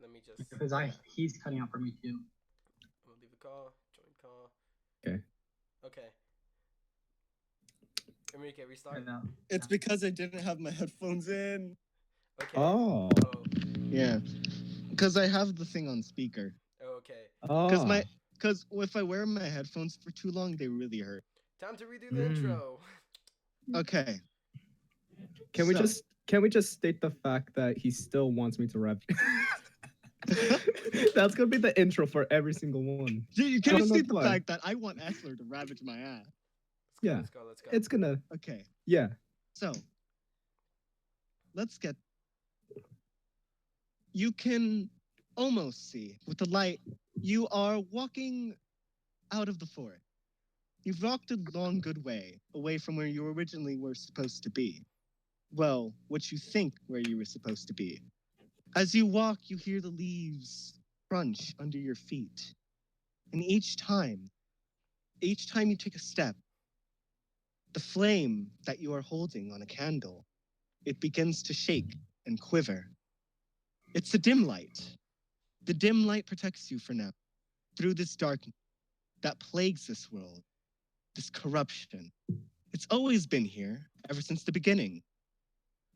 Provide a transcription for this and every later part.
Let me just. Because he's cutting out for me too. I'm gonna leave a call. Join call. Okay. Okay. Enrique, And restart. It's because I didn't have my headphones in. Okay. Oh. Oh. Yeah, because I have the thing on speaker. Okay. Because Oh. if I wear my headphones for too long, they really hurt. Time to redo the Mm. intro. Okay, Can we so just state the fact that he still wants me to rap? That's gonna be the intro for every single one. you I can don't you know see the why. fact that I want Essler to ravage my ass. Let's go. Yeah, Let's go. Let's go. it's gonna. Okay, Yeah. so let's get. You can almost see with the light. You are walking out of the forest. You've walked a long, good way away from where you originally were supposed to be. Well, what you think where you were supposed to be. As you walk, you hear the leaves crunch under your feet. And each time you take a step, the flame that you are holding on a candle, it begins to shake and quiver. It's the dim light. The dim light protects you for now through this darkness that plagues this world, this corruption. It's always been here ever since the beginning.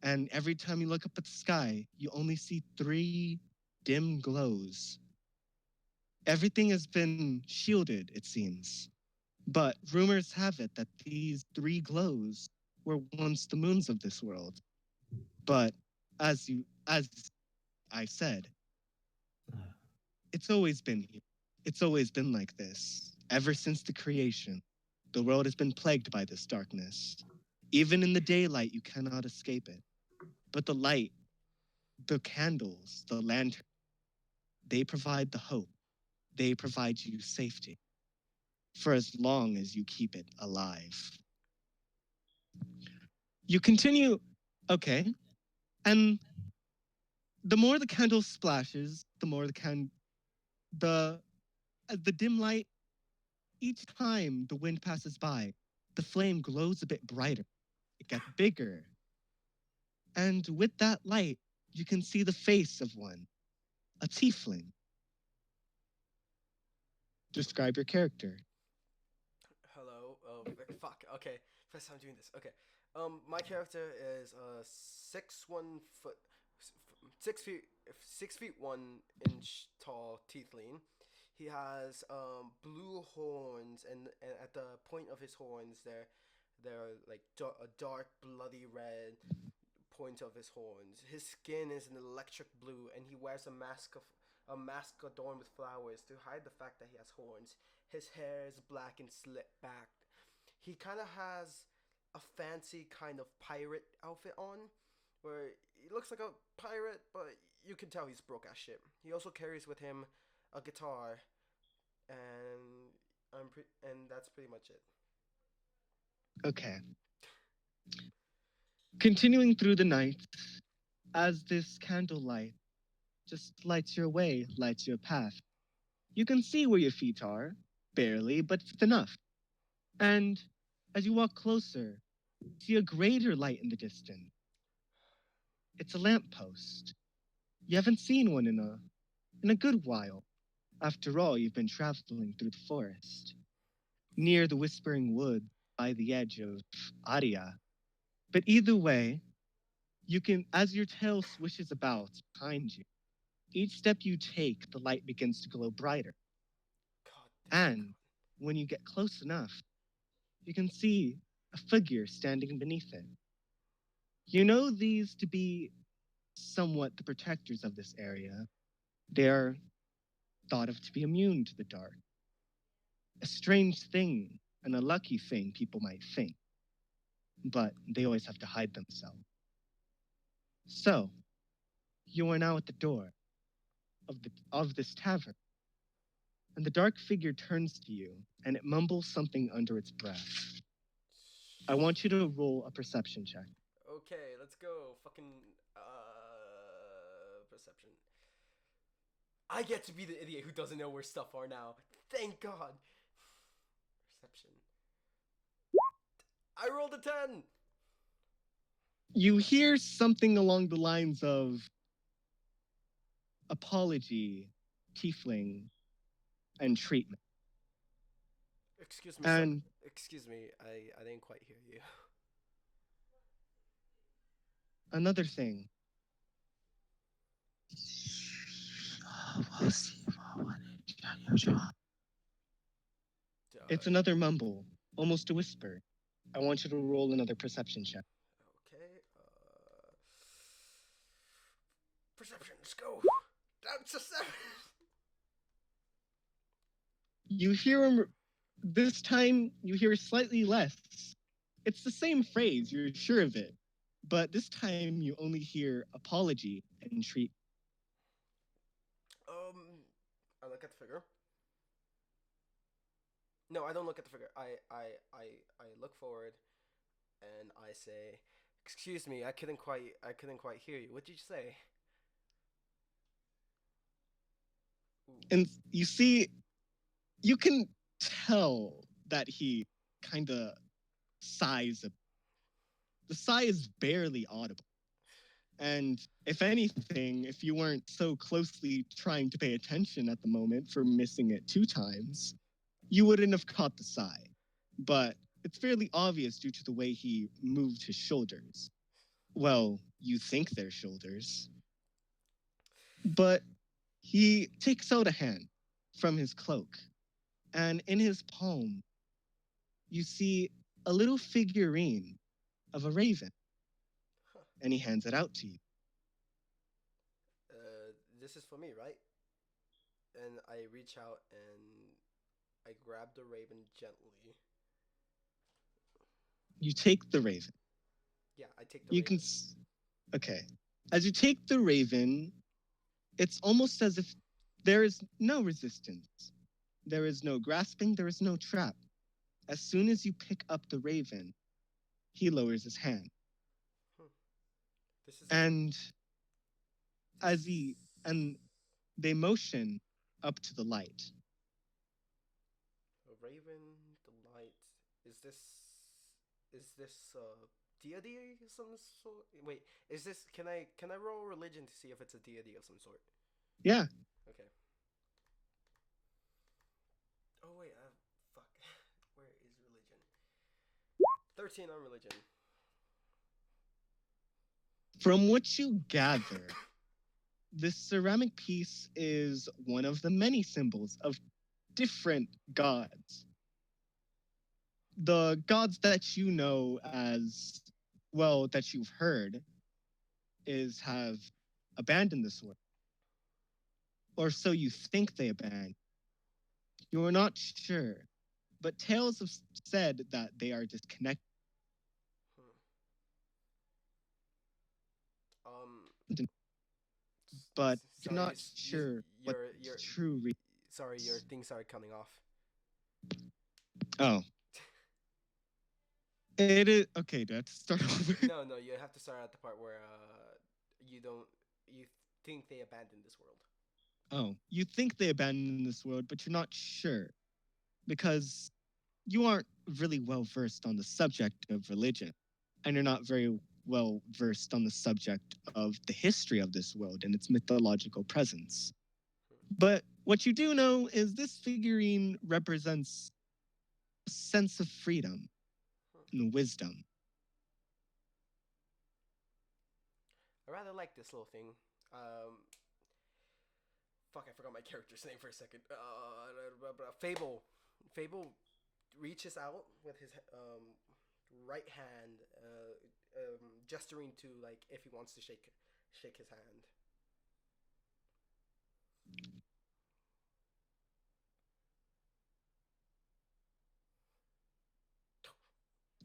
And every time you look up at the sky, you only see three dim glows. Everything has been shielded, it seems. But rumors have it that these three glows were once the moons of this world. But as I said, it's always been here. It's always been like this. Ever since the creation, the world has been plagued by this darkness. Even in the daylight, you cannot escape it. But the light, the candles, the lantern, they provide the hope. They provide you safety for as long as you keep it alive. You continue, okay, and the more the candle splashes, the more the the dim light. Each time the wind passes by, the flame glows a bit brighter. It gets bigger, and with that light, you can see the face of one, a tiefling. Describe your character. Hello. Oh, fuck. Okay. First time doing this. Okay. My character is 6'1" 6 feet 6 feet 1 inch tall tiefling. He has blue horns, and at the point of his horns, they're like a dark bloody red point of his horns. His skin is an electric blue, and he wears a mask adorned with flowers to hide the fact that he has horns. His hair is black and slicked back. He kind of has a fancy kind of pirate outfit on, where he looks like a pirate, but you can tell he's broke as shit. He also carries with him a guitar, and and that's pretty much it. Okay. Continuing through the night, as this candlelight just lights your way, lights your path, you can see where your feet are, barely, but it's enough. And as you walk closer, you see a greater light in the distance. It's a lamppost. You haven't seen one in a good while. After all, you've been traveling through the forest, near the whispering wood by the edge of Aria. But either way, you can, as your tail swishes about behind you, each step you take, the light begins to glow brighter. God damn it. And when you get close enough, you can see a figure standing beneath it. You know these to be somewhat the protectors of this area. They are thought of to be immune to the dark. A strange thing and a lucky thing, people might think, but they always have to hide themselves. So, you are now at the door of this tavern, and the dark figure turns to you and it mumbles something under its breath. I want you to roll a perception check. Okay, let's go. Fucking perception. I get to be the idiot who doesn't know where stuff are now. Thank God. Perception. I rolled a 10. You hear something along the lines of, apology, tiefling, and treatment. Excuse me, sir. And Excuse me, I didn't quite hear you. another thing. It's Uh, another mumble, almost a whisper. I want you to roll another perception check. okay. Perception. Let's go. That's a 7. You hear him this time, you hear slightly less. It's the same phrase, you're sure of it. But this time you only hear apology and treat. I look at the figure. No, I don't look at the figure. I look forward, and I say, "Excuse me, I couldn't quite hear you. What did you say?" And you see, you can tell that he kind of sighs. The sigh is barely audible. And if anything, if you weren't so closely trying to pay attention at the moment for missing it 2 times, you wouldn't have caught the sigh. But it's fairly obvious due to the way he moved his shoulders. Well, you think they're shoulders. But he takes out a hand from his cloak, and in his palm, you see a little figurine of a raven, Huh. and he hands it out to you. This is for me, right? And I reach out and I grab the raven gently. You take the raven. Yeah, I take the You raven. okay. As you take the raven, it's almost as if there is no resistance. There is no grasping, there is no trap. As soon as you pick up the raven, he lowers his hand. Hmm. This is And as this. they motion up to the light. A raven, the light. Is this deity of some sort? Wait, is this can I roll religion to see if it's a deity of some sort? Yeah. Okay. Oh wait, fuck. Where is religion? 13 on religion. From what you gather, this ceramic piece is one of the many symbols of different gods. The gods that you know as well, that you've heard, is have abandoned this world. Or so you think they abandoned. You are not sure. But tales have said that they are disconnected. Hmm. Um. But you're Sorry, not sure what your the true reason. sorry, your things are coming off. Oh. It is okay. Do I have to start over? No, you have to start at the part where you don't you think they abandoned this world. Oh, you think they abandoned this world, but you're not sure because you aren't really well versed on the subject of religion, and you're not very well versed on the subject of the history of this world and its mythological presence. But what you do know is this figurine represents a sense of freedom and wisdom. I rather like this little thing. Fuck, I forgot my character's name for a second. Fable. Fable reaches out with his right hand, gesturing to like if he wants to shake his hand.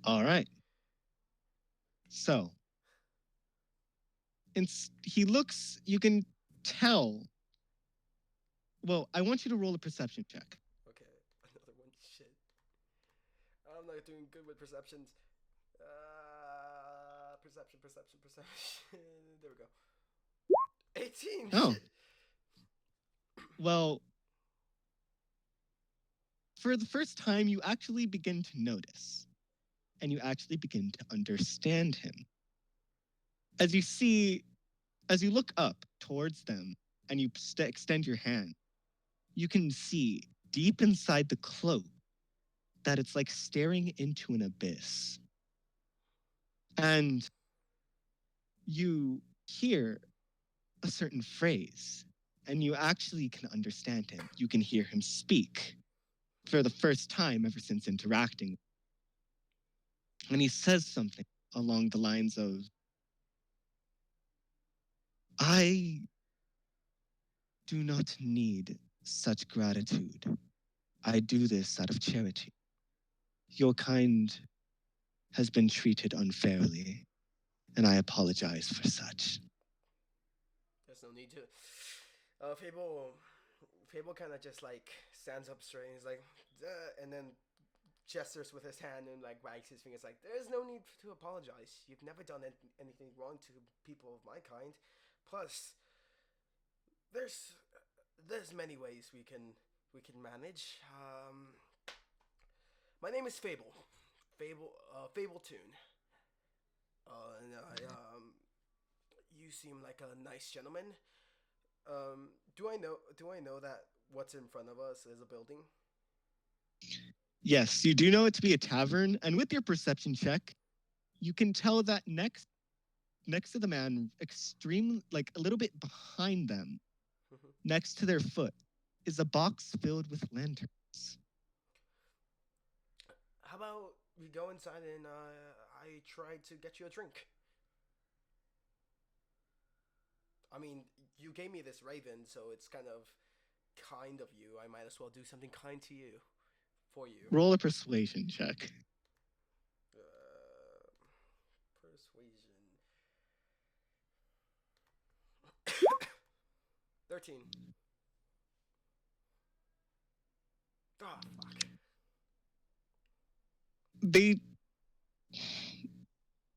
All right. So, he looks, you can tell. Well, I want you to roll a perception check. Okay, another one. Shit, I'm not doing good with perceptions. Perception. There we go. 18. Oh. Shit. Well, for the first time, you actually begin to notice and you actually begin to understand him. As you see, as you look up towards them, and you extend your hand, you can see deep inside the cloak that it's like staring into an abyss. And you hear a certain phrase, and you actually can understand him. You can hear him speak for the first time ever since interacting. And he says something along the lines of, I do not need such gratitude. I do this out of charity. Your kind has been treated unfairly, and I apologize for such. There's no need to. Fable kind of just like stands up straight and he's like, "Duh," and then gestures with his hand and like wags his fingers like, "There's no need to apologize. You've never done anything wrong to people of my kind. Plus, there's there's many ways we can manage. My name is Fable, Fable Tune. And you seem like a nice gentleman. Do I know that what's in front of us is a building? Yes, you do know it to be a tavern, and with your perception check, you can tell that next to the man, extreme like a little bit behind them, next to their foot, is a box filled with lanterns. How about we go inside and I try to get you a drink? I mean, you gave me this raven, so it's kind of you. I might as well do something kind to you, for you. Roll a persuasion check. Persuasion. 13. Oh, fuck. They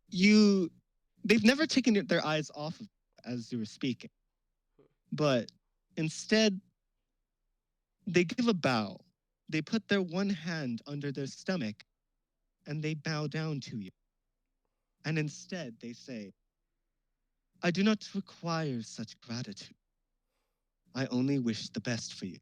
you they've never taken their eyes off of as you were speaking, but instead they give a bow. They put their one hand under their stomach and they bow down to you. And instead they say, I do not require such gratitude. I only wish the best for you.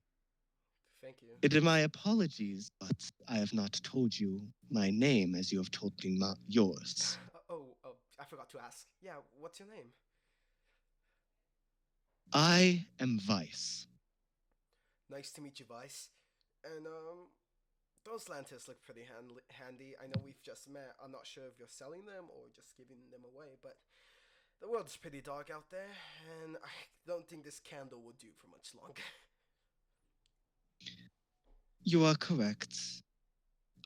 Thank you. It is my apologies, but I have not told you my name as you have told me yours. Oh, I forgot to ask. Yeah, what's your name? I am Vice. Nice to meet you, Vice. And those lanterns look pretty handy. I know we've just met. I'm not sure if you're selling them or just giving them away, but the world's pretty dark out there, and I don't think this candle will do for much longer. You are correct.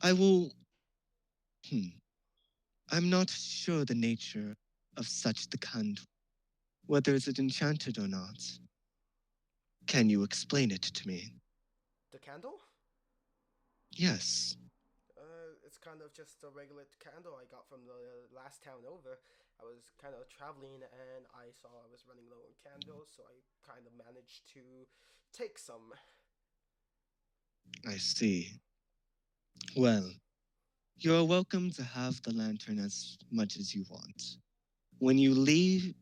I will. I'm not sure the nature of such the candle, whether is it enchanted or not. Can you explain it to me? The candle? Yes. It's kind of just a regular candle I got from the last town over. I was kind of traveling and I saw I was running low on candles, so I kind of managed to take some. I see. Well, you're welcome to have the lantern as much as you want. When you leave,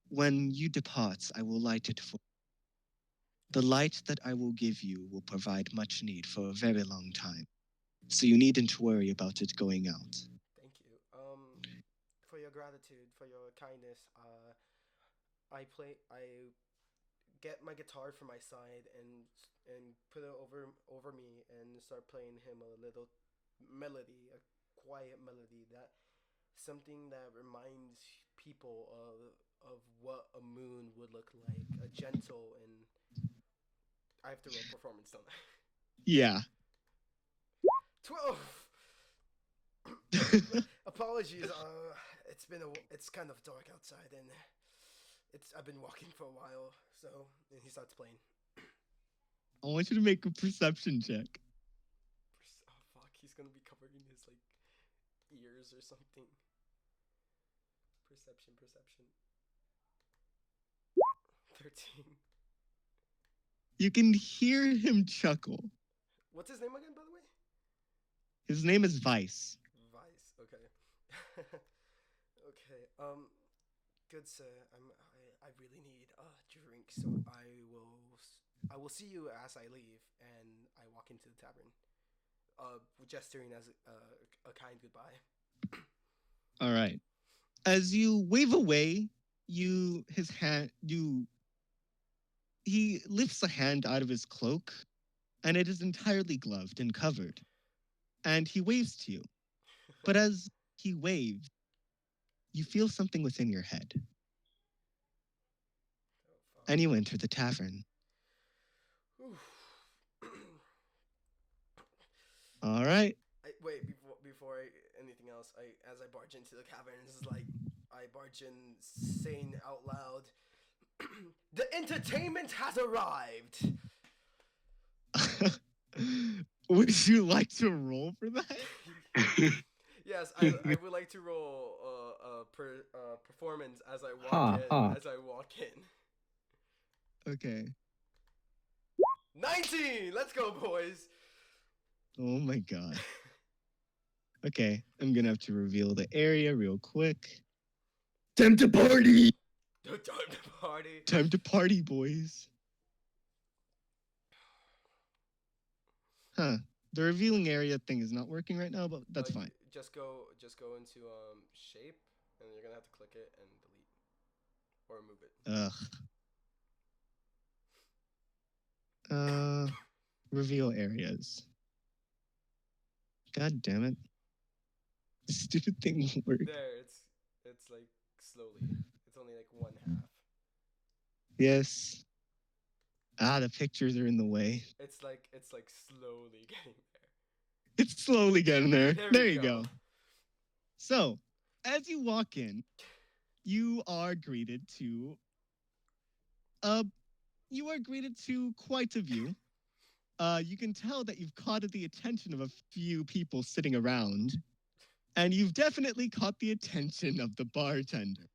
when you depart, I will light it for you. The light that I will give you will provide much need for a very long time. So you needn't worry about it going out. Thank you. For your gratitude, for your kindness. I get my guitar from my side and put it over me and start playing him a little melody, a quiet melody that something that reminds people of what a moon would look like, a gentle and I have to roll performance, don't I? Yeah. 12. Apologies. It's kind of dark outside and I've been walking for a while, so and he starts playing. I want you to make a perception check. Oh fuck, he's gonna be covering his like ears or something. Perception. 13. You can hear him chuckle. What's his name again, by the way? His name is Vice. Vice. Okay. Okay. Good sir. I really need a drink, so I I will see you as I leave, and I walk into the tavern, gesturing as a kind goodbye. All right. As you wave away, he lifts a hand out of his cloak, and it is entirely gloved and covered. And he waves to you. But as he waves, you feel something within your head. Oh, fuck. And you enter the tavern. All right. Wait, before anything else, as I barge into the cavern, this is like I barge in, saying out loud, "The entertainment has arrived." Would you like to roll for that? Yes, I would like to roll performance as I walk in. As I walk in. Okay. 19. Let's go, boys. Oh my god. Okay, I'm gonna have to reveal the area real quick. Time to party! Time to party. Time to party, boys. Huh. The revealing area thing is not working right now, but that's fine. Just go into shape, and you're gonna have to click it and delete or move it. Reveal areas. God damn it. This stupid thing won't work. There, it's like slowly. It's only like one half. Yes. Ah, the pictures are in the way. It's like slowly getting there. It's slowly getting there. There you go. go. So, as you walk in, you are greeted to quite a view. You can tell that you've caught the attention of a few people sitting around, and you've definitely caught the attention of the bartender.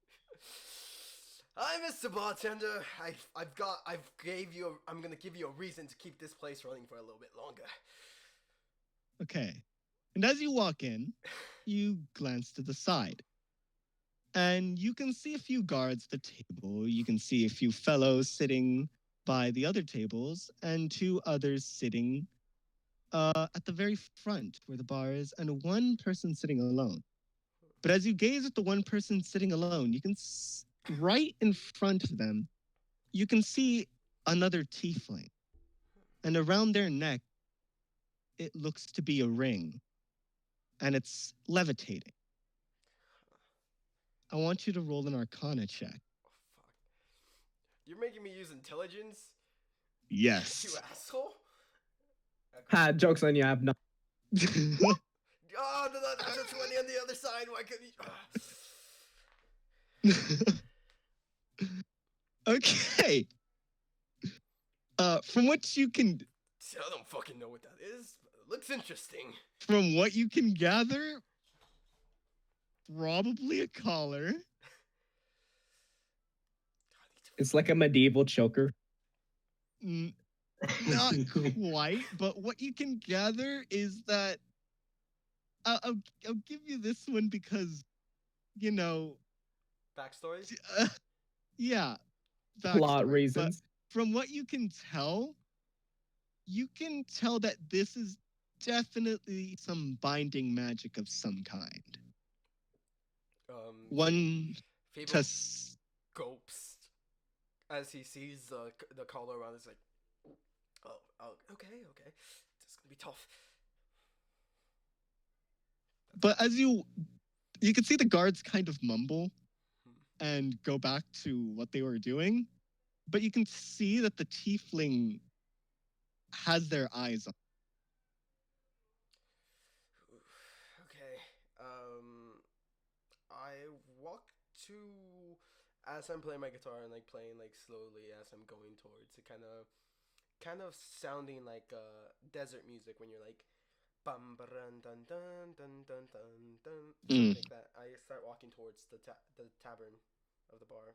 Hi, Mr. Bartender. I'm gonna give you a reason to keep this place running for a little bit longer. Okay. And as you walk in, you glance to the side. And you can see a few guards at the table. You can see a few fellows sitting by the other tables, and two others sitting at the very front where the bar is, and one person sitting alone. But as you gaze at the one person sitting alone, you can right in front of them, you can see another tiefling. And around their neck, it looks to be a ring. And it's levitating. I want you to roll an Arcana check. Oh, fuck. You're making me use intelligence? Yes. You asshole? Ha, joke's on you, I have not. Oh, that's a 20 on the other side. Why couldn't you? Okay. From what you can... I don't fucking know what that is. It looks interesting. From what you can gather, probably a collar. It's like a medieval choker. Not quite, but what you can gather is that I'll give you this one because, you know... Backstories? Yeah. Plot Backstory. reasons. But from what you can tell that this is definitely some binding magic of some kind. One Fable to... gulps as he sees the collar around. It's like, oh, okay. It's gonna be tough. But as you can see the guards kind of mumble and go back to what they were doing, but you can see that the tiefling has their eyes on. Okay. I walk to as I'm playing my guitar and like playing like slowly as I'm going towards it, kind of sounding like desert music when you're like bum dun dun dun dun dun dun dun, something like that. I start walking towards the tavern of the bar.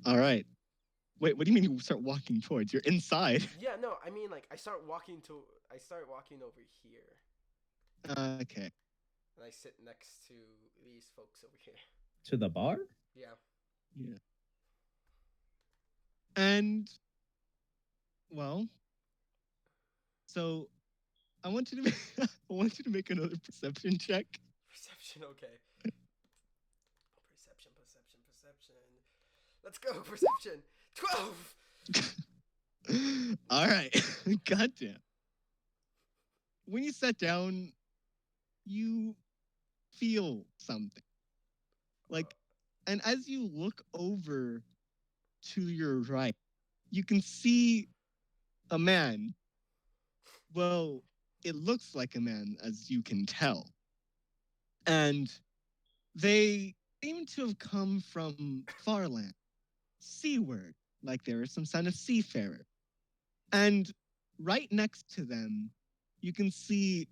All right. Wait, what do you mean you start walking towards? You're inside. Yeah, no, I mean like I start walking over here. Okay. And I sit next to these folks over here. To the bar? Yeah. Yeah. And Well, so I want you to make, I want you to make another perception check. Perception, okay. Perception. Let's go, perception. 12! All right. Goddamn. When you sat down, you feel something. Like, and as you look over to your right, you can see a man. Well, it looks like a man, as you can tell. And they seem to have come from far land, seaward, like they were some kind of seafarer. And right next to them, you can see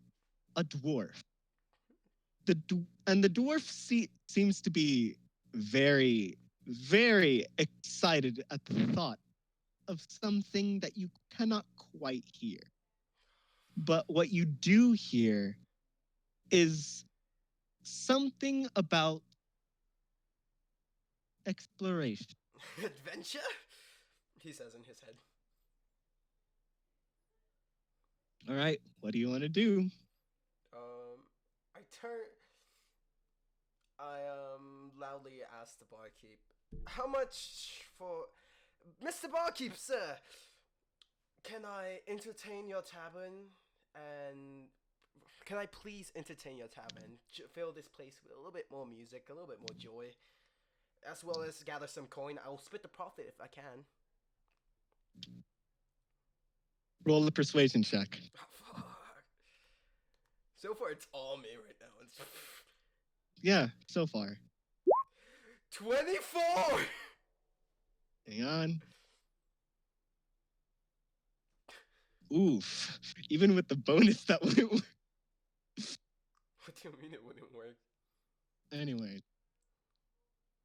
a dwarf. And the dwarf seems to be very, very excited at the thought of something that you cannot quite hear. But what you do hear is something about exploration. Adventure? He says in his head. All right, what do you want to do? I turn. I loudly ask the barkeep, "How much for, Mr. Barkeep, sir? Can I entertain your tavern and can I please entertain your tavern? Fill this place with a little bit more music, a little bit more joy, as well as gather some coin. I will split the profit if I can." Roll the persuasion check. Oh, fuck. So far, it's all me right now. It's Yeah, so far. 24. Hang on. Oof. Even with the bonus, that wouldn't work. What do you mean it wouldn't work? Anyway.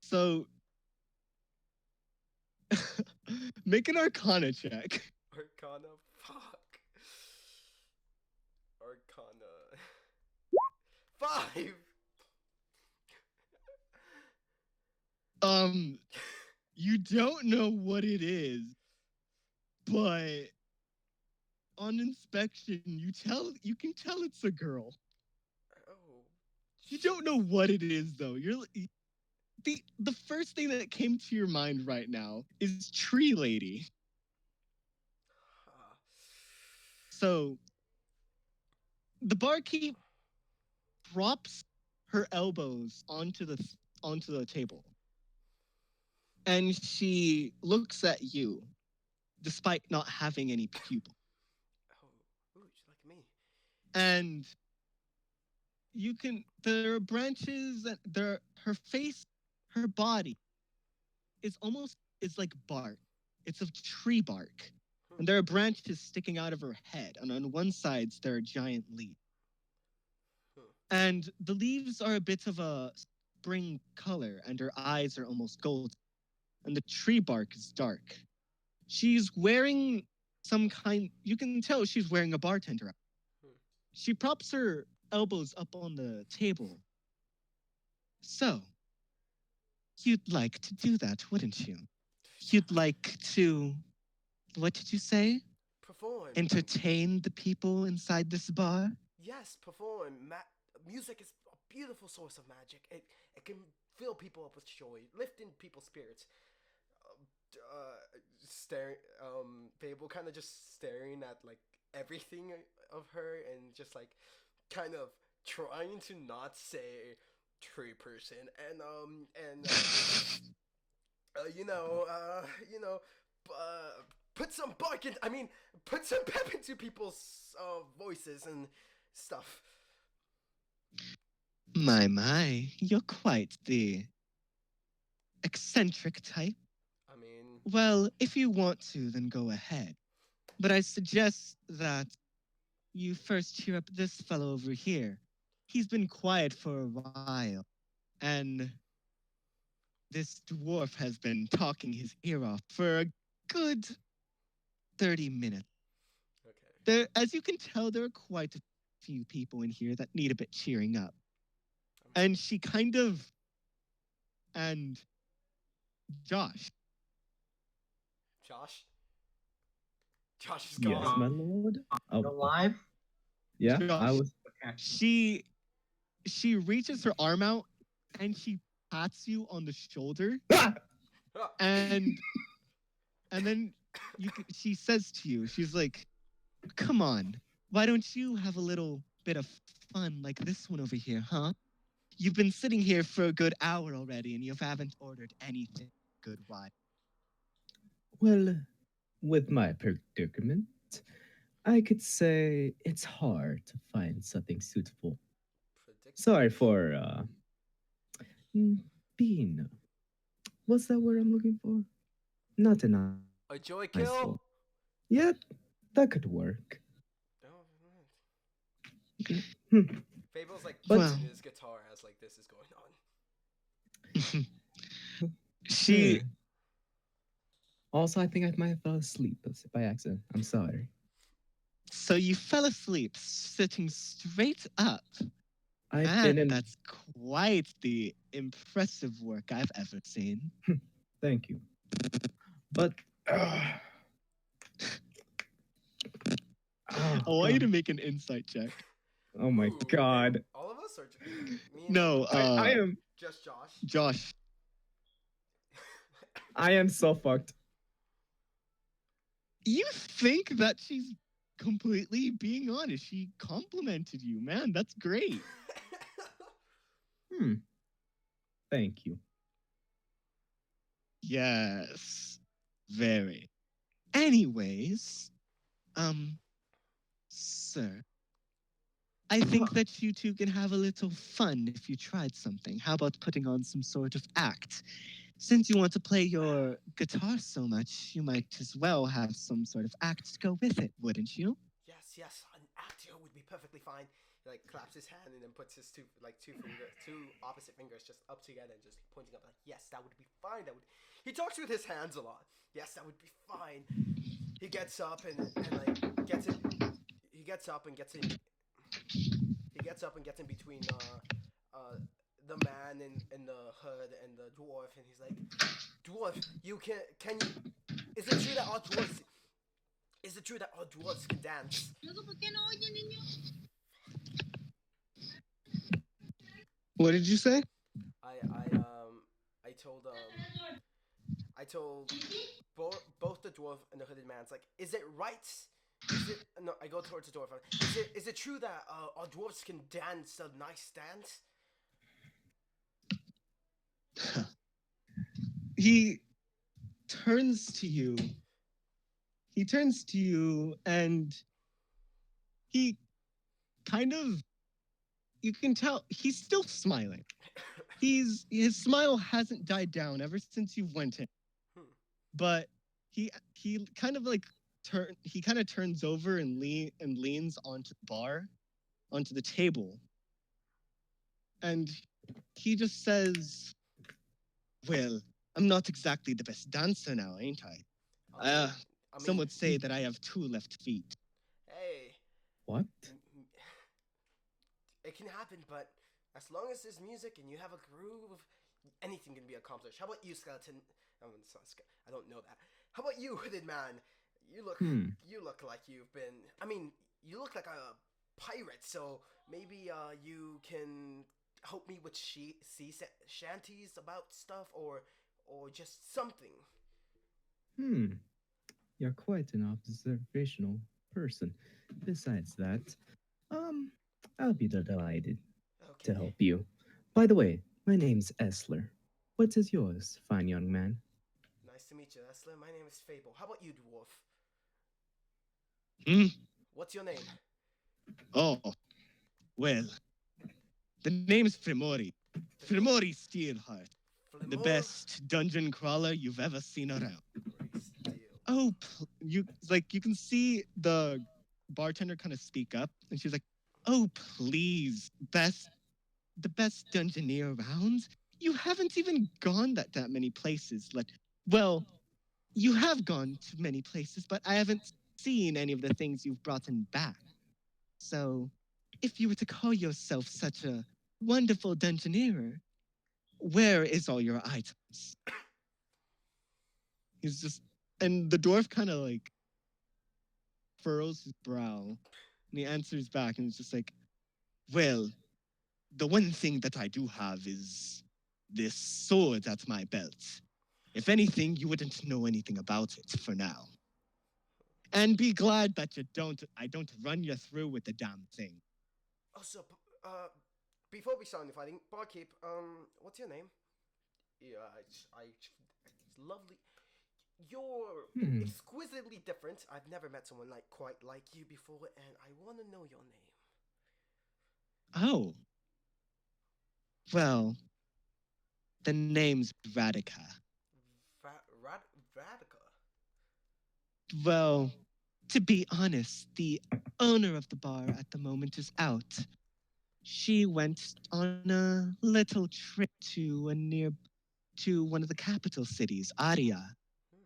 So, make an arcana check. Arcana, fuck. Arcana. 5. You don't know what it is, but on inspection, you can tell it's a girl. Oh. You don't know what it is though. The first thing that came to your mind right now is tree lady. Huh. So the barkeep drops her elbows onto the table, and she looks at you, despite not having any pupil. Oh. Ooh, she's like me. And there are branches and her face, her body is like bark. It's of tree bark. And there are branches sticking out of her head, and on one side there are giant leaves. And the leaves are a bit of a spring color, and her eyes are almost golden. And the tree bark is dark. She's wearing you can tell she's wearing a bartender outfit. She props her elbows up on the table. So, you'd like to do that, wouldn't you? You'd like to, what did you say? Perform. Entertain the people inside this bar? Yes, perform. Music is a beautiful source of magic. It can fill people up with joy, lifting people's spirits. Staring, Fable kind of just staring at like everything of her and just like kind of trying to not say tree person you know, put some bark in. I mean, put some pep into people's voices and stuff. My, you're quite the eccentric type. I mean, Well, if you want to, then go ahead. But I suggest that you first cheer up this fellow over here. He's been quiet for a while, and this dwarf has been talking his ear off for a good 30 minutes. okay. As you can tell, there are quite a few people in here that need a bit cheering up. And she kind of, and Josh. Josh. Josh is Yes, gone. my lord. You're live? Yeah, I Josh, was. Okay. she reaches her arm out and she pats you on the shoulder, Ah! and then she says to you, she's like, "Come on, why don't you have a little bit of fun like this one over here, huh? You've been sitting here for a good hour already, and you haven't ordered anything good. Why?" Well, with my predicament, I could say it's hard to find something suitable. Sorry Predicament. for mm, being. What's that word I'm looking for? Not a nice one. A joy Yeah, kill. that could work. Oh, right. Hmm. Fable's like But Well, playing his guitar as like this is going on. she hmm. Also, I think I might have fell asleep by accident. I'm sorry. so you fell asleep sitting straight up. I've been Man, in. that's quite the impressive work I've ever seen. Thank you. But. Oh, I want you to God. make an insight check. Oh my Ooh, God. all of us are me and No, I am. just Josh. Josh, I am so fucked. you think that she's completely being honest. She complimented you, man. That's great. Hmm. Thank you. Yes, very. Anyways, um, sir, I think Huh. that you two can have a little fun if you tried something. How about putting on some sort of act? Since you want to play your guitar so much, you might as well have some sort of act to go with it, wouldn't you? Yes, yes, an actor would be perfectly fine. He like claps his hand and then puts his two opposite fingers just up together and just pointing up like, yes, that would be fine. That would. He talks with his hands a lot. Yes, that would be fine. He gets up and like gets in. He gets up and gets in. He gets up and gets in between the man in the hood and the dwarf, and he's like, dwarf, can you? Is it true that all dwarves? Is it true that all dwarves can dance? What did you say? I I um I told both the dwarf and the hooded man's like, is it right? Is it no? I go towards the dwarf. Is it true that our dwarves can dance a nice dance? He turns to you. He turns to you and he kind of, you can tell he's still smiling. His smile hasn't died down ever since you went in. Hmm. But he kind of like he kind of turns over and leans onto the bar, onto the table, and he just says, "Well, I'm not exactly the best dancer now, ain't I? I mean, I Some mean, would say that I have two left feet." hey, What? it can happen, but as long as there's music and you have a groove, anything can be accomplished. How about you, skeleton? I don't know that. How about you, hooded man? You look, Hmm. you look like you've been. I mean, you look like a pirate, so maybe you can help me with shanties about stuff, or just something. Hmm. You're quite an observational person. Besides that, um, I'll be delighted to Okay. help you. By the way, my name's Esler. What is yours, fine young man? Nice to meet you, Esler. My name is Fable. How about you, dwarf? Hmm? What's your name? Oh, well, the name's Frimori. Flimor. Frimori Steelheart, the Flimor. best dungeon crawler you've ever seen around. Great deal. Oh, you like you can see the bartender kind of speak up, and she's like, "Oh, please, the best dungeoneer around. You haven't even gone that many places. Like, well, you have gone to many places, but I haven't seen any of the things you've brought in back. So, if you were to call yourself such a wonderful dungeoneer, where is all your items?" He's just, and the dwarf kind of like furrows his brow and he answers back and it's just like, well, the one thing that I do have is this sword at my belt. If anything, you wouldn't know anything about it for now. And be glad that I don't run you through with the damn thing. Also, before we start the fighting, barkeep, what's your name? Yeah, it's lovely. You're Hmm. exquisitely different. I've never met someone like quite like you before, and I want to know your name. Oh, well, the name's Radica. Radica. Well, to be honest, the owner of the bar at the moment is out. She went on a little trip to one of the capital cities, Aria. Hmm.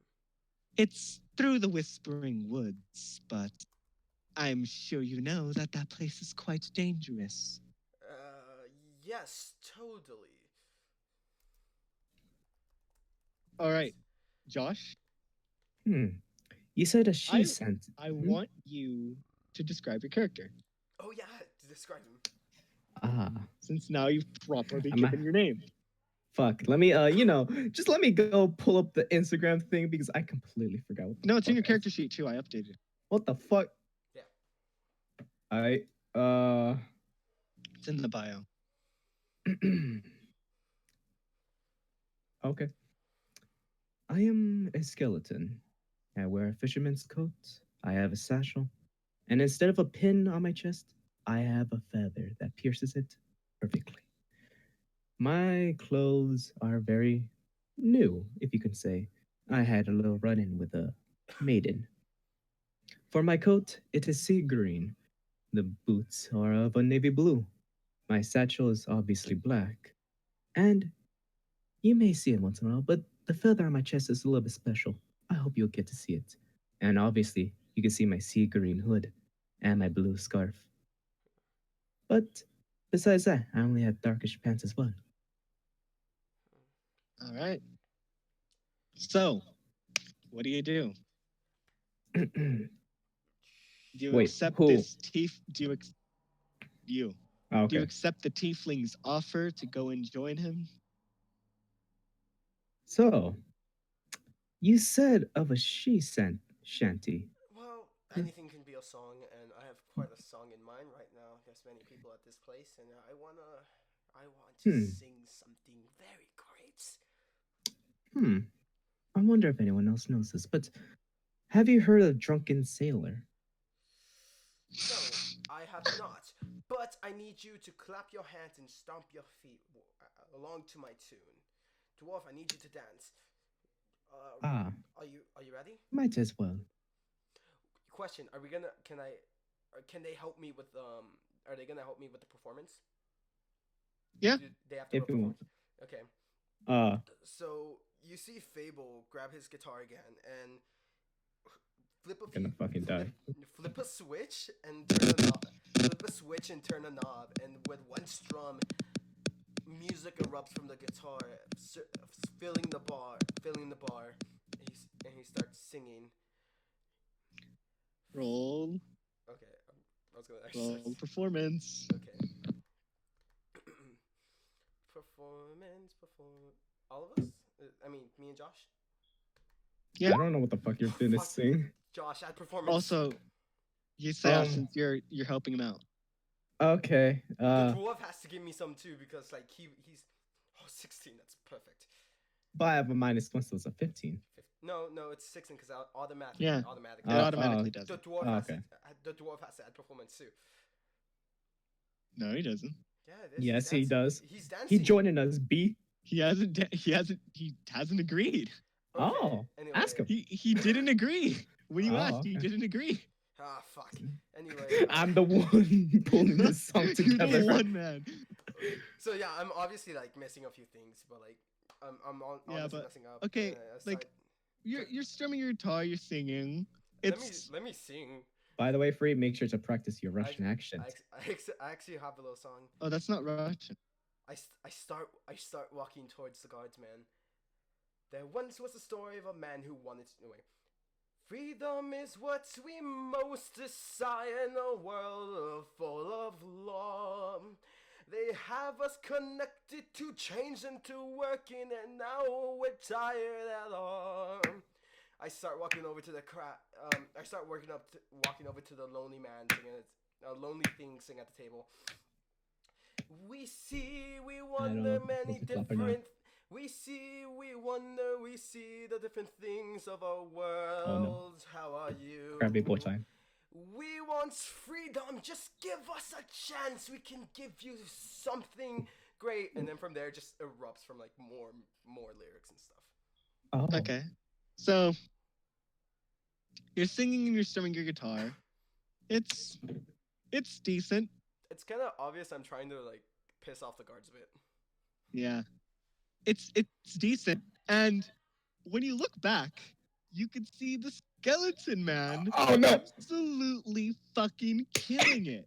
It's through the Whispering Woods, but I'm sure you know that that place is quite dangerous. Uh, yes, totally. All right, Josh, Hmm. You said a I she sent. I Hmm? want you to describe your character Oh yeah, describe him. Ah. since now you've properly Am I, given your name. fuck. Let me just let me go pull up the Instagram thing because I completely forgot what the No, it's in fuck your character sheet too. I updated. what the fuck? Yeah. I uh It's in the bio. okay. I am a skeleton. I wear a fisherman's coat. I have a satchel. And instead of a pin on my chest, I have a feather that pierces it perfectly. My clothes are very new, if you can say. I had a little run in with a maiden. For my coat, it is sea green. The boots are of a navy blue. My satchel is obviously black. And you may see it once in a while, but the feather on my chest is a little bit special. I hope you'll get to see it. And obviously, you can see my sea green hood and my blue scarf. But besides that, I only have darkish pants as well. All right. So, what do you do? Do you Wait, accept who? this tief? You? Do you Okay. accept the tiefling's offer to go and join him? So, you said of a she shanty. Well, anything can be a song, and I have quite a song in mind right now. There's many people at this place, and I want to Hmm. sing something very great. Hmm. I wonder if anyone else knows this, but have you heard of Drunken Sailor? No, I have not. But I need you to clap your hands and stomp your feet along to my tune. Dwarf, I need you to dance. Uh, Ah, are you ready? might as well. Question: Are we gonna? Can I? Can they help me with Are they gonna help me with the performance? Yeah. Do they have to do a If you want. performance? Okay. Uh, So you see Fable grab his guitar again and flip a gonna few, fucking die. flip a switch and turn a knob. Flip a switch and turn a knob, and with one strum, music erupts from the guitar, filling the bar. And he starts singing. Roll, Okay, I was gonna roll exercise. performance. Okay. Perform. All of us? I mean, me and Josh. Yeah. I don't know what the fuck you're Oh, fuck. finishing. Josh, add performance. Also, you say Um. since you're helping him out. Okay. The dwarf has to give me some too because like he's 16. That's perfect. But I have a -1, so it's a 15. No, it's 16 because Yeah. automatically. It Oh, automatically does The it. dwarf oh, has okay. the dwarf has to add performance too. No, he doesn't. Yeah, it is. He's Yes, he dancing. does. He's He dancing. joining us, B. He hasn't agreed. Okay. Oh, Anyway. ask him. He didn't agree. When you Oh, asked, he okay. didn't agree. Ah, fuck. Anyway. I'm the one pulling this song You're together. the one man. So yeah, I'm obviously like missing a few things, but like Yeah, honestly but messing up. okay, And like you're strumming your guitar, you're singing. It's let me sing. By the way, Free, make sure to practice your I, Russian accent. I actually have a little song. oh, that's not Russian. I start walking towards the guardsman. There once was a story of a man who wanted to. No, wait. Freedom is what we most desire in a world full of law. They have us connected to change and to working, and now we're tired at all. I start walking over to the I start walking over to the lonely man singing a lonely thing singing at the table. We see, we I don't wonder know many if to clap or not. different. We see, we wonder, we see the different things of our world. Oh, no. How are you? Grab boy time. We want freedom. Just give us a chance. We can give you something great. And then from there, it just erupts from like more lyrics and stuff. Oh. Okay. So you're singing and you're strumming your guitar. It's decent. It's kind of obvious I'm trying to like piss off the guards a bit. Yeah. It's decent. And when you look back, you can see the skeleton man Oh no! absolutely fucking killing it.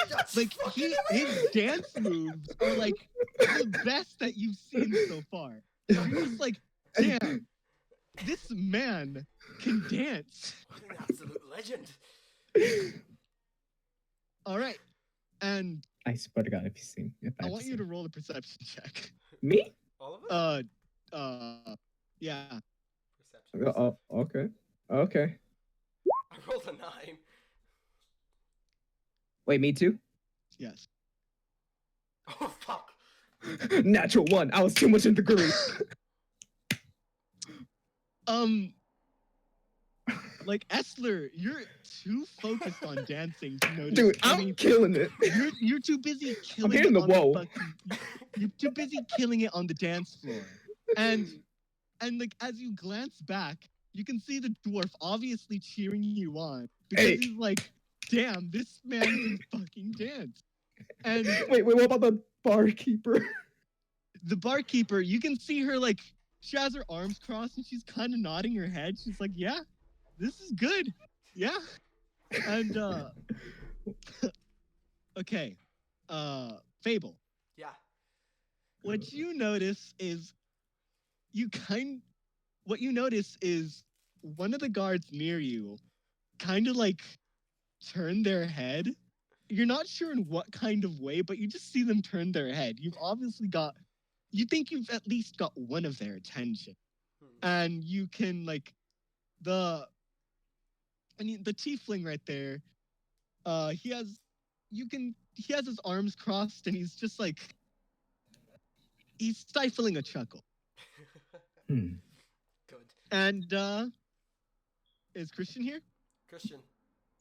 That's Like fucking his amazing! dance moves are like the best that you've seen so far. You're just like, damn, this man can dance. What an absolute legend. All right, and I swear to God, if you sing, if I have want to you to sing. roll a perception check. Me? All of it? Yeah. Perception. Oh, okay. Okay. I rolled a 9. Wait, me too? Yes. Oh fuck. Natural 1. I was too much in the groove. Like Essler, you're too focused on dancing to notice. Dude, I'm anything. killing it. You're too busy killing hitting it the on whoa. you're too busy killing it on the dance floor. And like as you glance back, you can see the dwarf obviously cheering you on because Hey. he's like, damn, this man can fucking dance. And Wait, what about the barkeeper? the barkeeper, you can see her like she has her arms crossed and she's kind of nodding her head. She's like, yeah, this is good. Yeah. And okay. Fable. Yeah. What you notice is one of the guards near you kind of like turn their head. You're not sure in what kind of way, but you just see them turn their head. You think you've at least got one of their attention. And you can like the tiefling right there, he has his arms crossed and he's just like he's stifling a chuckle. Hmm. Good. And is Christian here? Christian.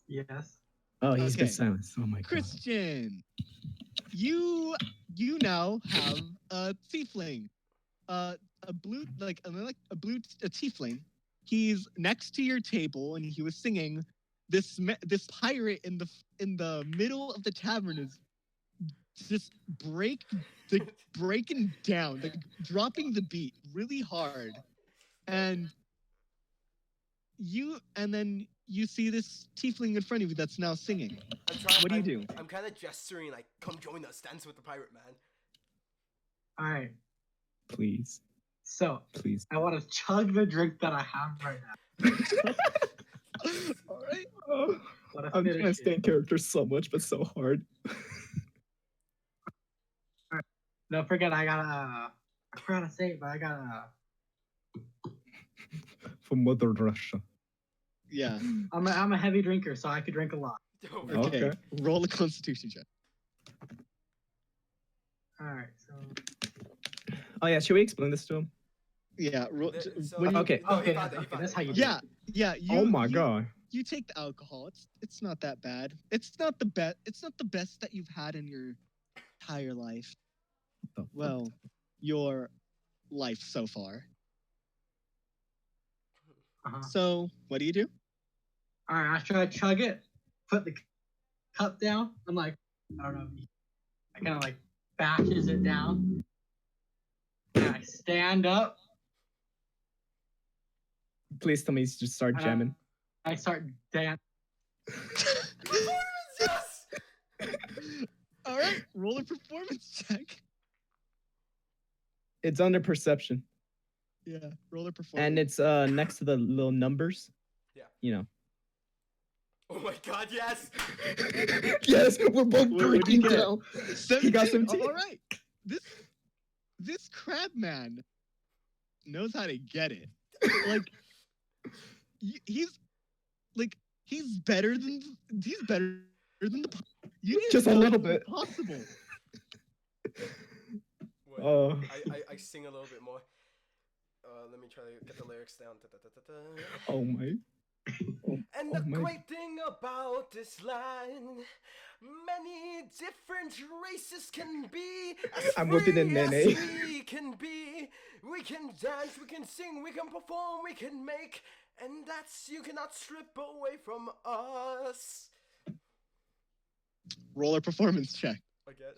Yes. Oh, he's been Okay. silenced. Oh my God. Christian, you now have a tiefling, a tiefling. He's next to your table, and he was singing. This pirate in the middle of the tavern is just breaking down, like dropping the beat really hard, and then you see this tiefling in front of you that's now singing. What do you do? I'm kind of gesturing like, come join us, dance with the pirate man. All right. Please. So Please. I want to chug the drink that I have right now. All right. Oh, Wanna I'm trying to finish stay it. in character so much, but so hard. Don't forget, I forgot to say it, but I got From Mother Russia. Yeah. I'm a heavy drinker, so I could drink a lot. Oh, Okay. Okay. Roll a Constitution check. All right. So Oh yeah, should we explain this to him? Yeah. Okay. No, Okay, he found it, he okay, found that's it, how he you found do it. Yeah. Oh my God. You take the alcohol. It's not that bad. It's not the best. It's not the best that you've had in your entire life. What the fuck? Well, your life so far. Uh-huh. So what do you do? All right, I try to chug it, put the cup down. I'm like, I don't know. I kind of like bashes it down. And I stand up. Please tell me you just start and jamming. I start dancing. Performance, yes! All right. Roll a performance check. It's under perception. Yeah. Roller performance. And it's next to the little numbers. Yeah. You know. Oh my god, yes! Yes, we're both What'd you breaking get? down. 17. He got 17. All right. This crab man knows how to get it. Like he's like he's better than the you didn't Just a know little it was bit. possible. Wait, Oh. I sing a little bit more. Let me try to get the lyrics down. Oh my. And Oh the my. great thing about this line, many different races can be as I'm free whipping in as Nene. we can be. We can dance, we can sing, we can perform, we can make, and that's you cannot strip away from us. Roller performance check. Again,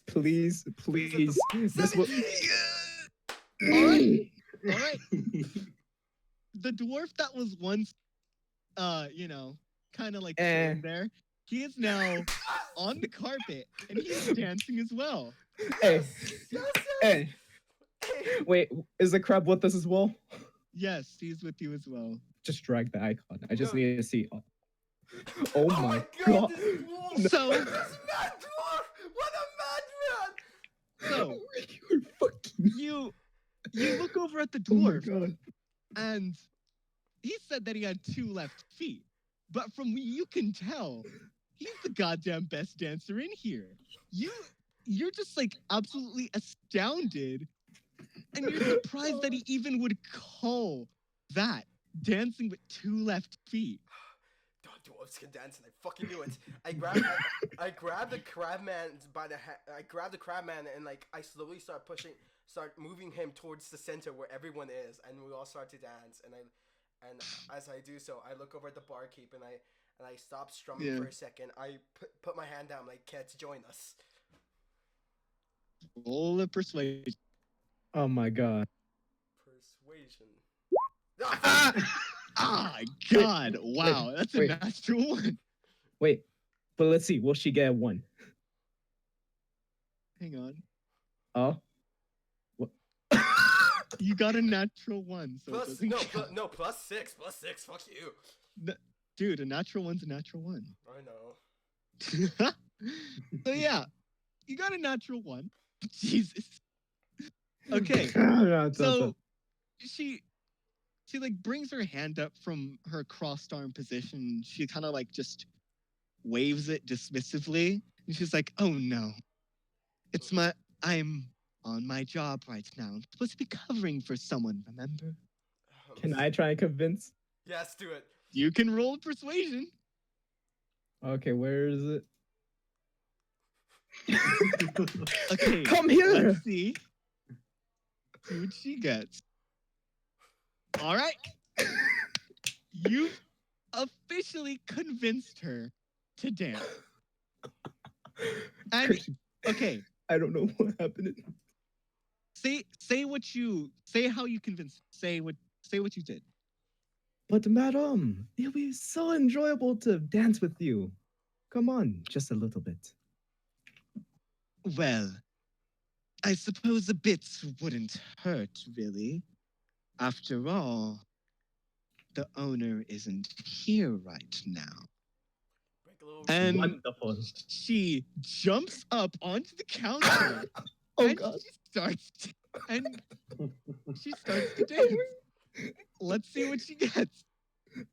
Please. This will. 17! All right. The dwarf that was once kind of like chilling there, he is now on the carpet and he's dancing as well. Hey. Yes. Hey. Wait, is the crab with us as well? Yes, he's with you as well. Just drag the icon. I just No. need to see. Oh my god. This dwarf! So This mad dwarf! What a madman! so You're fucking. you look over at the Oh my dwarf god. and he said that he had 2 left feet. But from what you can tell, he's the goddamn best dancer in here. You're just like absolutely astounded. And you're surprised that he even would call that dancing with 2 left feet. Dwarves can dance, and I fucking knew it. I grabbed the crab man by the I grabbed the crab man, and like I slowly start moving him towards the center where everyone is, and we all start to dance. And as I do so, I look over at the barkeep, and I stop strumming for a second. I put my hand down, like, kids, join us. Roll a persuasion. Oh my god. Persuasion. Ah, God! Wow, that's a natural one. Wait, but let's see. Will she get 1? Hang on. Oh. What? You got a natural 1, so Plus, it doesn't count. no, plus 6. Fuck you. Dude, a natural 1's a natural 1. I know. So yeah, you got a natural 1. Jesus. Okay, so she like brings her hand up from her crossed arm position. She kind of like just waves it dismissively, and she's like, "Oh no, I'm on my job right now. I'm supposed to be covering for someone. Remember?" Can I try and convince? Yes, do it. You can roll persuasion. Okay, where is it? Okay, Come here. Let's see what she gets. All right. You've officially convinced her to dance. And okay, I don't know what happened. say how you convinced. Say what you did. But madam, it'll be so enjoyable to dance with you. Come on, just a little bit. Well, I suppose the bits wouldn't hurt, really. After all, the owner isn't here right now. Break a little. And Wonderful. she jumps up onto the counter Oh and god. she starts to dance. Let's see what she gets.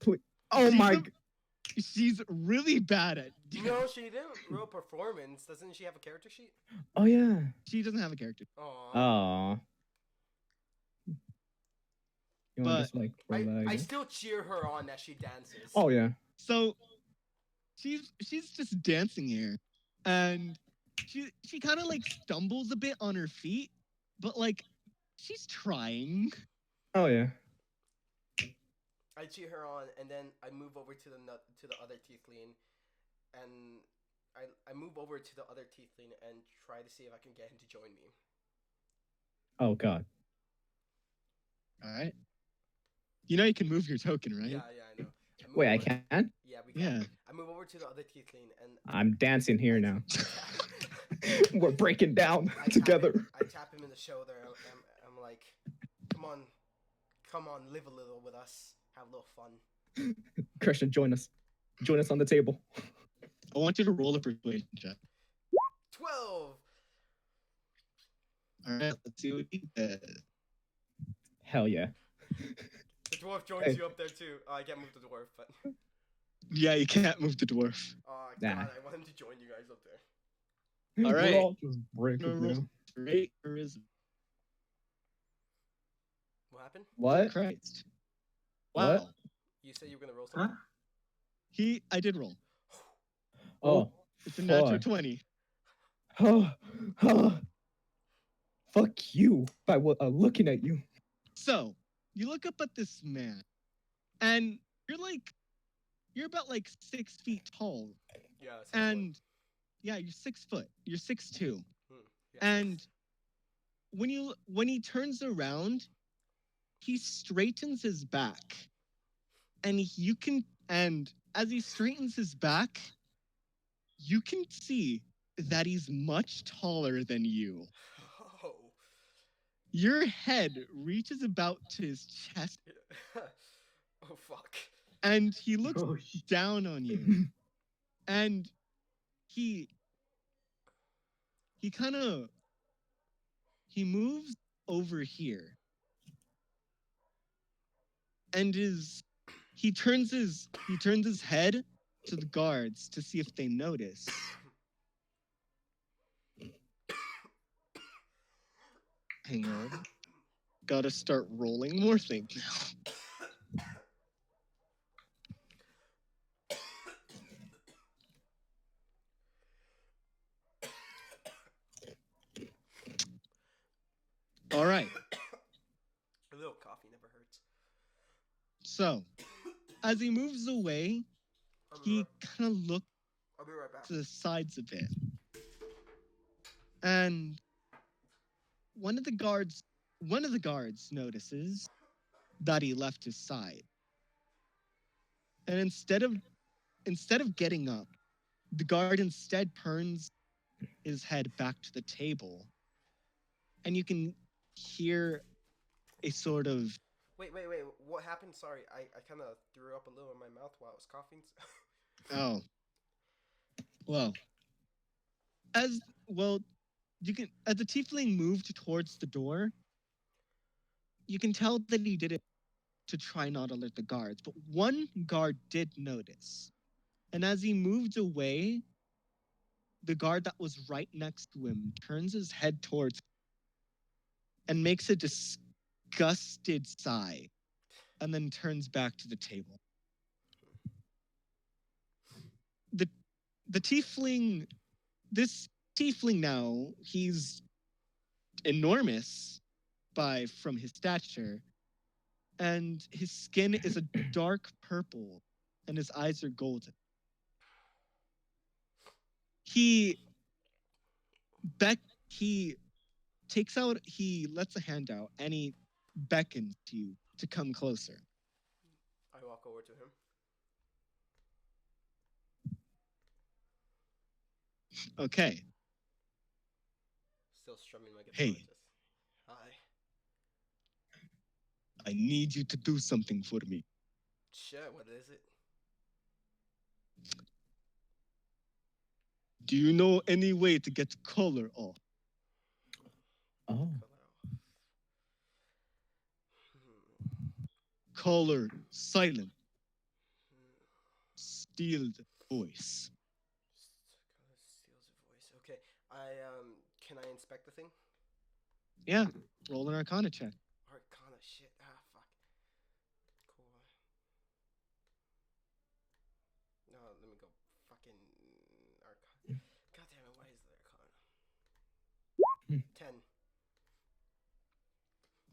Please. Oh my. She's really bad at dance. No, she didn't roll performance. Doesn't she have a character sheet? Oh yeah. She doesn't have a character. Aww. Aw. You want But to just like roll that I again? still cheer her on as she dances. Oh yeah. So she's just dancing here, and she kind of like stumbles a bit on her feet, but like she's trying. Oh yeah. I cheer her on, and then I move over to the other tiefling, and I move over to the other tiefling and try to see if I can get him to join me. Oh god. All right. You know you can move your token, right? Yeah, I know. Wait, I can? Yeah, we can. Yeah. I move over to the other tiefling and I'm dancing here now. tap, We're breaking down together. I tap him in the shoulder. I'm like, come on, live a little with us, have a little fun. Christian, join us. Join us on the table. I want you to roll a persuasion check. 12. All right, let's see what he does. Hell yeah. The dwarf joins Hey. you up there too. I can't move the dwarf, but Yeah, you can't move the dwarf. oh Nah. god, I want him to join you guys up there. All We're right. all just I'm breaking gonna roll down. straight charisma. What happened? What? Christ. What? Wow. You said you were gonna roll something. Huh? I did roll. Oh. It's a natural fuck. 20. Fuck you by looking at you. So you look up at this man, and you're about like 6 feet tall, Yeah. It's and yeah, you're 6 foot. You're 6'2", yeah, and when he turns around, he straightens his back, and as he straightens his back, you can see that he's much taller than you. Oh. Your head reaches about to his chest, Oh fuck. and he looks Oh, shit. down on you, and he moves over here, and he turns his head to the guards to see if they notice. Hang on. Gotta start rolling more things now. All right. A little coffee never hurts. So, as he moves away, he kind of looks I'll be right back. to the sides of it. And one of the guards notices that he left his side. And instead of getting up, the guard instead turns his head back to the table. And you can hear a sort of Wait. What happened? Sorry, I kind of threw up a little in my mouth while I was coughing. oh. Well, as the tiefling moved towards the door, you can tell that he did it to try not to alert the guards, but one guard did notice. And as he moved away, the guard that was right next to him turns his head towards and makes a disgusted sigh, and then turns back to the table. The tiefling, this tiefling now, he's enormous from his stature, and his skin is a dark purple, and his eyes are golden. He lets a hand out, and he beckons to you to come closer. I walk over to him. Okay. Still strumming my guitar. Hey. Hi. I need you to do something for me. Sure. What is it? Do you know any way to get color off? Oh. Color silent. Stealed voice. Steals a voice. Okay. Can I inspect the thing? Yeah. Roll an Arcana check. Arcana shit. Ah, fuck. Cool. No, let me go. Fucking Arcana. God damn it! Why is there Arcana? 10.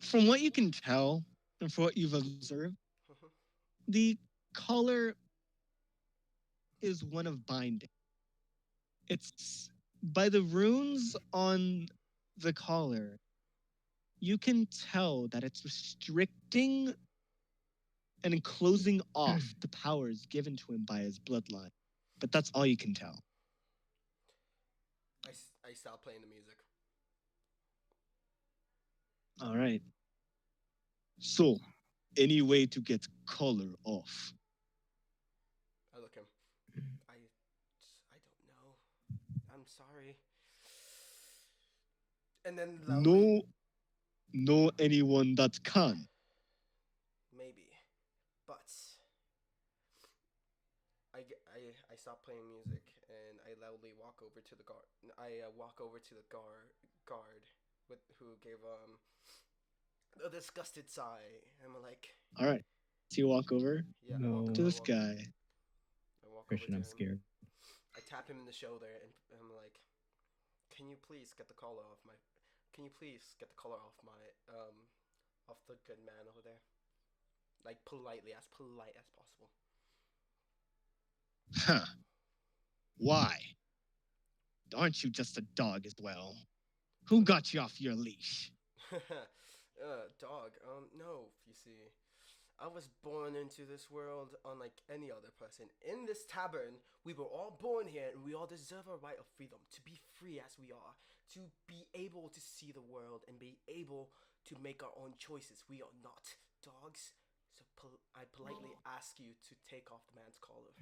From what you can tell, and from what you've observed, the color is one of binding. It's by the runes on the collar, you can tell that it's restricting and closing off the powers given to him by his bloodline. but that's all you can tell. I stopped playing the music. All right. So, any way to get color off? I look him. I don't know. I'm sorry. And then loudly, No, know anyone that can. maybe, but I stop playing music and I loudly walk over to the guard. I walk over to the guard with who gave a disgusted sigh. And I'm like, All right. So you walk over yeah, No. to this guy. I walk over Christian, to I'm him. scared. I tap him in the shoulder and I'm like, can you please get the collar off my? Can you please get the collar off my off the good man over there? Like politely, as polite as possible. Huh. Why? Aren't you just a dog as well? Who got you off your leash? Dog. No. You see, I was born into this world unlike any other person. In this tavern, we were all born here, and we all deserve a right of freedom to be free as we are, to be able to see the world and be able to make our own choices. We are not dogs. So I politely ask you to take off the man's collar.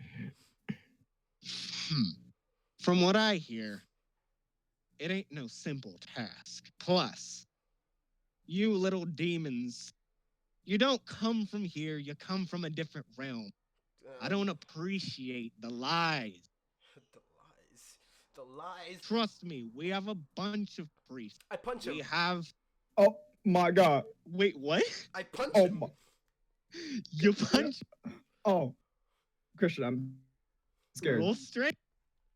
From what I hear, it ain't no simple task. Plus, you little demons, you don't come from here, you come from a different realm. I don't appreciate the lies. The lies. The lies. Trust me, we have a bunch of priests. I punch We him. have. Oh my god. Wait, what? I punch Oh him. my. You punch? Oh, Christian, I'm scared. Roll strength?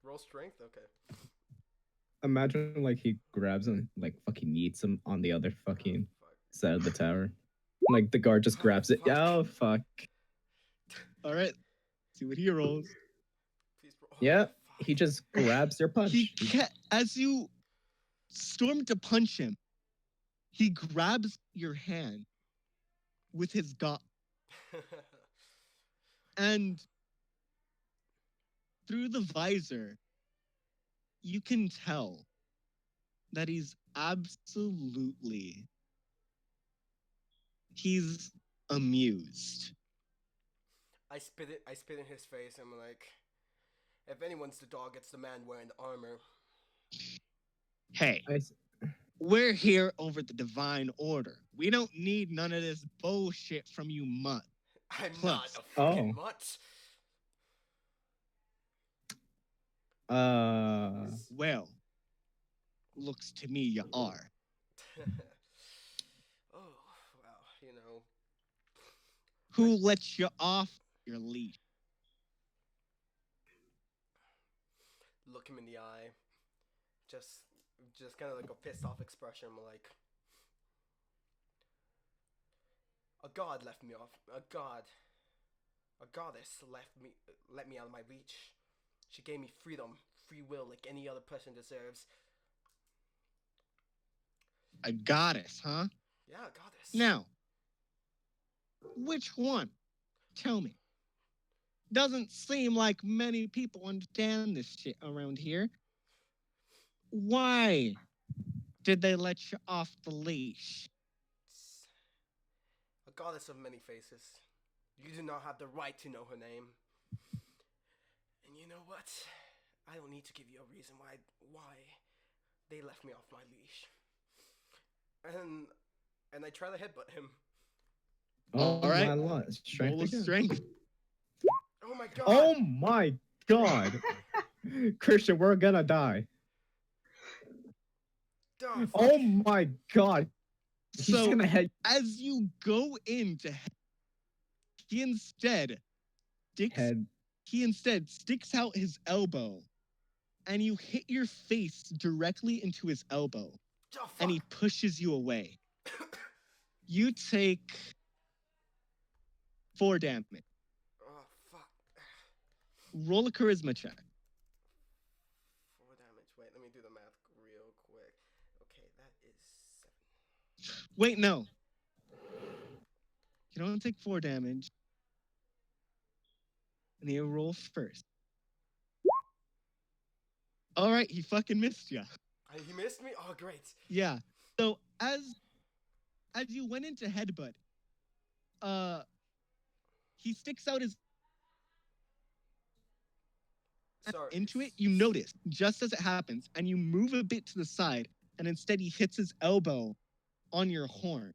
Roll strength. Okay. Imagine like he grabs him, like fucking yeets him on the other fucking Fuck. side of the tower. Like the guard just grabs it. Fuck. Oh fuck. All right. See what he rolls. Please roll. Yeah, Fuck. he just grabs your punch. As you storm to punch him, he grabs your hand with his gut, and through the visor, you can tell that he's amused. I spit it. I spit in his face. I'm like, if anyone's the dog, it's the man wearing the armor. Hey, we're here over the divine order. We don't need none of this bullshit from you mutt. I'm Plus- not a fucking Oh. mutt. Well, looks to me you are. Oh well, you know. Who lets you off your leash? Look him in the eye. Just kind of like a pissed off expression. I'm like, a god left me off. A goddess let me out of my reach. She gave me freedom, free will, like any other person deserves. A goddess, huh? Yeah, a goddess. Now, which one? Tell me. Doesn't seem like many people understand this shit around here. Why did they let you off the leash? A goddess of many faces. You do not have the right to know her name. And you know what? I don't need to give you a reason why they left me off my leash. And I try to headbutt him. Oh, All right. my lot. Strength Roll of again. strength. Oh my god! Oh my god. Christian, we're gonna die. Oh, fuck. Oh my god. He's So, gonna head. as you go in to he instead Head. sticks out his elbow, and you hit your face directly into his elbow, Oh, fuck. and he pushes you away. You take 4 damage. Oh fuck. Roll a charisma check. 4 damage. Wait, let me do the math real quick. Okay, that is 7. Wait, no. You don't take 4 damage. And you roll first. All right, he fucking missed you. He missed me. Oh, great. Yeah. So as you went into headbutt, he sticks out his Sorry. into it. You notice just as it happens, and you move a bit to the side, and instead he hits his elbow on your horn,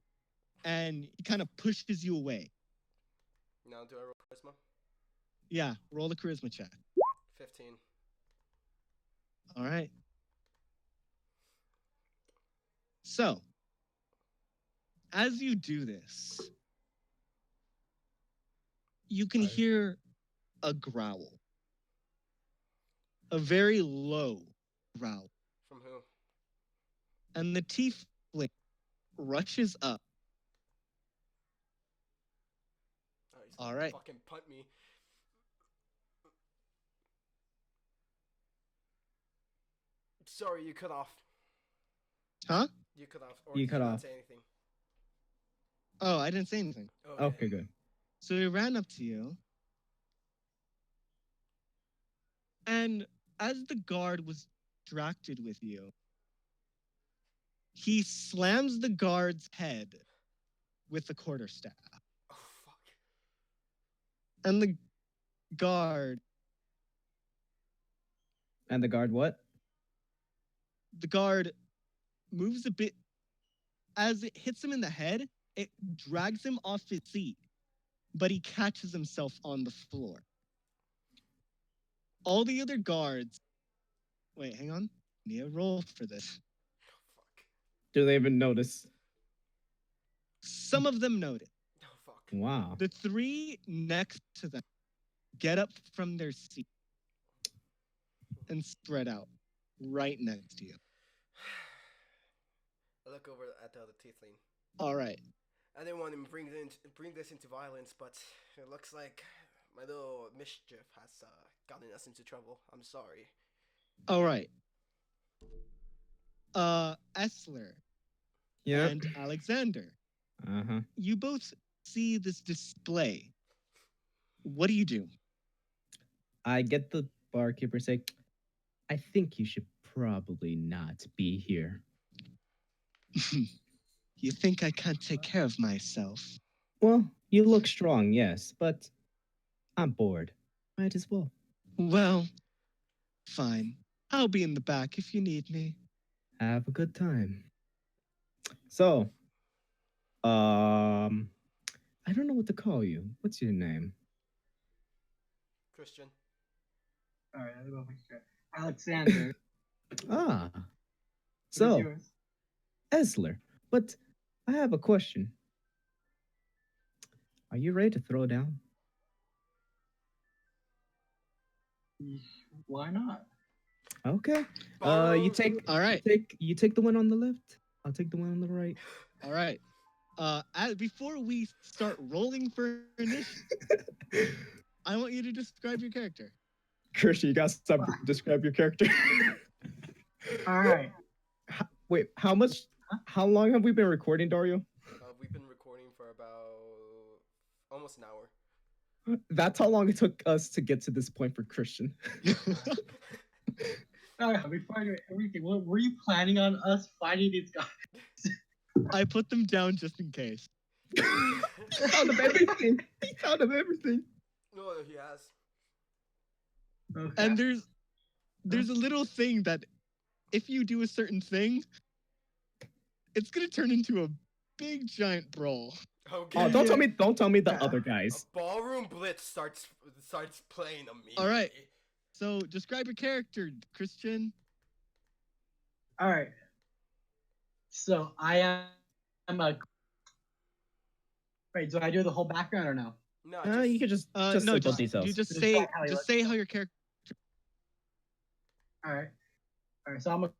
and he kind of pushes you away. Now do I roll charisma? Yeah, roll a charisma check. 15. All right. So, as you do this, you can hear a growl, a very low growl, From who? and the tiefling rushes up. Oh, he's All gonna right. fucking punt me. Sorry, you cut off. Huh? You cut off. Or You did cut you not off. say anything? Oh, I didn't say anything. Okay, good. So he ran up to you, and as the guard was distracted with you, he slams the guard's head with the quarterstaff. Oh, fuck. And the guard, And the guard what? the guard moves a bit. As it hits him in the head, it drags him off his seat, but he catches himself on the floor. All the other guards. Wait, hang on. I need a roll for this. Oh, fuck. Do they even notice? Some of them notice. Oh, fuck. Wow. The three next to them get up from their seat and spread out right next to you. I look over at the other tiefling. All right. I didn't want to bring this into violence, but it looks like my little mischief has gotten us into trouble. I'm sorry. All right. Essler Yeah. and Alexander, Uh-huh. you both see this display. What do you do? I get the barkeeper say, I think you should probably not be here. You think I can't take care of myself? Well, you look strong, yes, but I'm bored. Might as well. Well, fine. I'll be in the back if you need me. Have a good time. So, I don't know what to call you. What's your name? Christian. All right, I'll go with you. Alexander. Ah, What is so yours? Esler. But I have a question. Are you ready to throw down? Why not? Okay. Borrow- You take All right. you take the one on the left. I'll take the one on the right. All right. Before we start rolling for initiative, I want you to describe your character. Christian, you gotta stop. Describe your character. All right. Wait, how much? How long have we been recording, Dario? We've been recording for about almost an hour. That's how long it took us to get to this point for Christian. All right. Before I do everything, were you planning on us finding these guys? I put them down just in case. He thought of everything. He thought of everything. No, he has. Okay. And there's a little thing that if you do a certain thing, it's gonna turn into a big giant brawl. Okay. Oh, don't tell me the Yeah. other A guys. ballroom blitz starts playing immediately. All right. So describe your character, Christian. All right. So I am a. Wait, do I do the whole background or no? No, You could just No, simple just details. you just Just say how he just looks. say how your character. All right. All right. So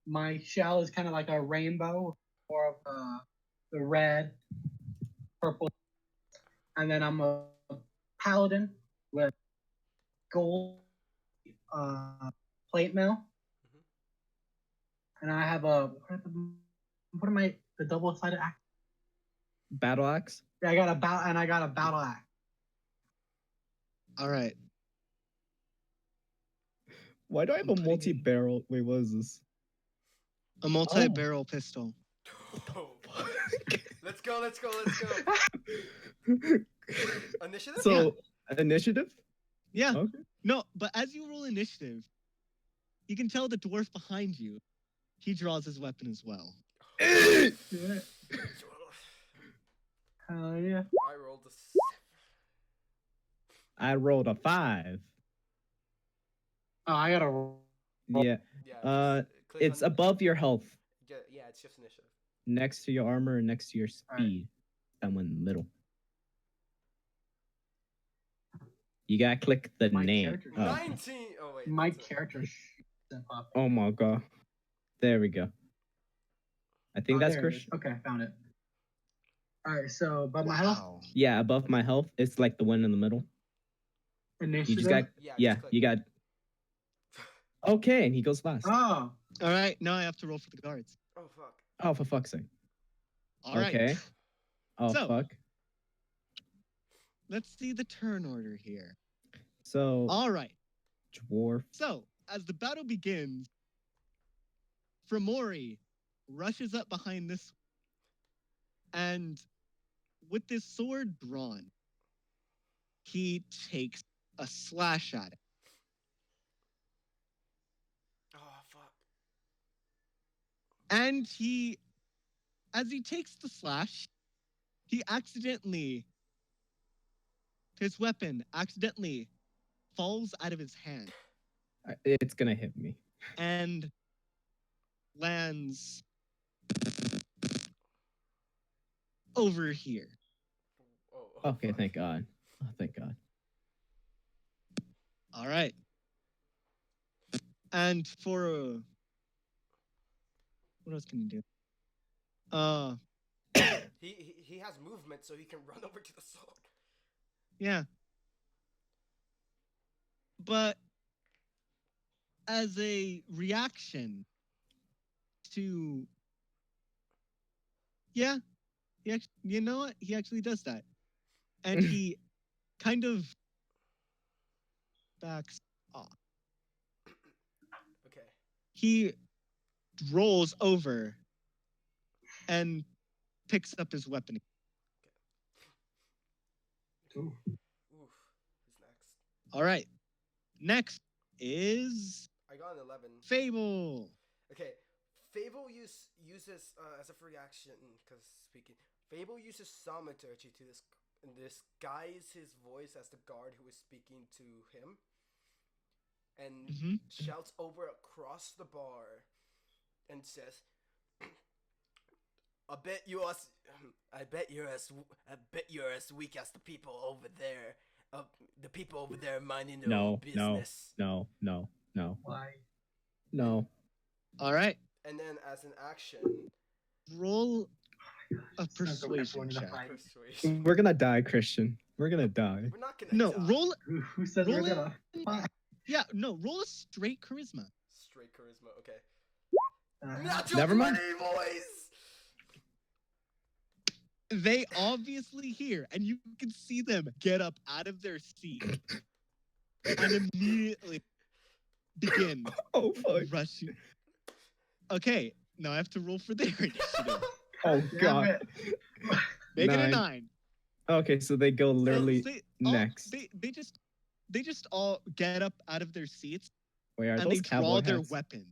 my shell is kind of like a rainbow, more of the red, purple, and then I'm a paladin with gold plate mail, and I have what am I the double-sided axe? Battle axe. Yeah, I got a battle axe. All right. Why do I have a Intriguing. multi-barrel? Wait, what is this? A multi-barrel pistol. Let's go, let's go, let's go. Initiative? So, initiative? Yeah. Okay. No, but as you roll initiative, you can tell the dwarf behind you. He draws his weapon as well. Yeah. Hell yeah. I rolled a 7. I rolled a 5. Oh, I gotta roll. Yeah. Yeah, click It's on, above your health, yeah, it's just initiative. next to your armor, and next to your Alright. speed. That one in the middle. You gotta click the My name. character- Oh. 19! Oh, wait. My that's it. character isn't popping. Oh my god. There we go. I think Oh, that's there it is. Christian. Okay, found it. Alright, so but my health Wow. Yeah, above my health, it's like the one in the middle. You initiative. just got, Yeah, yeah, just click. you got. Okay, and he goes last. Oh, All right, now I have to roll for the guards. Oh, fuck. Oh, for fuck's sake. All right. Okay. Oh, So- fuck. Let's see the turn order here. So, All right. dwarf. So, as the battle begins, Framori rushes up behind this, and with this sword drawn, he takes a slash at it. Oh, fuck. And as he takes the slash, his weapon accidentally falls out of his hand It's gonna hit me. and lands over here. Oh, Okay, fuck. thank God. Oh, thank God. All right. And for what else can he do? He has movement, so he can run over to the sword. Yeah. But as a reaction to, yeah, you know what? He actually does that, and he kind of backs off. Okay. He rolls over and picks up his weapon. Ooh. Oof. Who's next? All right. Next is I got an 11. Fable. Okay. Fable uses as a free action, because speaking, Fable uses thaumaturgy to disguise his voice as the guard who is speaking to him, and Mhm. shouts over across the bar, and says, I bet you're as weak as the people over there. The people over there minding their own No, business. no. why? No. All right. And then as an action, Roll a Sounds like we're persuasion going to check. fight. persuasion. We're gonna die, Christian. We're gonna die. We're not gonna No, die. roll. Who says we're Roll gonna fight? Yeah, no, roll a straight charisma. Straight charisma. Okay. Uh, Natural Never mind. 20, boys. They obviously hear, and you can see them get up out of their seat and immediately begin Oh fuck. rushing. Okay, now I have to roll for their initiative. Oh damn god. it. Make it a 9. 9. Okay, so they go So literally all- next. They just all get up out of their seats Wait, are and those they draw cowboy their hats? weapon.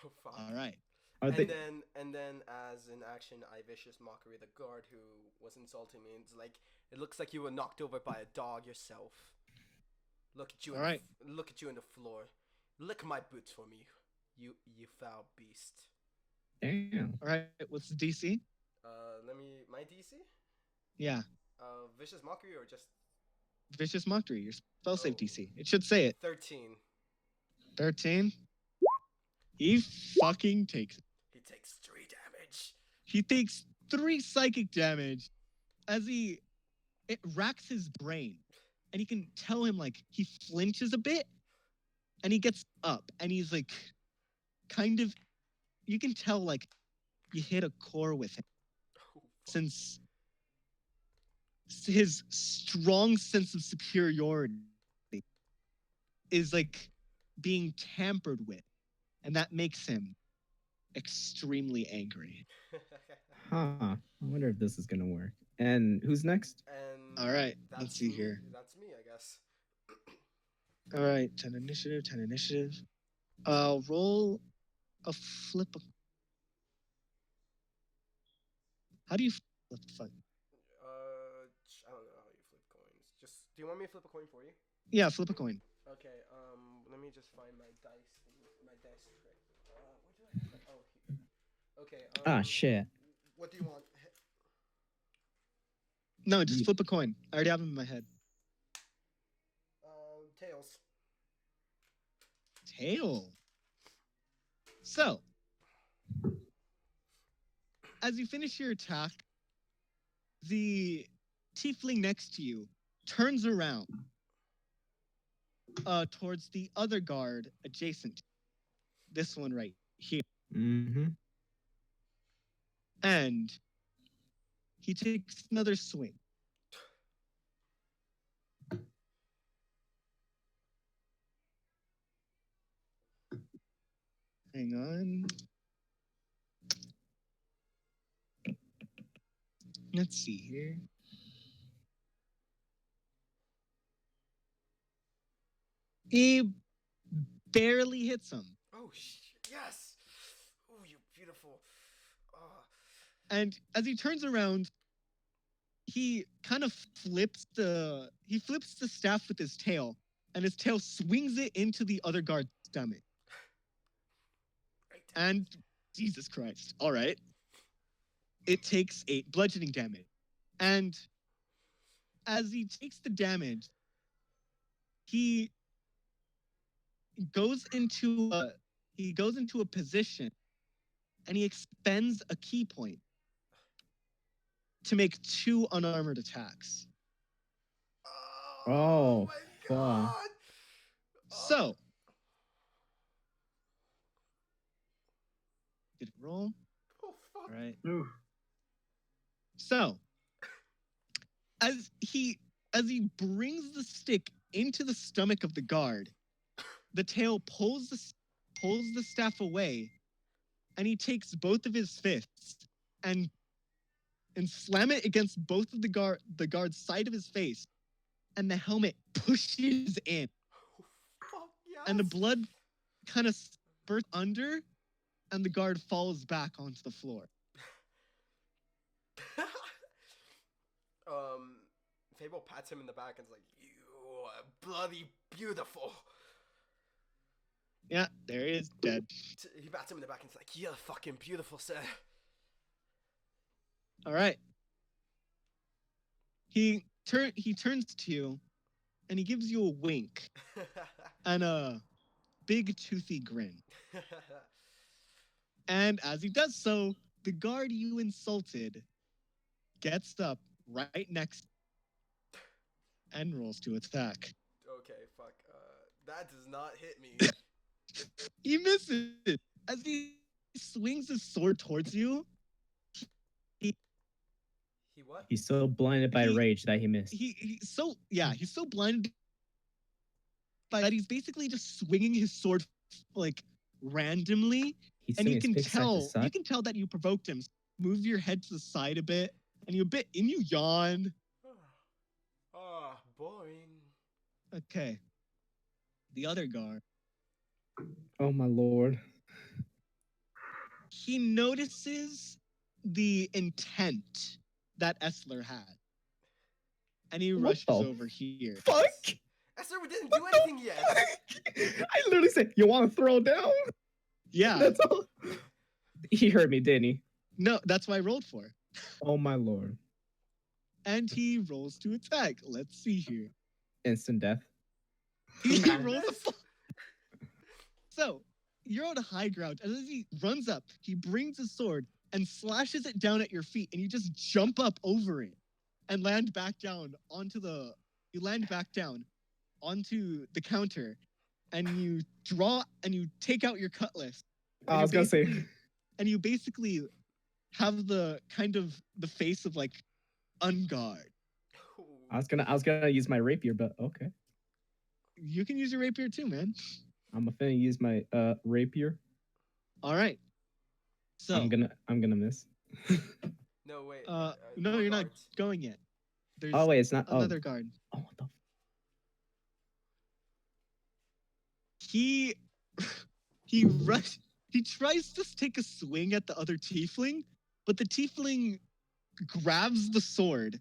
Oh fuck. All right. Are And they? then as an action, I vicious mockery the guard who was insulting me. It's like, it looks like you were knocked over by a dog yourself. Look at you. All right. Look at you on the floor. Lick my boots for me, you foul beast. Damn. All right. What's the DC? My DC. Yeah. Vicious mockery or just Vicious mockery. Your spell save Oh. DC. It should say it. 13. 13. He fucking takes it. He takes 3 damage. He takes 3 psychic damage as it racks his brain. And you can tell him, like, he flinches a bit and he gets up and he's like, kind of, you can tell, like, you hit a core with him Oh, fuck. since his strong sense of superiority is like being tampered with, and that makes him extremely angry. Huh. I wonder if this is gonna work. And who's next? And All right, that's let's see me. here. That's me, I guess. All right, 10 initiative, 10 initiative. Roll a flip. How do you flip a coin? I don't know how you flip coins. Just do you want me to flip a coin for you? Yeah, flip a coin. Okay. Let me just find my dice. My dice tray. Where do I have it? Oh, here. Okay. Ah, shit. What do you want? No, just flip a coin. I already have them in my head. Tails. Tail. So, as you finish your attack, the tiefling next to you turns around towards the other guard adjacent. This one right here. Mm-hmm. And he takes another swing. Hang on. Let's see here. He barely hits him. Oh yes. Oh, you're beautiful. Oh. And as he turns around, he kind of flips the staff with his tail, and his tail swings it into the other guard's stomach. Right. And Jesus Christ. All right. It takes 8 bludgeoning damage. And as he takes the damage, he goes into a position and he expends a key point to make 2 unarmored attacks. Oh, my fuck. god. So, did it roll? Oh fuck. All right. Ooh. So, as he brings the stick into the stomach of the guard, the tail pulls the staff away, and he takes both of his fists and slam it against both of the guard's side of his face, and the helmet pushes in, Oh, fuck yes. and the blood kind of spurts under, and the guard falls back onto the floor. Fable pats him in the back and is like, "You are bloody beautiful." Yeah, there he is, dead. He pats him in the back and is like, "You're fucking beautiful, sir." All right. He turns to you, and he gives you a wink and a big toothy grin. And as he does so, the guard you insulted gets up right next and rolls to attack. Okay, fuck. That does not hit me. He misses. As he swings his sword towards you, He what? He's so blinded by He- rage that he missed. he's so blinded by that he's basically just swinging his sword like randomly, He's and swinging you his can big side to side. tell that you provoked him. Move your head to the side a bit, and you yawn. Boring. Okay. The other guard. Oh my lord. He notices the intent that Essler had, and he What rushes the over here. Fuck! Esther, we didn't do anything yet. I literally said, "You want to throw down?" Yeah. That's all. He heard me, didn't he? No, that's what I rolled for. Oh my lord. And he rolls to attack. Let's see here. Instant death. He rolls a So, you're on a high ground, and as he runs up, he brings his sword and slashes it down at your feet, and you just jump up over it and land back down onto the counter, and you take out your cutlass. And I was gonna say. and you basically have the kind of the face of like unguard. I was gonna use my rapier, but okay. You can use your rapier too, man. I'm finna use my rapier. All right. So I'm gonna miss. No, wait. no, More you're not guards. going yet. There's Oh wait, it's not. another guard. Oh, what the? He he rush he tries to take a swing at the other tiefling, but the tiefling grabs the sword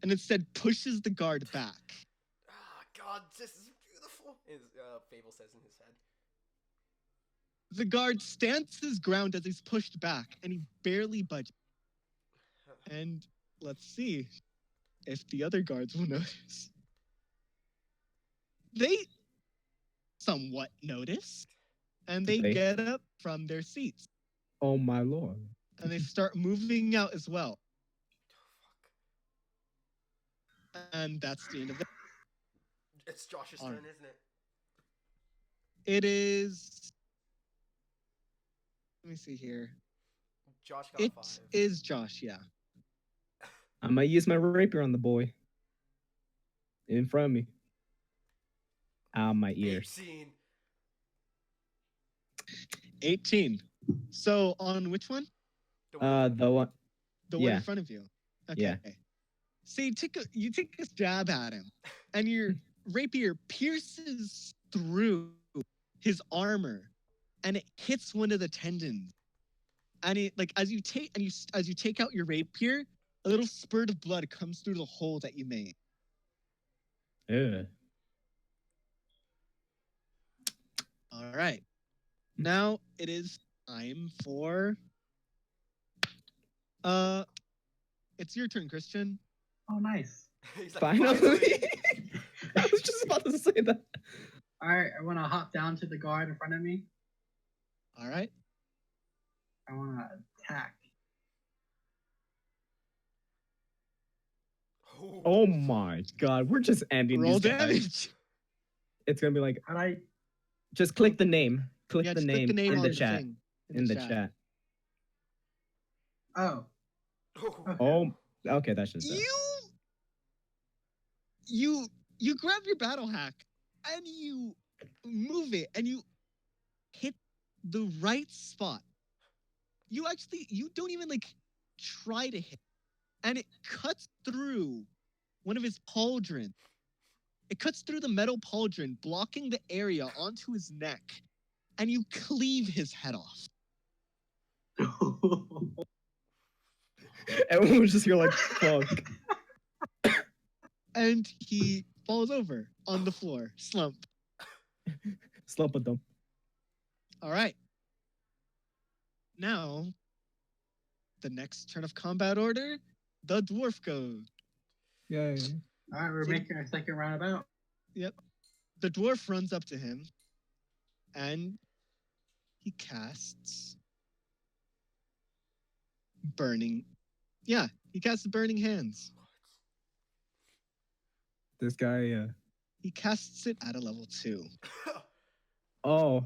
and instead pushes the guard back. Ah, God, this is beautiful. His Fable says in his head. The guard stands his ground as he's pushed back, and he barely budges. And let's see if the other guards will notice. They somewhat notice, and they They- get up from their seats, Oh my lord. and they start moving out as well. And that's the end of that. It's Josh's Alright. turn, isn't it? It is. Let me see here. Josh got It 5. is Josh, yeah. I might use my rapier on the boy. In front of me. Ow, my ears. 18. 18. So on which one? The one The one. The one Yeah. in front of you. Okay. Yeah. So you take a jab at him, and your rapier pierces through his armor, and it hits one of the tendons. And it like as you take out your rapier, a little spurt of blood comes through the hole that you made. Ugh. All right. Now it is time for it's your turn, Christian. Oh, nice. He's like, Finally. I was just about to say that. All right, I want to hop down to the guard in front of me. All right. I want to attack. Oh my god, we're just ending Roll these guys. damage. It's gonna be like, How'd I? just click the name. Click Yeah, the just name, click the name in on the chat. thing, In the chat. Oh, Oh, okay, that's just that. You grab your battle hack and you move it and you hit the right spot. You don't even like try to hit, and it cuts through one of his pauldrons. It cuts through the metal pauldron, blocking the area onto his neck, and you cleave his head off. Everyone was just here like, fuck. And he falls over on the floor, slump. Slump a dump. All right. Now, the next turn of combat order, the dwarf goes. Yay. all right, we're So- making our second roundabout. The dwarf runs up to him, and he casts burning. Yeah, he casts burning hands. This guy, He casts it at a level 2. oh.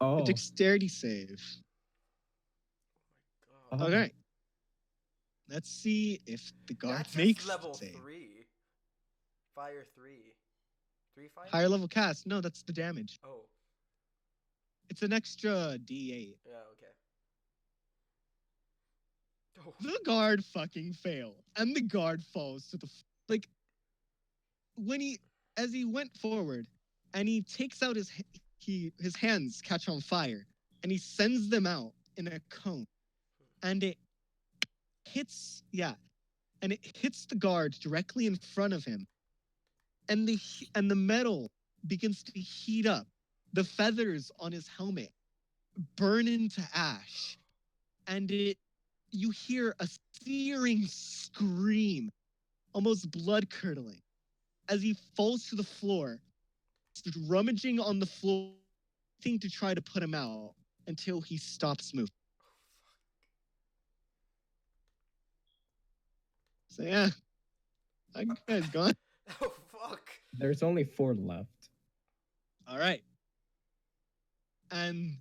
A Oh. dexterity save. Oh. Okay. Let's see if the guard That's makes just level the save. 3. Fire 3. 3 fire? Higher level cast. No, that's the damage. Oh, It's an extra D8. yeah, okay. Oh, The guard fucking failed, and the guard falls to the like as he went forward, and he takes out his hands catch on fire, and he sends them out in a cone, and it hits the guard directly in front of him, and the metal begins to heat up. The feathers on his helmet burn into ash, and you hear a searing scream, almost blood curdling, as he falls to the floor, rummaging on the floor, thing to try to put him out until he stops moving. So yeah, that guy's gone. oh fuck. There's only 4 left. All right, and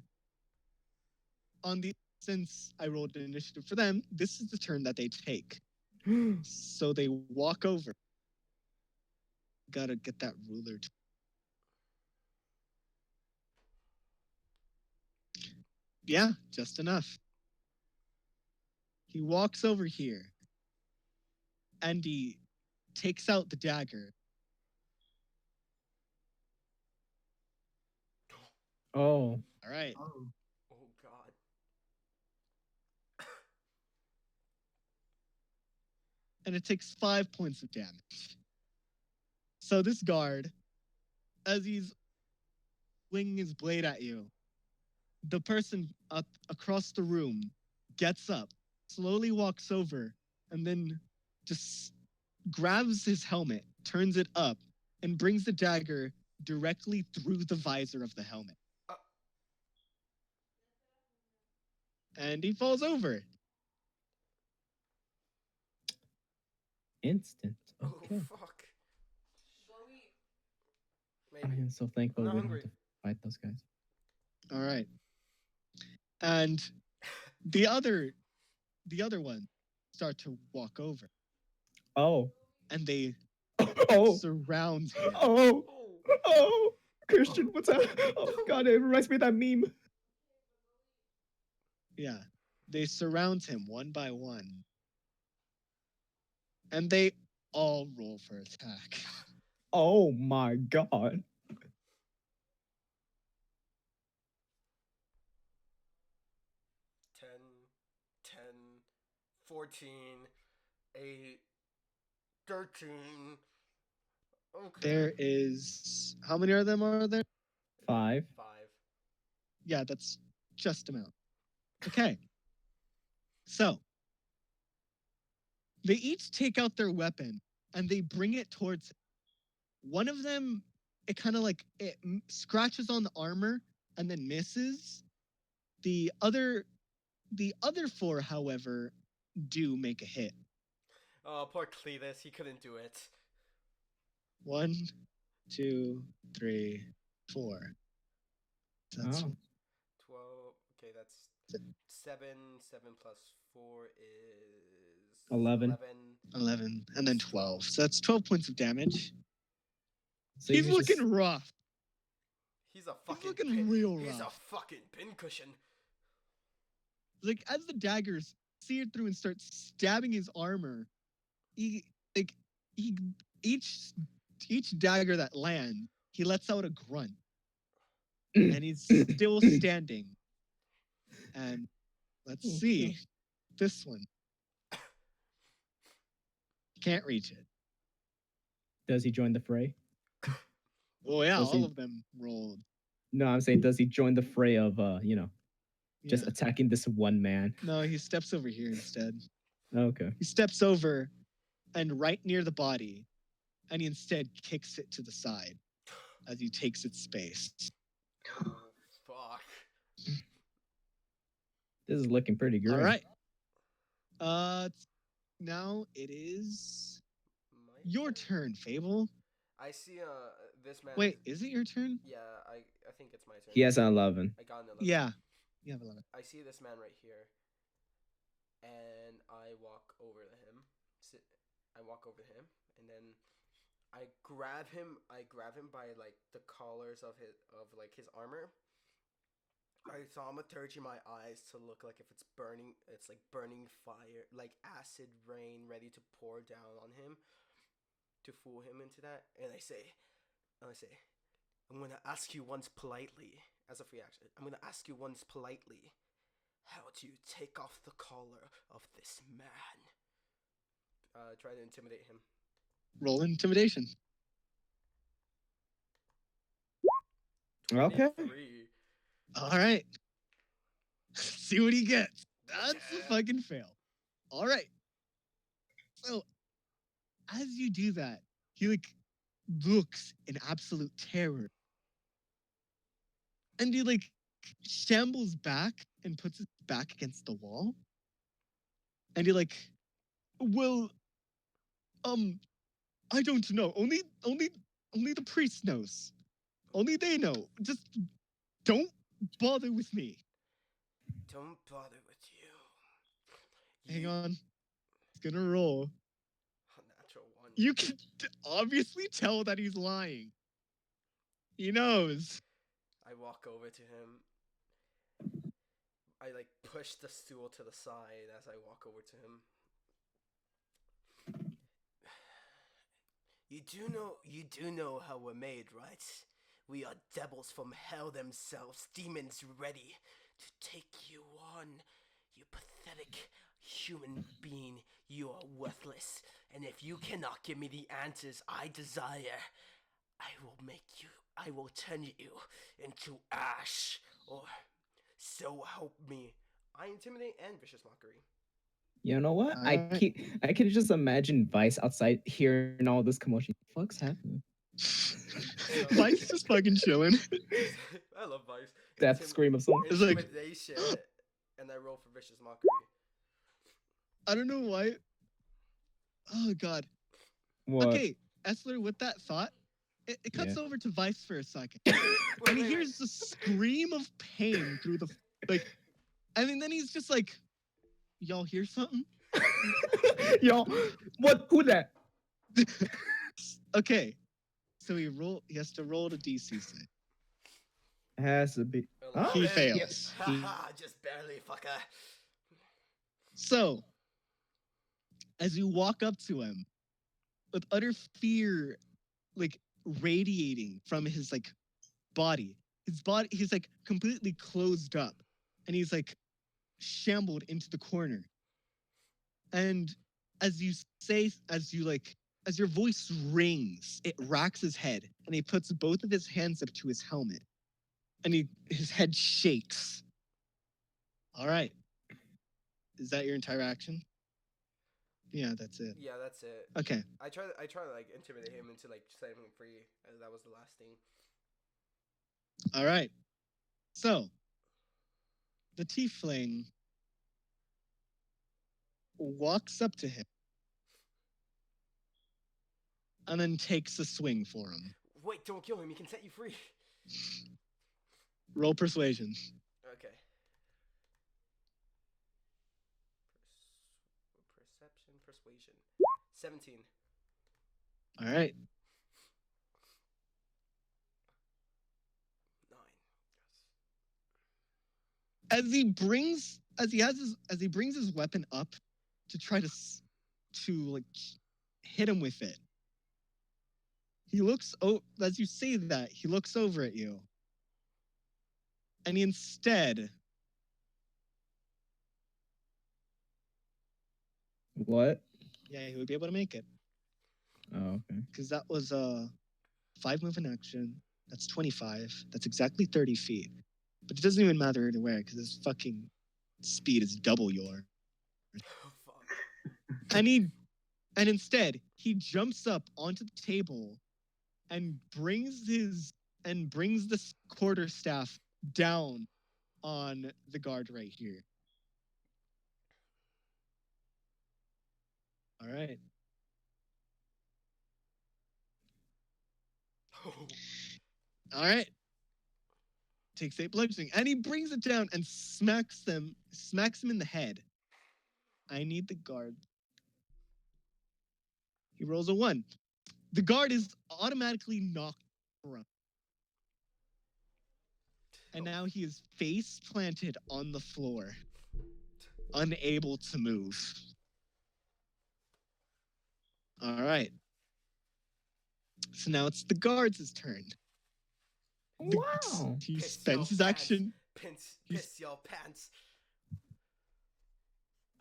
since I rolled an initiative for them, this is the turn that they take. So they walk over. Gotta get that ruler. Yeah, just enough. He walks over here and he takes out the dagger. Oh. All right. Oh. Oh God. And it takes 5 points of damage. So this guard, as he's swinging his blade at you, the person across the room gets up, slowly walks over, and then just grabs his helmet, turns it up, and brings the dagger directly through the visor of the helmet. Uh. And he falls over. Instant. Oh Okay. fuck. I Maybe. am so thankful I'm not we don't have hungry. to fight those guys. All right. And the other one start to walk over, Oh. and they Oh. surround him. Oh. Oh. Oh. Christian, what's up? Oh God, it reminds me of that meme. Yeah. They surround him one by one. And they all roll for attack. Oh my God. 10, 10, 14, 8, 13. Okay. There is how many of them are there? 5. 5. Yeah, that's just amount. Okay. So they each take out their weapon and they bring it towards him. One of them, it kind of like it scratches on the armor and then misses. The other 4, however, do make a hit. Oh, poor Cletus. He couldn't do it. 1, 2, 3, 4. That's Oh. 12. Okay, that's 7. 7 plus 4 is 11. 11, and then 12. So that's 12 points of damage. So He's you looking just... rough. He's a He's fucking looking pin. real He's a rough. fucking pincushion. Like as the daggers sear through and start stabbing his armor, he like he each dagger that lands, he lets out a grunt, and he's still standing. And let's see, this one can't reach it. Does he join the fray? Oh yeah, Does all he- of them rolled. No, I'm saying, does he join the fray of, just Yeah. attacking this one man? No, he steps over here instead. Okay. He steps over and right near the body, and he instead kicks it to the side as he takes its space. Oh, fuck. This is looking pretty good. All right. Now it is My your turn, Fable. I see this man. Wait, is it your turn? Yeah, I think it's my turn. He has an 11. I got an 11. Yeah. You have 11. I see this man right here, and I walk over to him. I walk over to him, and then I grab him. I grab him by like the collars of his armor. I thaumaturgy my eyes to look like if it's burning. It's like burning fire, like acid rain, ready to pour down on him, to fool him into that. And I say, I'm gonna ask you once politely, as a free action. I'm gonna ask you once politely. How do you take off the collar of this man? Try to intimidate him. Roll intimidation. Okay. 23. All right. See what he gets. That's Yeah. a fucking fail. All right. So, as you do that, he like looks in absolute terror. And he like shambles back and puts his back against the wall. And he like, well, I don't know. Only the priest knows. Only they know. Just don't bother with me. Don't bother with you. Hang on. It's gonna roll. A natural 1. You can obviously tell that he's lying. He knows. I walk over to him. I like push the stool to the side as I walk over to him. You do know how we're made, right? We are devils from hell themselves, demons ready to take you on. You pathetic human being, you are worthless. And if you cannot give me the answers I desire, I will turn you into ash. Or so help me. I intimidate and vicious mockery. You know what? Alright. I can just imagine Vice outside hearing all this commotion. Fuck's happening? Vice is just fucking chilling. I love Vice. Death scream of someone. It's like- Intimidation, and I roll for vicious mockery. I don't know why. Oh god. What? Okay, Essler, with that thought, it cuts Yeah. over to Vice for a second. Wait, And he wait, hears the scream of pain through the like, and then he's just like, "Y'all hear something?" Yo, what? Who that? Okay, so he has to roll the DC save. Has to be. wait. He 11. fails. Haha, just barely, fucker. So, as you walk up to him, with utter fear, like radiating from his like body, he's like completely closed up, and he's like shambled into the corner. And as you say, as your voice rings, it racks his head, and he puts both of his hands up to his helmet, and his head shakes. All right, is that your entire action? Yeah, that's it. Yeah, that's it. Okay. I try to like intimidate him into like setting him free. That was the last thing. All right. So the tiefling walks up to him and then takes a swing for him. Wait, don't kill him. He can set you free. Roll persuasion. Okay. Perception, persuasion. 17. All right. 9. As he brings his weapon up to try to like hit him with it, he looks as you say that, he looks over at you, and he instead What? he would be able to make it Oh, okay. because that was a 5 move in action. That's 25. That's exactly 30 feet. But it doesn't even matter anywhere because his fucking speed is double yours. Oh, fuck. And instead he jumps up onto the table and brings this quarterstaff down on the guard right here. All right. Oh. All right. Takes 8 bludgeoning, and he brings it down and smacks him in the head. I need the guard. He rolls a 1. The guard is automatically knocked prone. And now he is face planted on the floor, unable to move. All right. So now it's the guard's turn. Wow. He Piss spends his your action. Piss your pants.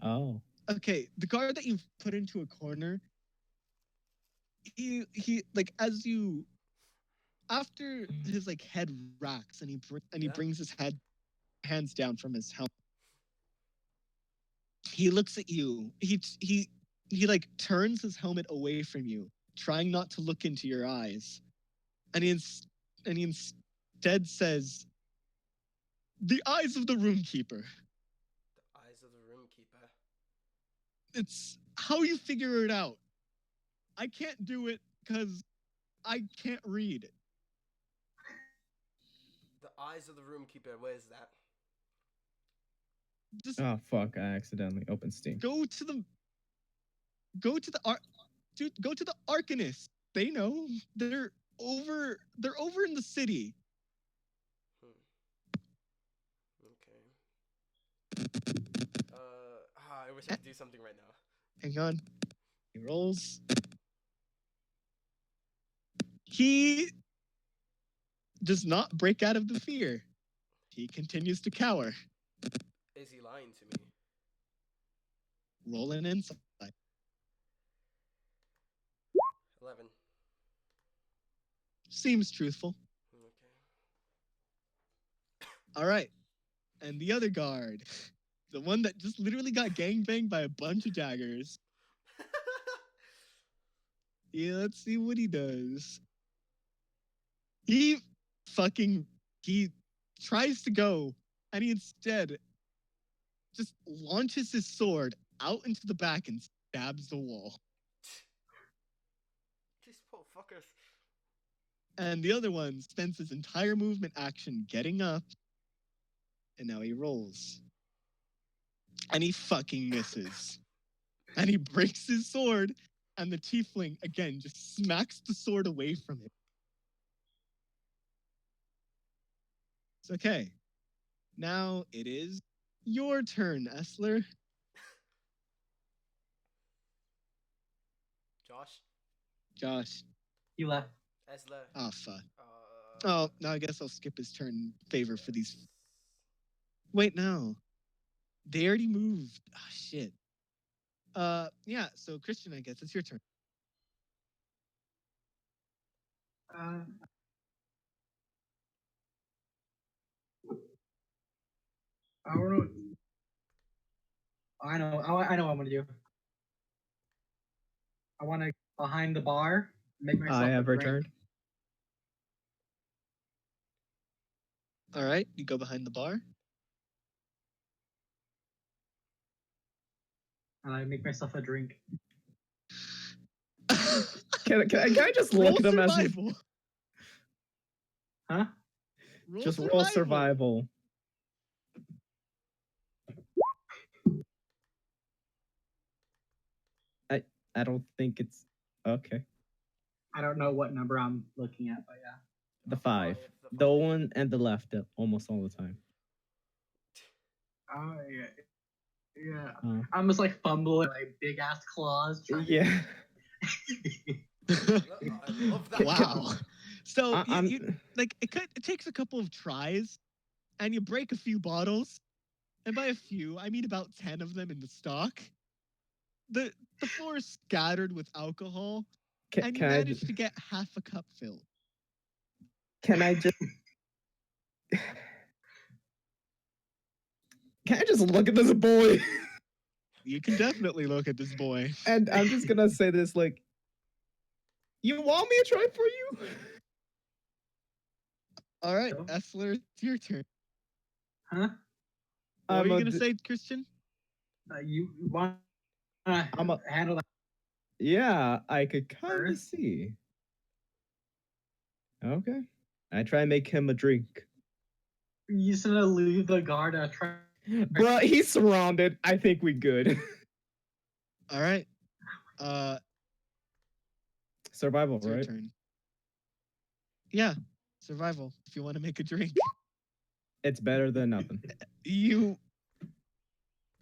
Oh. Okay, the guard that you've put into a corner, he like as you after his like head racks and he brings his hands down from his helmet. He looks at you. He like turns his helmet away from you, trying not to look into your eyes. And he instead says, "The eyes of the roomkeeper." The eyes of the room keeper. It's how you figure it out. I can't do it because I can't read. The eyes of the room keeper. Where is that? Just Oh fuck! I accidentally opened Steam. go to the Arcanist. They know. They're over in the city. Okay. I wish I could do something right now. Hang on. He rolls. He does not break out of the fear. He continues to cower. Is he lying to me? Roll an insight. 11. Seems truthful. Okay. All right. And the other guard, the one that just literally got gangbanged by a bunch of daggers. Yeah, let's see what he does. He tries to go, and he instead just launches his sword out into the back and stabs the wall. These poor fuckers. And the other one spends his entire movement action getting up, and now he rolls. And he fucking misses. And he breaks his sword, and the tiefling again just smacks the sword away from him. It's okay. Now it is your turn, Essler. Josh? Josh. He left. Esla. Oh, fuck. Oh, now I guess I'll skip his turn in favor for these. Wait, no. They already moved. Ah, shit. Yeah, so Christian, I guess it's your turn. I don't know. I know. I know what I'm gonna do. I want to behind the bar, make myself I a have drink. returned. All right, you go behind the bar. And I make myself a drink. Can I just Roll look at them as survival. Huh? just roll survival? I don't think it's okay. I don't know what number I'm looking at, but yeah. The 5. The The 5. one and the left almost all the time. Oh yeah. Yeah. Oh. I'm just like fumbling like big ass claws. Yeah. I love that. Wow. So I'm you like it takes a couple of tries, and you break a few bottles, and by a few I mean about 10 of them in the stock. The floor is scattered with alcohol, and you manage to get half a cup filled. Can I just Can I just look at this boy? You can definitely look at this boy. And I'm just gonna say this, like, you want me to try for you? All right, Essler, it's your turn. Huh? What were you gonna say, Christian? You want to handle that? Yeah, I could kind of First? see. Okay. I try and make him a drink. You just gonna leave the guard to try. Bro, he's surrounded. I think we good. All right. Survival, It's your right? turn. Yeah, survival. If you want to make a drink, It's better than nothing. you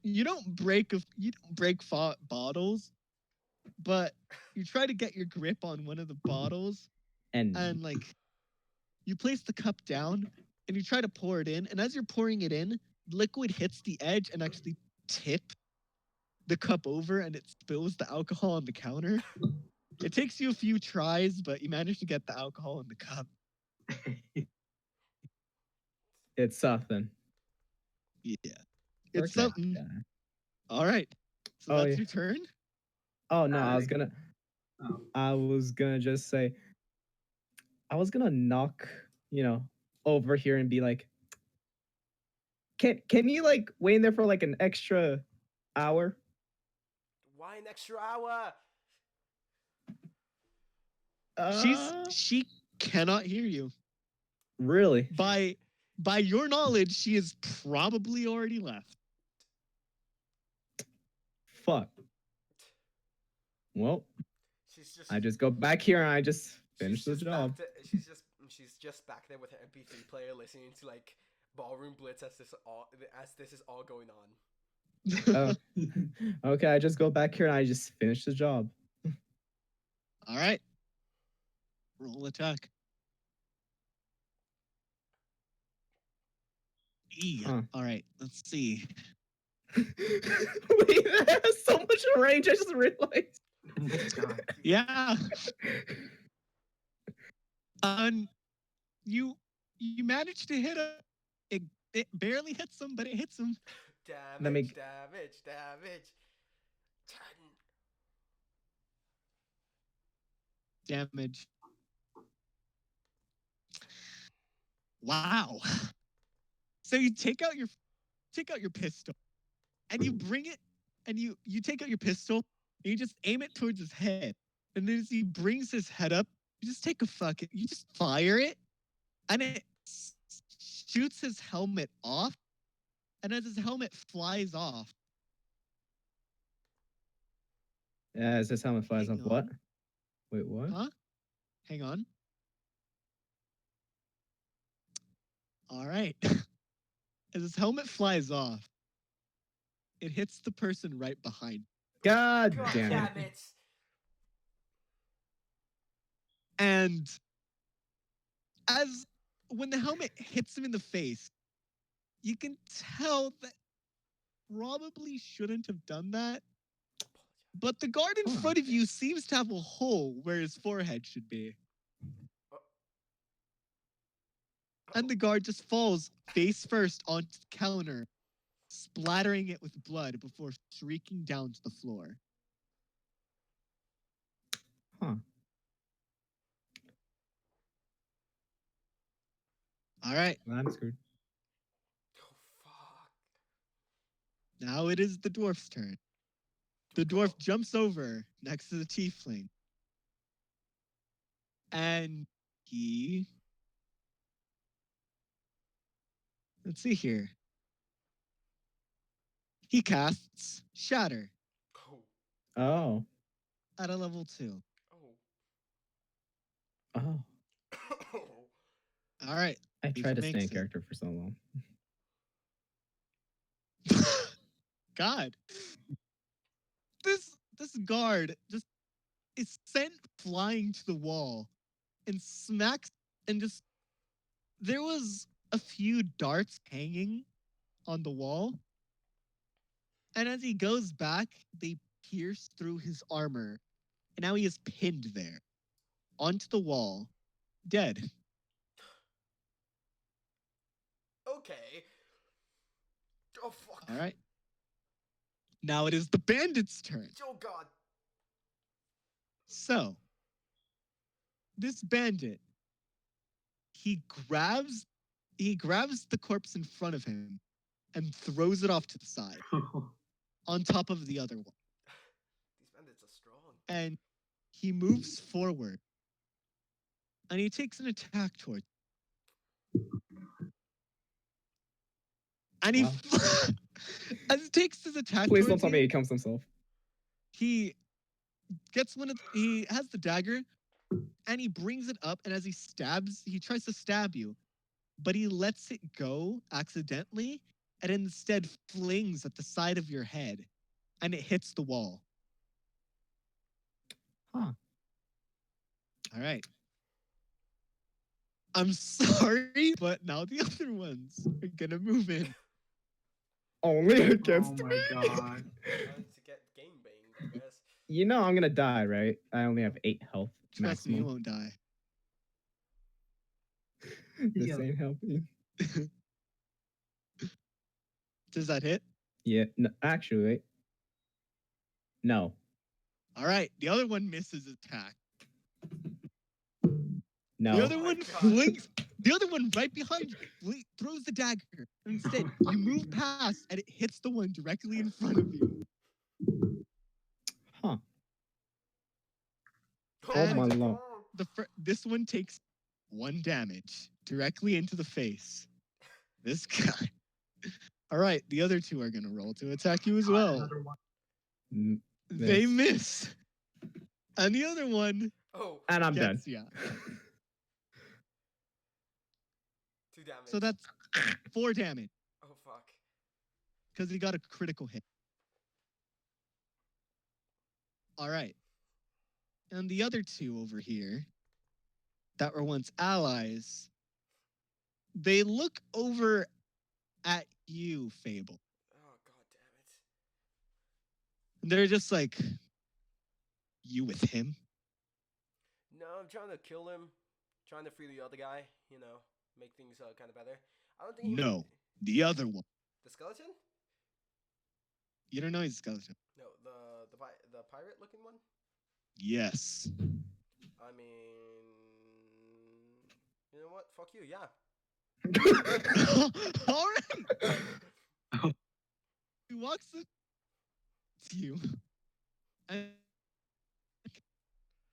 don't break bottles, but you try to get your grip on one of the bottles, And like you place the cup down and you try to pour it in, and as you're pouring it in, liquid hits the edge and actually tip the cup over, and it spills the alcohol on the counter. It takes you a few tries, but you manage to get the alcohol in the cup. it's something. Yeah. It's something. Yeah. All right. So that's your turn? Oh no, I was gonna just say I was gonna knock, over here and be like, Can you like wait in there for like an extra hour? Why an extra hour? She cannot hear you. Really? By your knowledge, she is probably already left. Fuck. Well, She's I just go back here and I just finish the job. She's just back there with her MP3 player listening to like ballroom blitz as this is all going on. Oh, okay. I just go back here and I just finish the job. All right. Roll attack. Huh. All right. Let's see. Wait, that has so much range. I just realized. God. Yeah. You managed to hit him. It barely hits him, but it hits him. Let me- Damage. 10. Damage. Wow. So you take out your pistol and you bring it and you take out your pistol and you just aim it towards his head. And then as he brings his head up, you just you just fire it and it shoots his helmet off. And as his helmet flies off, Yeah, as this helmet flies Hang off. What? on. Wait, what? huh? Hang on. All right. As his helmet flies off, it hits the person right behind. God God damn it. damn it. And as when the helmet hits him in the face, you can tell that probably shouldn't have done that. But the guard in front of you seems to have a hole where his forehead should be. And the guard just falls face first onto the counter, splattering it with blood before shrieking down to the floor. Huh. All right, I'm screwed. Oh fuck. now it is the dwarf's turn. The dwarf jumps over next to the tiefling. And he... Let's see here. He casts Shatter Oh. Oh. at a level 2. Oh. Oh. All right. I If tried he to stay in makes it. character for so long. God. This guard just is sent flying to the wall and smacks and just there was a few darts hanging on the wall. And as he goes back, they pierce through his armor. And now he is pinned there onto the wall, dead. Okay. Oh fuck. All right. Now it is the bandit's turn. Oh god. So, this bandit, he grabs the corpse in front of him and throws it off to the side on top of the other one. These bandits are strong. And he moves forward and he takes an attack towards and he Wow. as he takes his attack Please don't towards tell me you, he counts himself. he he has the dagger and he brings it up, and as he tries to stab you, but he lets it go accidentally and instead flings at the side of your head and it hits the wall. Huh. All right. I'm sorry, but now the other ones are gonna move in. Only against Oh me. my god. Trying to get game banged, I guess. You know I'm gonna die, right? I only have 8 health Trust me, you maximum. won't die. This Yeah. ain't helping. Does that hit? Yeah. No, actually, wait. No. All right. The other one misses attack. No. The other Oh my one God. flings. The other one right behind you throws the dagger. Instead, you move past and it hits the one directly in front of you. Huh. Oh my lord. This one takes 1 damage directly into the face. This guy. All right, the other 2 are gonna roll to attack you as well. Another one. They miss, and the other one Oh, And I'm done. gets ya. 2 damage. So that's 4 damage Oh fuck. because he got a critical hit. All right. And the other two over here that were once allies, they look over at you, Fable. Oh god damn it. They're just like, you with him? No, I'm trying to kill him. Trying to free the other guy. You know, make things kind of better. I don't think he. No, the other one. The skeleton? You don't know he's a skeleton. No, the pirate looking one. Yes. I mean, you know what? Fuck you. Yeah. All right. He walks up to you. And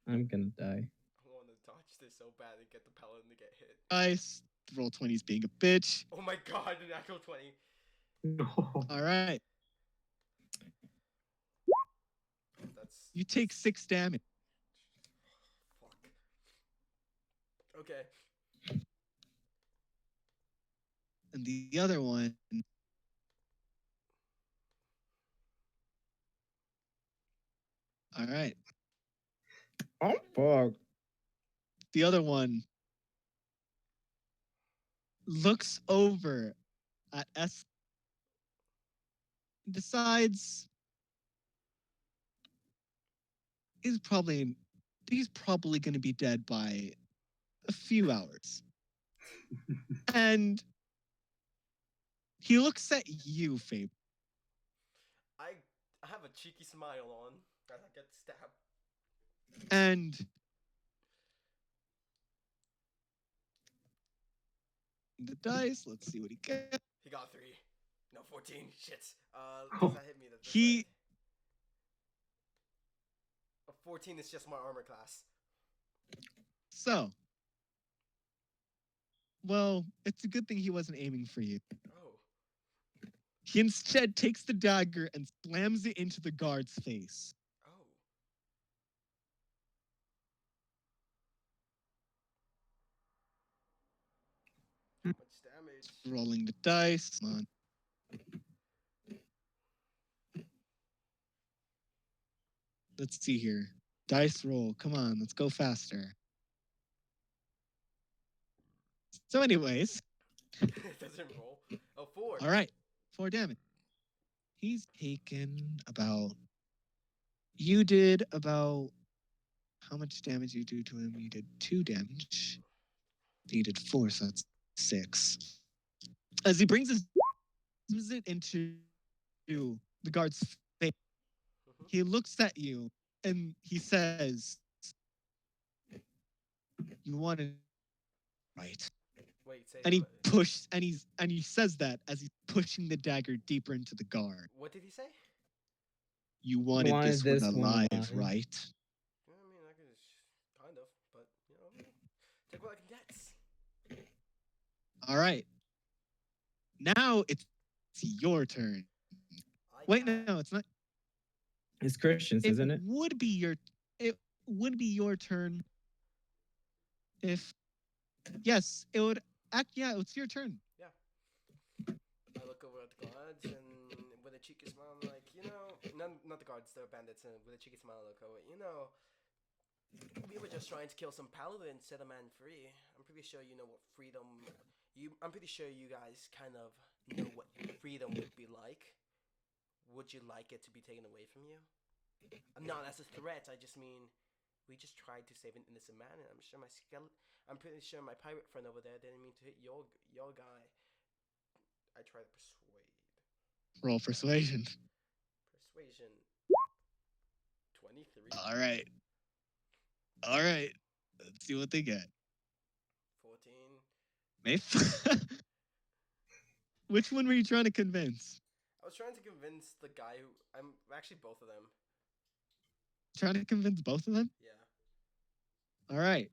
I'm gonna die. I want to dodge this so bad and get the paladin to get hit. dice. Roll 20's being a bitch. Oh my god, the natural 20. No. All right. That's. You take 6 damage. Fuck. Okay. And the other one. All right. Oh fuck. The other one looks over at S. Decides he's probably going to be dead by a few hours. And he looks at you, Fabe. I have a cheeky smile on as I get stabbed. And the dice, let's see what he gets. He got 3. No, 14. Shit. Does that hit me? That He- side? A 14 is just my armor class. So, well, it's a good thing he wasn't aiming for you. Oh. He instead takes the dagger and slams it into the guard's face. Oh. Much damage. Rolling the dice. Come on. Let's see here. Dice roll. Come on, let's go faster. So, anyways, It doesn't roll. Oh, 4. all right, 4 damage. He's taken about. You did about. How much damage you do to him? You did 2 damage. You did 4, so that's 6. As he brings it into the guard's face, Mhm. he looks at you and he says, "You wanted right." Wait, say And he what? pushed, and he says that as he's pushing the dagger deeper into the guard. What did he say? You wanted Wanted this one this one alive, alive. right? I mean, I could just kind of, but you know, take what I can get. All right. Now it's your turn. I Wait, can't. no, it's not. It's Christians, isn't it? Would be your. It would be your turn. If yes, it would act. Yeah, it's your turn. I look over at the guards and with a cheeky smile, I'm like, you know, not the guards, the bandits, and with a cheeky smile, I look over, you know, we were just trying to kill some paladins, set a man free. I'm pretty sure you know what freedom. I'm pretty sure you guys kind of know what freedom would be like. Would you like it to be taken away from you? Not as a threat. I just mean, we just tried to save an innocent man, and I'm pretty sure my pirate friend over there didn't mean to hit your guy. I try to persuade. Roll persuasion. Persuasion. 23. All right. All right. Let's see what they get. 14. Maeve? Which one were you trying to convince? I was trying to convince the guy who. I'm actually both of them. Trying to convince both of them? Yeah. All right.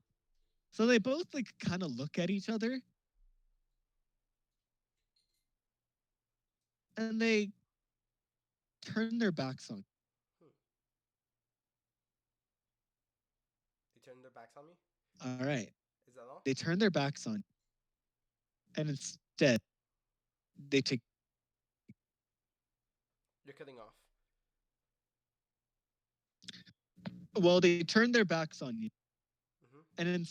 So they both like kind of look at each other. And they turn their backs on. They turned their backs on me? All right. Is that all? They turn their backs on. And instead, they take. You're cutting off. Well, they turn their backs on you, Hmm. and then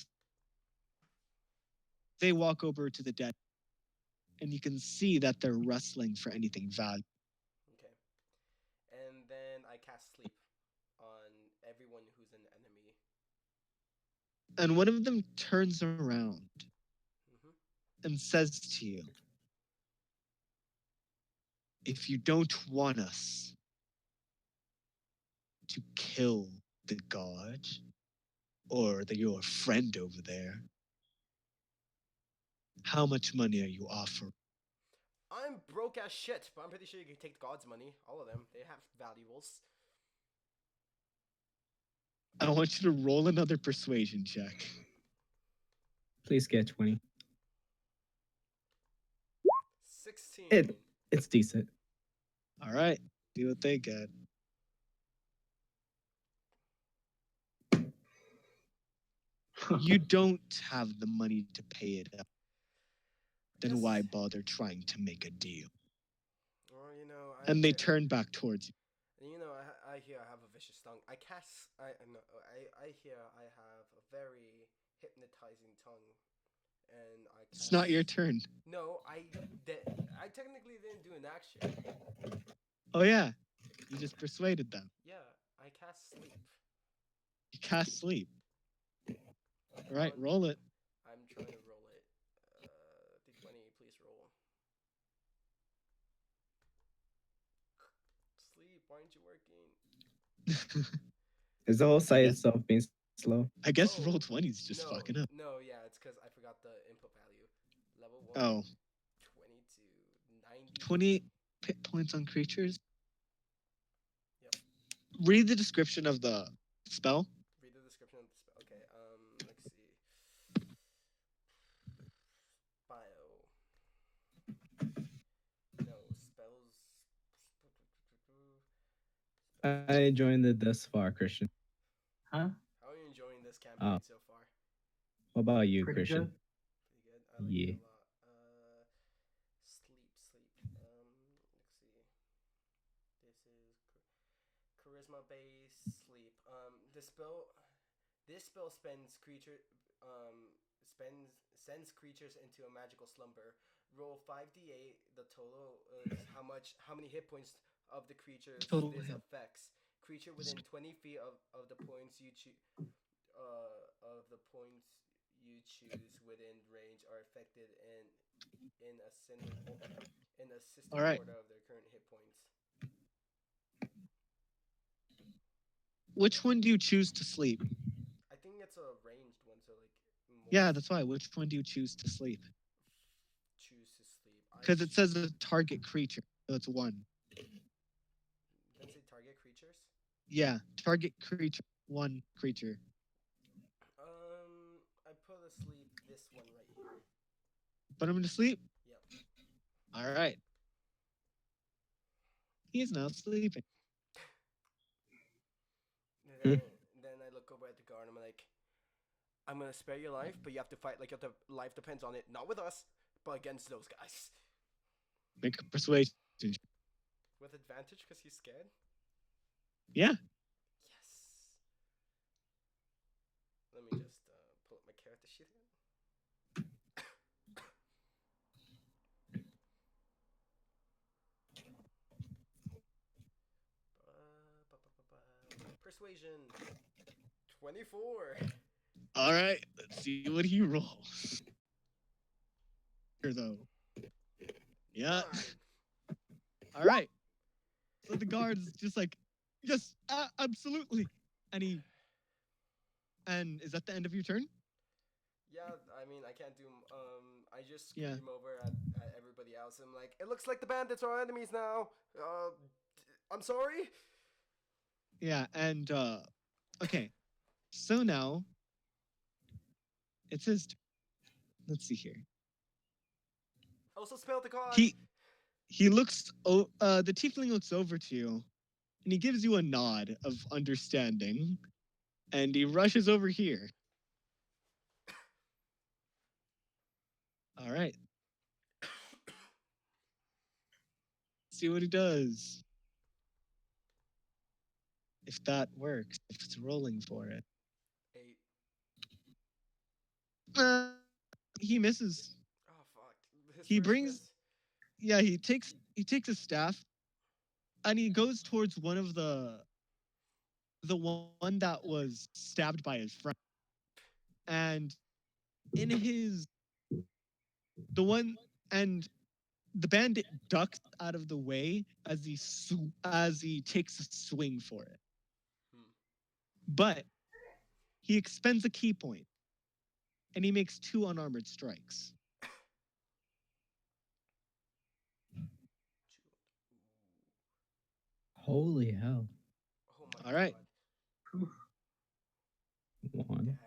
they walk over to the dead, and you can see that they're wrestling for anything valuable. Okay. And then I cast sleep on everyone who's an enemy. And one of them turns around Hmm. and says to you, "If you don't want us to kill the god or your friend over there, how much money are you offering?" I'm broke as shit, but I'm pretty sure you can take the god's money. All of them. They have valuables. I want you to roll another persuasion check. Please get 20. 16. It's decent. All right, see what they get. You don't have the money to pay it up. Then why bother trying to make a deal? Well, you know, And they turn back towards you. You know, I hear I have a vicious tongue. I cast. No, I hear I have a very hypnotizing tongue, and I cast. It's not your turn. No, did. I technically didn't do an action. Oh, yeah. You just persuaded them. Yeah, I cast sleep. You cast sleep. All right, On- roll it. I'm trying to roll it. D20, please roll. Sleep, why aren't you working? Is the whole I site guess, itself being slow? I guess Oh, roll 20 is just no, fucking up. no, yeah, it's because I forgot the input value. Level 1, Oh, 22, 90. 20 hit points on creatures. Yep. Read the description of the spell. Read the description of the spell. Okay, let's see. Bio. No, spells. I joined it thus far, Christian. Huh? How are you enjoying this campaign Oh, so far? what about you, Pretty Christian? good. Pretty good. I like Yeah. it a lot. Sleep, sleep. Let's see. This is charisma based sleep. This spell sends creatures into a magical slumber. Roll 5d8. The total is how many hit points of the creatures Total this hit. affects. Creature within 20 feet of the points you choose within range are affected in a All assistant right. order of their current hit points. Which one do you choose to sleep? I think it's a ranged one, so like Yeah, that's why. Which one do you choose to sleep? choose to sleep. Because it says a target creature, so it's one. Didn't say target creatures. Yeah, target creature, one creature. I put asleep this one right here. Put him to sleep. Yep. All right. He is now sleeping. And then I look over at the guard and I'm like, I'm gonna spare your life, but you have to fight like your life depends on it. Not with us, but against those guys. Make a persuasion. With advantage because he's scared? Yeah. Yes. Let me just pull up my character sheet again. Persuasion. 24. All right. Let's see what he rolls. Here though. Yeah. 9. All right. So the guard's just like, yes, absolutely. And is that the end of your turn? Yeah, I mean, I can't do. I just Yeah. scream over at everybody else. I'm like, it looks like the bandits are our enemies now. I'm sorry. Yeah. And okay. So now it's his turn. Let's see here. Also spelled the god. He looks. The tiefling looks over to you, and he gives you a nod of understanding, and he rushes over here. All right. see what he does. If that works, if it's rolling for it. 8. Uh, he misses. Oh fuck. His He first brings. miss. Yeah, he takes a staff, and he goes towards one of the one that was stabbed by his friend, and in his the one and the bandit ducks out of the way as he takes a swing for it. Hmm. But he expends a key point, and he makes 2 unarmored strikes. Holy hell. Oh my All right. god. One. Damage.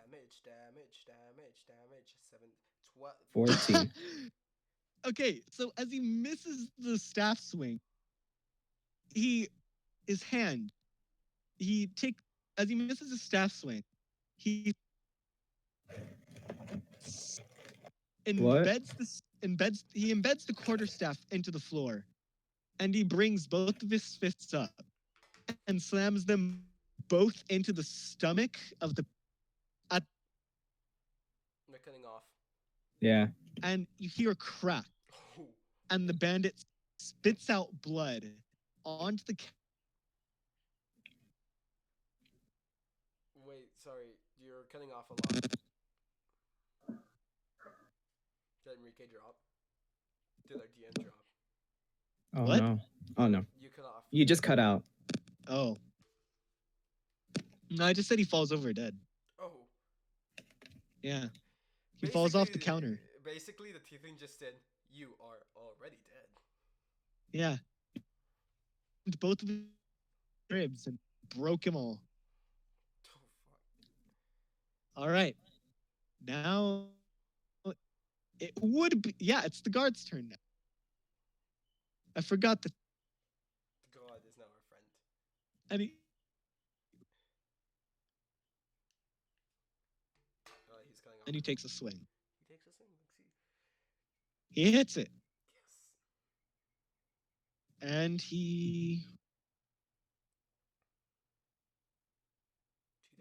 7, 12. 14. Okay, so as he misses the staff swing, he his hand he take as he misses his staff swing, he What? embeds the quarterstaff into the floor, and he brings both of his fists up and slams them both into the stomach of the at, They're cutting off. Yeah. and you hear a crack, Oh. and the bandit spits out blood onto the Wait, sorry. You're cutting off a lot. Did Enrique drop? Did our DM drop? Oh What? no. Oh no. You cut off. You just cut out. Oh. No, I just said he falls over dead. Oh. Yeah. He falls off the Basically- counter. Basically, the tiefling just said, "You are already dead." Yeah. And both of his ribs and broke him all. Oh fuck. All right. Now it would be, yeah, it's the guard's turn now. I forgot that. The god is now our friend. And he, He's cutting off. and he takes a swing. He takes us in. Let's see. He hits it. Yes. And he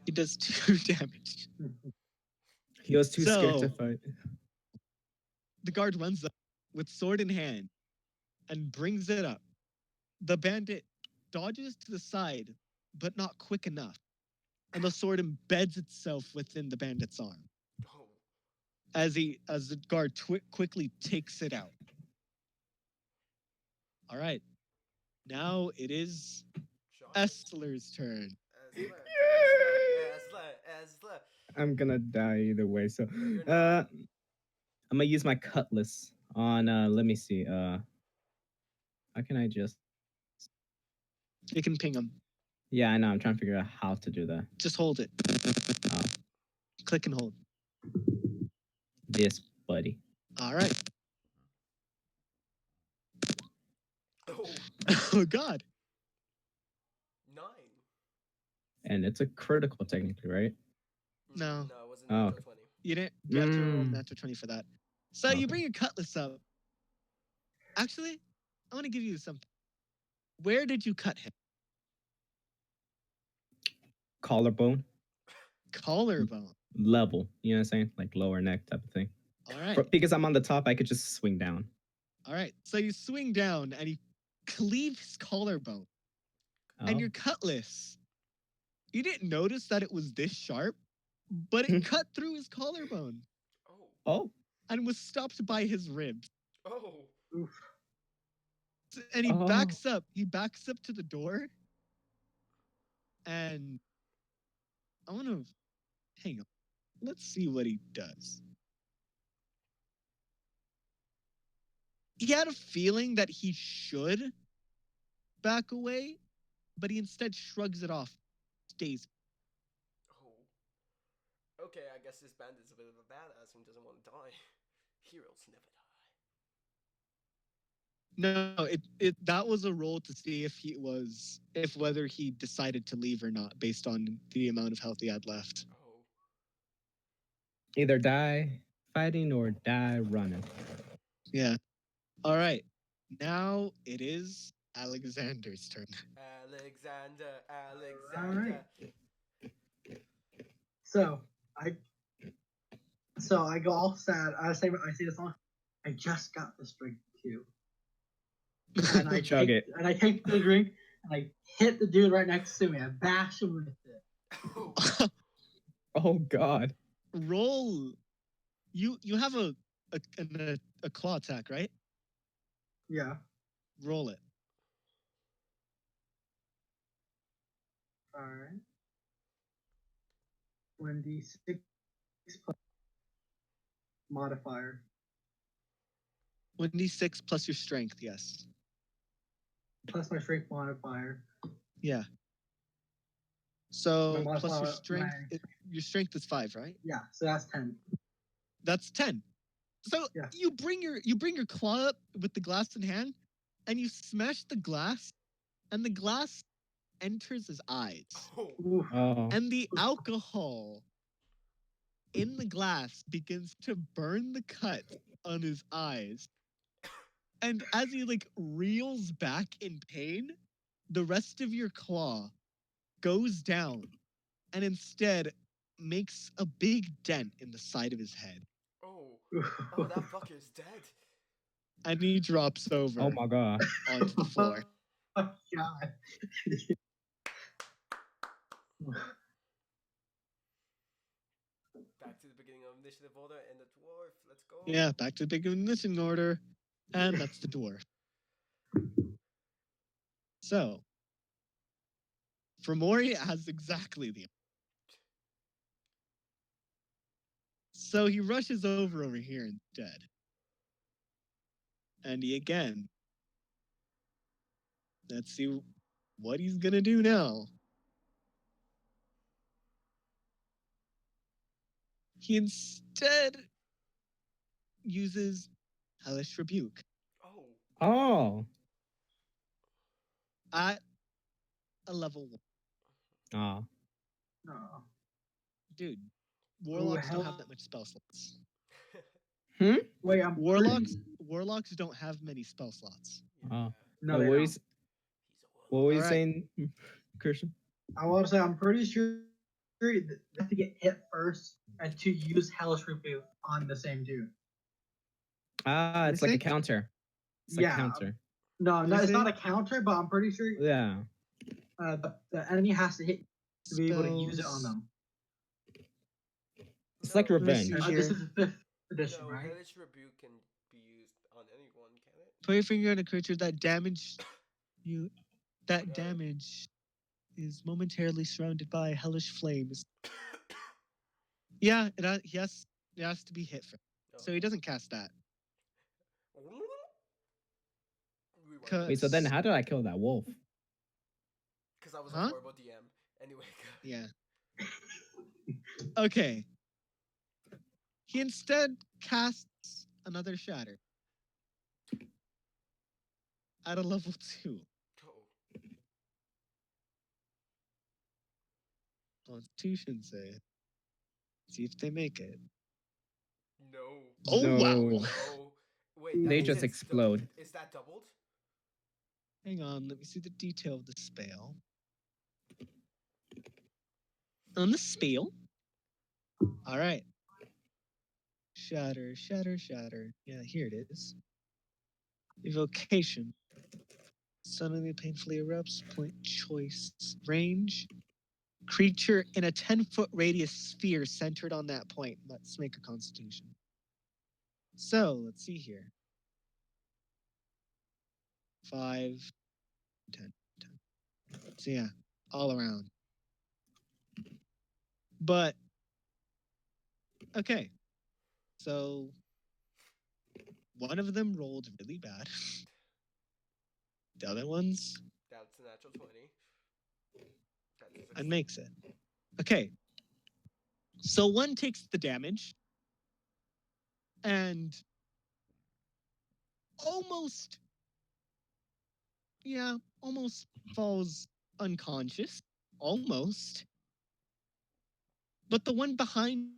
2 damage. does 2 damage. He was too scared to So- fight. The guard runs up with sword in hand and brings it up. The bandit dodges to the side, but not quick enough. And the sword embeds itself within the bandit's arm Oh. as the guard quickly takes it out. All right. Now it is Sean? Estler's turn. Esler. I'm gonna die either way. So, No, you're not. I'm gonna use my cutlass on. Let me see. How can I just? You can ping him. Yeah, I know. I'm trying to figure out how to do that. Just hold it. Oh. Click and hold. This, buddy. All right. Oh. Oh, God. 9. And it's a critical, technically, right? No. No, it wasn't Oh. natural 20. You didn't get to roll Mm. natural 20 for that. So Okay. you bring your cutlass up. Actually, I want to give you something. Where did you cut him? Collarbone Collarbone. level. You know what I'm saying? Like lower neck type of thing. All right. Because I'm on the top, I could just swing down. All right. So you swing down and you cleave his collarbone. Oh. And your cutlass, you didn't notice that it was this sharp, but Hmm. it cut through his collarbone Oh. Oh. and was stopped by his ribs. Oh. And he Oh. backs up. He backs up to the door. And I want to hang on. Let's see what he does. He had a feeling that he should back away, but he instead shrugs it off. Stays. Oh. Okay, I guess this bandit's a bit of a badass and doesn't want to die. Heroes never die. No, it that was a roll to see if whether he decided to leave or not based on the amount of health he had left. Oh. Either die fighting or die running. Yeah. All right. Now it is Alexander's turn. Alexander, All right. Alexander. So I so I go all sad. I say the song. I just got this drink too, and I Chug take it. and I take the drink and I hit the dude right next to me. I bash him with it. Oh, Oh God. Roll. You have a claw attack, right? Yeah. Roll it. All right. 1d6 plus modifier 1d6 plus your strength, yes. plus my strength modifier. Yeah. My So plus your modifier. strength, your strength is 5, right? Yeah. So that's 10. That's 10. So Yeah. you bring your claw up with the glass in hand, and you smash the glass, and the glass enters his eyes, oh, Oof. Oh. and the alcohol in the glass begins to burn the cut on his eyes. And as he like reels back in pain, the rest of your claw goes down and instead makes a big dent in the side of his head. oh, oh, that fucker's dead. And he drops over Oh my God. onto the floor. Oh God. Back to the beginning of initiative order and the dwarf. Let's go. Yeah, back to the big ignition order. And that's the dwarf. So, Fomori has exactly the. So he rushes over here instead. And he again. Let's see what he's gonna do now. He instead uses Hellish Rebuke Oh, Oh. at a level 1. Ah. No. Dude, warlocks don't hell- have that much spell slots. Hmm. Wait, I'm Warlocks don't have many spell slots. yeah. Oh. No, Wait, they what were you, don't. He's a what were you All right. saying, Christian? I want to say I'm pretty sure they have to get hit first and to use Hellish Rebuke on the same dude. Ah, You it's like a think? counter. It's like Yeah. a counter. No, You it's not think? a counter, but I'm pretty sure Yeah. the enemy has to hit to be able to use it on Spells. them. It's No, like Let me revenge. see This here. is the 5th edition, No, right? Hellish Rebuke can be used on anyone, can it? Put your finger on a creature that damage you. That Alright. damage is momentarily surrounded by hellish flames. Yeah, he has to be hit first. So he doesn't cast that. Rewind. Wait, so then Cause how did I kill that wolf? Because I was a Huh? horrible DM. Anyway. yeah. Okay. He instead casts another shatter at a level 2. Oh. Constitution save. See if they make it. No. Oh No. wow! No. Wait, that They means just it's explode. Is that doubled? Hang on, let me see the detail of the spell. On the spell. All right. Shatter, shatter, shatter. Yeah, here it is. Evocation. Suddenly painfully erupts. Point choice. Range. Creature in a 10-foot radius sphere centered on that point. Let's make a constitution. So, let's see here. 5, 10, 10. So, yeah, all around. But, okay. So, one of them rolled really bad. The other ones, That's a natural 20. That's a and 16. makes it. Okay. So one takes the damage and almost falls unconscious. Almost. But the one behind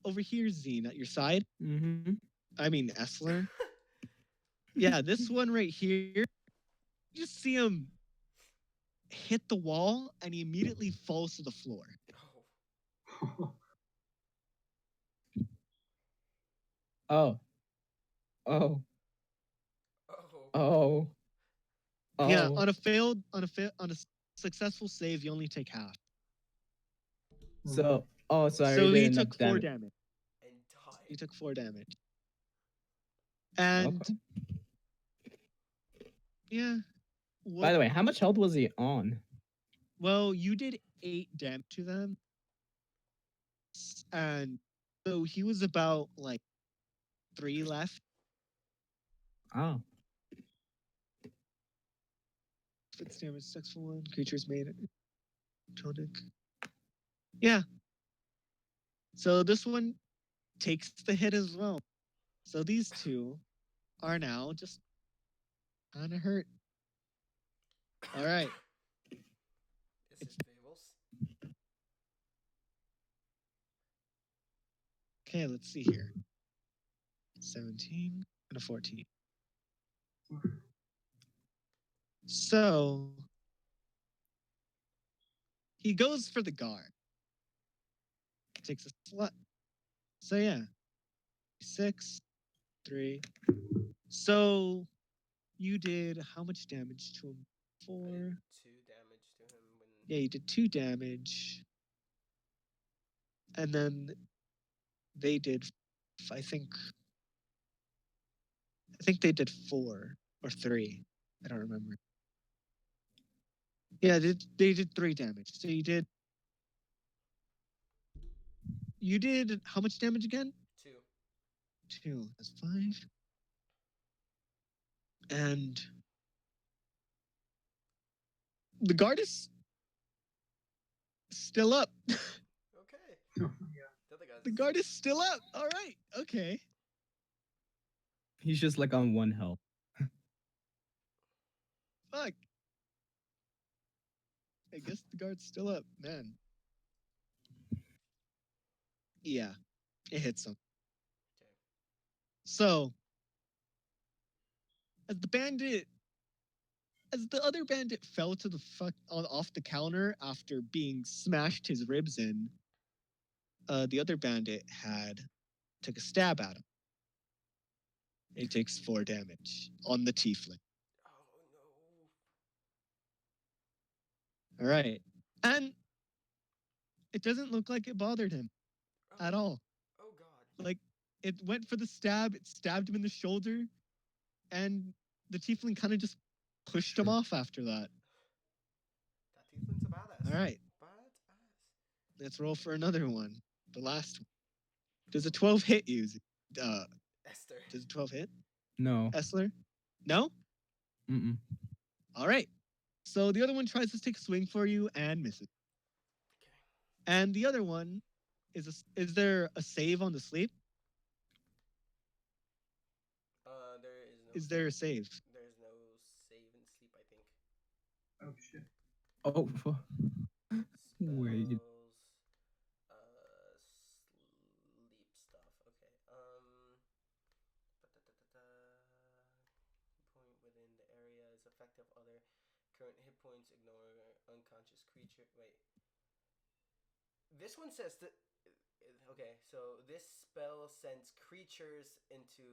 over here, Zine, at your side, Mm-hmm. I mean Essler. Yeah, this one right here You just see him hit the wall and he immediately falls to the floor. Oh. Oh. Oh. Oh. Oh. Yeah, Oh. on a successful save, you only take half. So, oh, so I So already he did enough took 4 damage. damage. And died. He took 4 damage. And Okay. yeah. By the way, how much health was he on? Well, you did 8 damage to them. And so he was about like 3 left. Oh. Fits damage, successful one. Creatures made it. Tonic. Yeah. So this one takes the hit as well. So these two are now just kind of hurt. All right. Is It's it Fables? okay. Let's see here. 17 and a 14. So he goes for the guard. Takes a slut. So yeah, 6, 3. So you did how much damage to him? I 4. did 2 damage to him when. Yeah, you did 2 damage. And then they did, I think they did 4 or 3. I don't remember. Yeah, they did 3 damage. So you did how much damage again? 2. 2. That's 5. And the guard is still up. Okay. Yeah. The other guy's. The guard is still up. All right. Okay. He's just like on 1 health. Fuck. I guess the guard's still up, man. Yeah, it hits him. Okay. So, as the other bandit fell to the fuck off the counter after being smashed his ribs in, the other bandit took a stab at him. He takes 4 damage on the tiefling. Oh no. All right, and it doesn't look like it bothered him Oh. at all. Oh god. Like, it went for the stab, it stabbed him in the shoulder, and the tiefling kind of just pushed him off after that. That tiefling's a badass. All right, Badass. let's roll for another one. The last one. Does a 12 hit you? Esther. Does a 12 hit? No. Essler? No? Mm-mm. All right. So the other one tries to take a swing for you and misses. Okay. And the other one is there a save on the sleep? There is no. Is there a save? There's no save in sleep, I think. Oh shit. Oh, wait. Spells. Sleep stuff. Okay. Point within the area is effective. Other current hit points. Ignore unconscious creature. Wait. This one says that. Okay, so this spell sends creatures into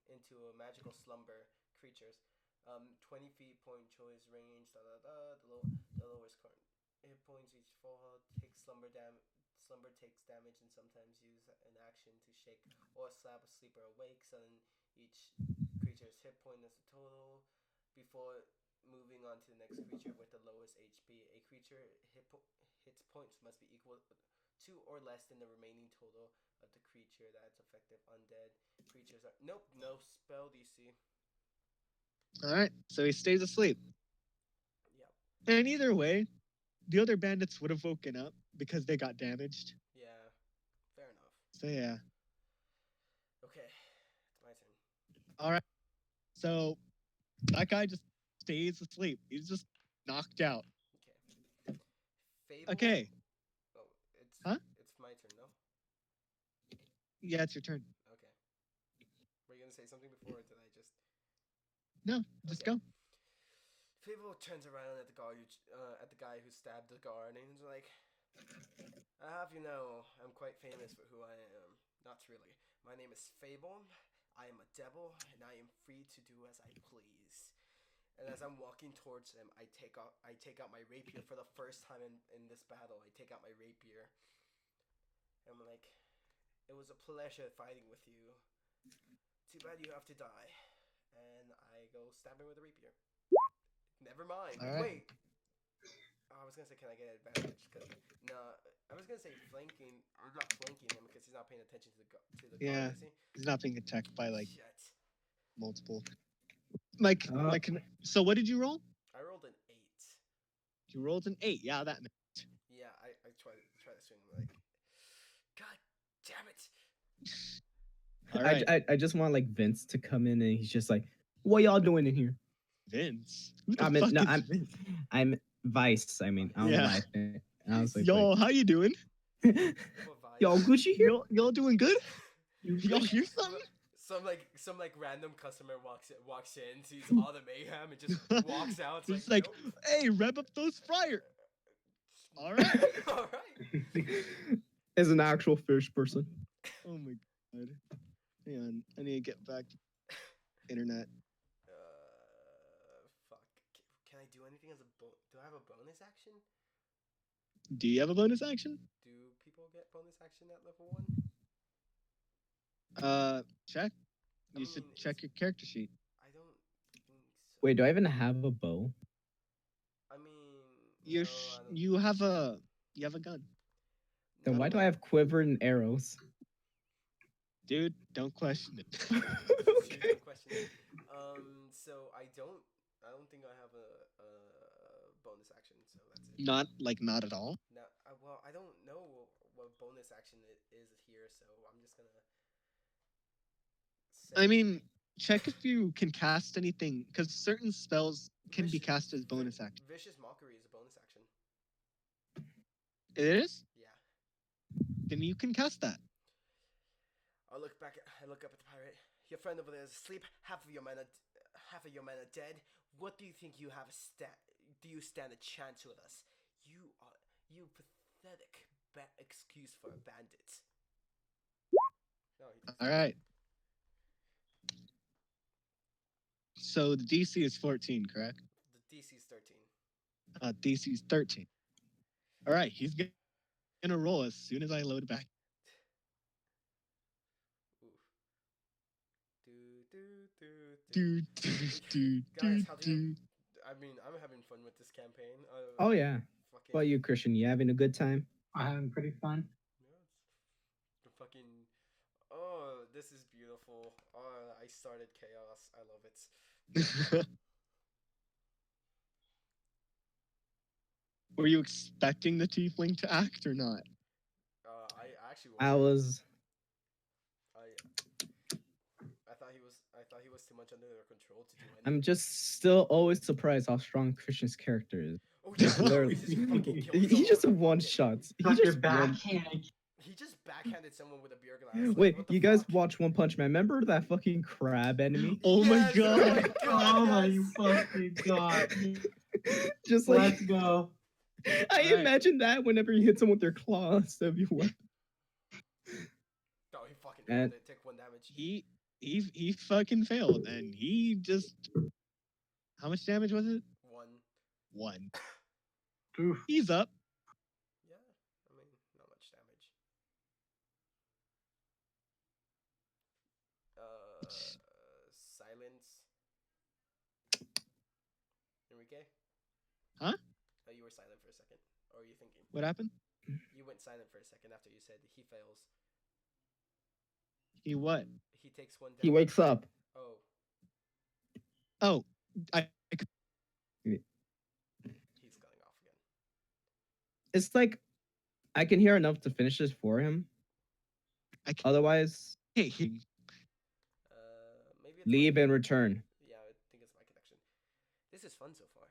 a magical slumber. Creatures, 20 feet point choice range. Da da da. The lowest current hit points each fall. Takes slumber damage. Slumber takes damage and sometimes use an action to shake or slap a sleeper awake. Sudden each creature's hit point as a total. Before moving on to the next creature with the lowest HP, a creature hits points must be equal to or less than the remaining total of the creature that's effective. Undead creatures are nope, no spell DC. All right. So he stays asleep. Yep. And either way, the other bandits would have woken up because they got damaged. Yeah. Fair enough. So yeah. Okay, it's my turn. All right. So that guy just stays asleep. He's just knocked out. Okay. Fable. Okay. Oh, it's Huh? It's my turn, no? Yeah, it's your turn. Okay. Were you gonna say something before, or did I just? No, just Okay. go. Fable turns around at the guy who stabbed the guard, and he's like, "I have you know, I'm quite famous for who I am. Not really. My name is Fable. I am a devil, and I am free to do as I please." And as I'm walking towards him, I take out my rapier for the first time in this battle. I take out my rapier. And I'm like, "It was a pleasure fighting with you. Too bad you have to die." And I go stab him with a rapier. Never mind. All right. Wait. Oh, I was gonna say, can I get advantage? Cause no, I was gonna say flanking. I'm not flanking him because he's not paying attention to the Yeah. guard, is he? He's not being attacked by like Shit. multiple. Like, so what did you roll? I rolled an 8. You rolled an 8. Yeah, that. Yeah, I try to swing him like, God damn it. All right. I just want like Vince to come in and he's just like, "What y'all doing in here?" Vince. Who the I mean, fuck no, is Vince? I'm Vice. I mean, I don't know Yeah. why. I was like, Yo, how you doing? What vibe? y'all Gucci here? Y'all doing good? Y'all hear something? Some random customer walks in, sees all the mayhem, and just walks out. It's like, like, nope. hey, rev up those fryers. All right. All right. As an actual fish person. Oh my god. Hang on, I need to get back to internet. Fuck. Can I do anything as a do I have a bonus action? Do you have a bonus action? Do people get bonus action at level 1? Check. I You should mean, check your character sheet. I don't think so. Wait, do I even have a bow? I mean, You're no, I don't. you have a gun. Then Not why a do I bow. have quiver and arrows? Dude, don't question it. Seriously, Okay. question it. So I don't think I have a bonus action, so that's it. Not at all. No, well, I don't know what bonus action it is here, so I'm just gonna say. I mean, check if you can cast anything, because certain spells can be cast as bonus action. Vicious Mockery is a bonus action. It is? Yeah. Then you can cast that. I look up at the pirate. Your friend over there is asleep. Half of your men are dead. What do you think you have do you stand a chance with us? You pathetic excuse for a bandit. No, All right. So the DC is 14, correct? The DC is 13. DC is 13. All right, he's gonna roll as soon as I load it back. Oof. Do. Guys, how do you? I mean, I'm having fun with this campaign. Oh yeah. Fucking. What about you, Christian? You having a good time? I'm having pretty fun. Yeah, the fucking. Oh, this is beautiful. Oh, I started chaos. I love it. Were you expecting the tiefling to act or not? I actually. I was. I thought he was too much under their control to do anything. I'm just still always surprised how strong Christian's character is. Oh yeah, Literally. he just fucking killed He someone just with a one fucking- shots. He Fuck your just one. backhand. He just backhanded someone with a beer glass. Like, Wait, what the you guys fuck? watch One Punch Man? Remember that fucking crab enemy? Oh my Yes, god. Oh my yes. fucking god. Just like Let's go. I Alright. imagine that whenever you hit someone with their claws, that'd be what. No, he fucking And- nailed it. Take 1 damage. He fucking failed, and he just. How much damage was it? 1. 1. Oof. He's up. Yeah, I mean, not much damage. Silence. Enrique? Huh? Oh, you were silent for a second. Or are you thinking? What happened? You went silent for a second after you said he fails. He what? He takes 1 damage. He wakes up. Oh, Oh, he's going off again. It's like I can hear enough to finish this for him. I can't Otherwise, hear him. Maybe it's my leave and return. Yeah, I think it's my connection. This is fun so far.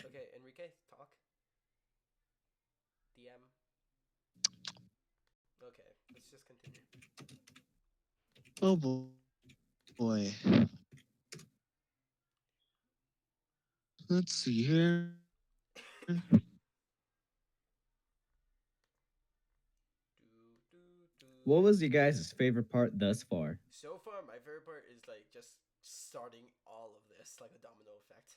Okay, Enrique, talk. DM. Okay, let's just continue. Oh boy. Let's see here. Do, do, What was do. your guys' favorite part thus far? So far, my favorite part is like just starting all of this, like a domino effect.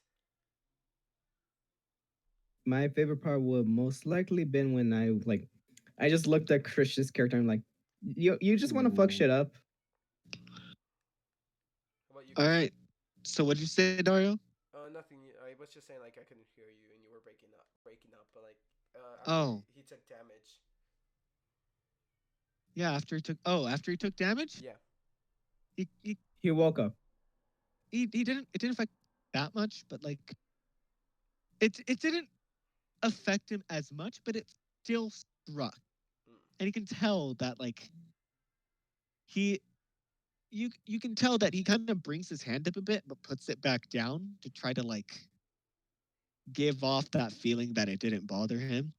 My favorite part would most likely been when I just looked at Christian's character and I'm like, you just want to fuck shit up. How about you, All Christian? right. So what did you say, Dario? Nothing. I was just saying like I couldn't hear you and you were breaking up. But like after Oh, he took damage. yeah. After he took damage, Yeah. he he, He woke up. he didn't. It didn't affect that much, but like it didn't affect him as much, but it still struck, Mm. and you can tell that like he you can tell that he kind of brings his hand up a bit, but puts it back down to try to like give off that feeling that it didn't bother him.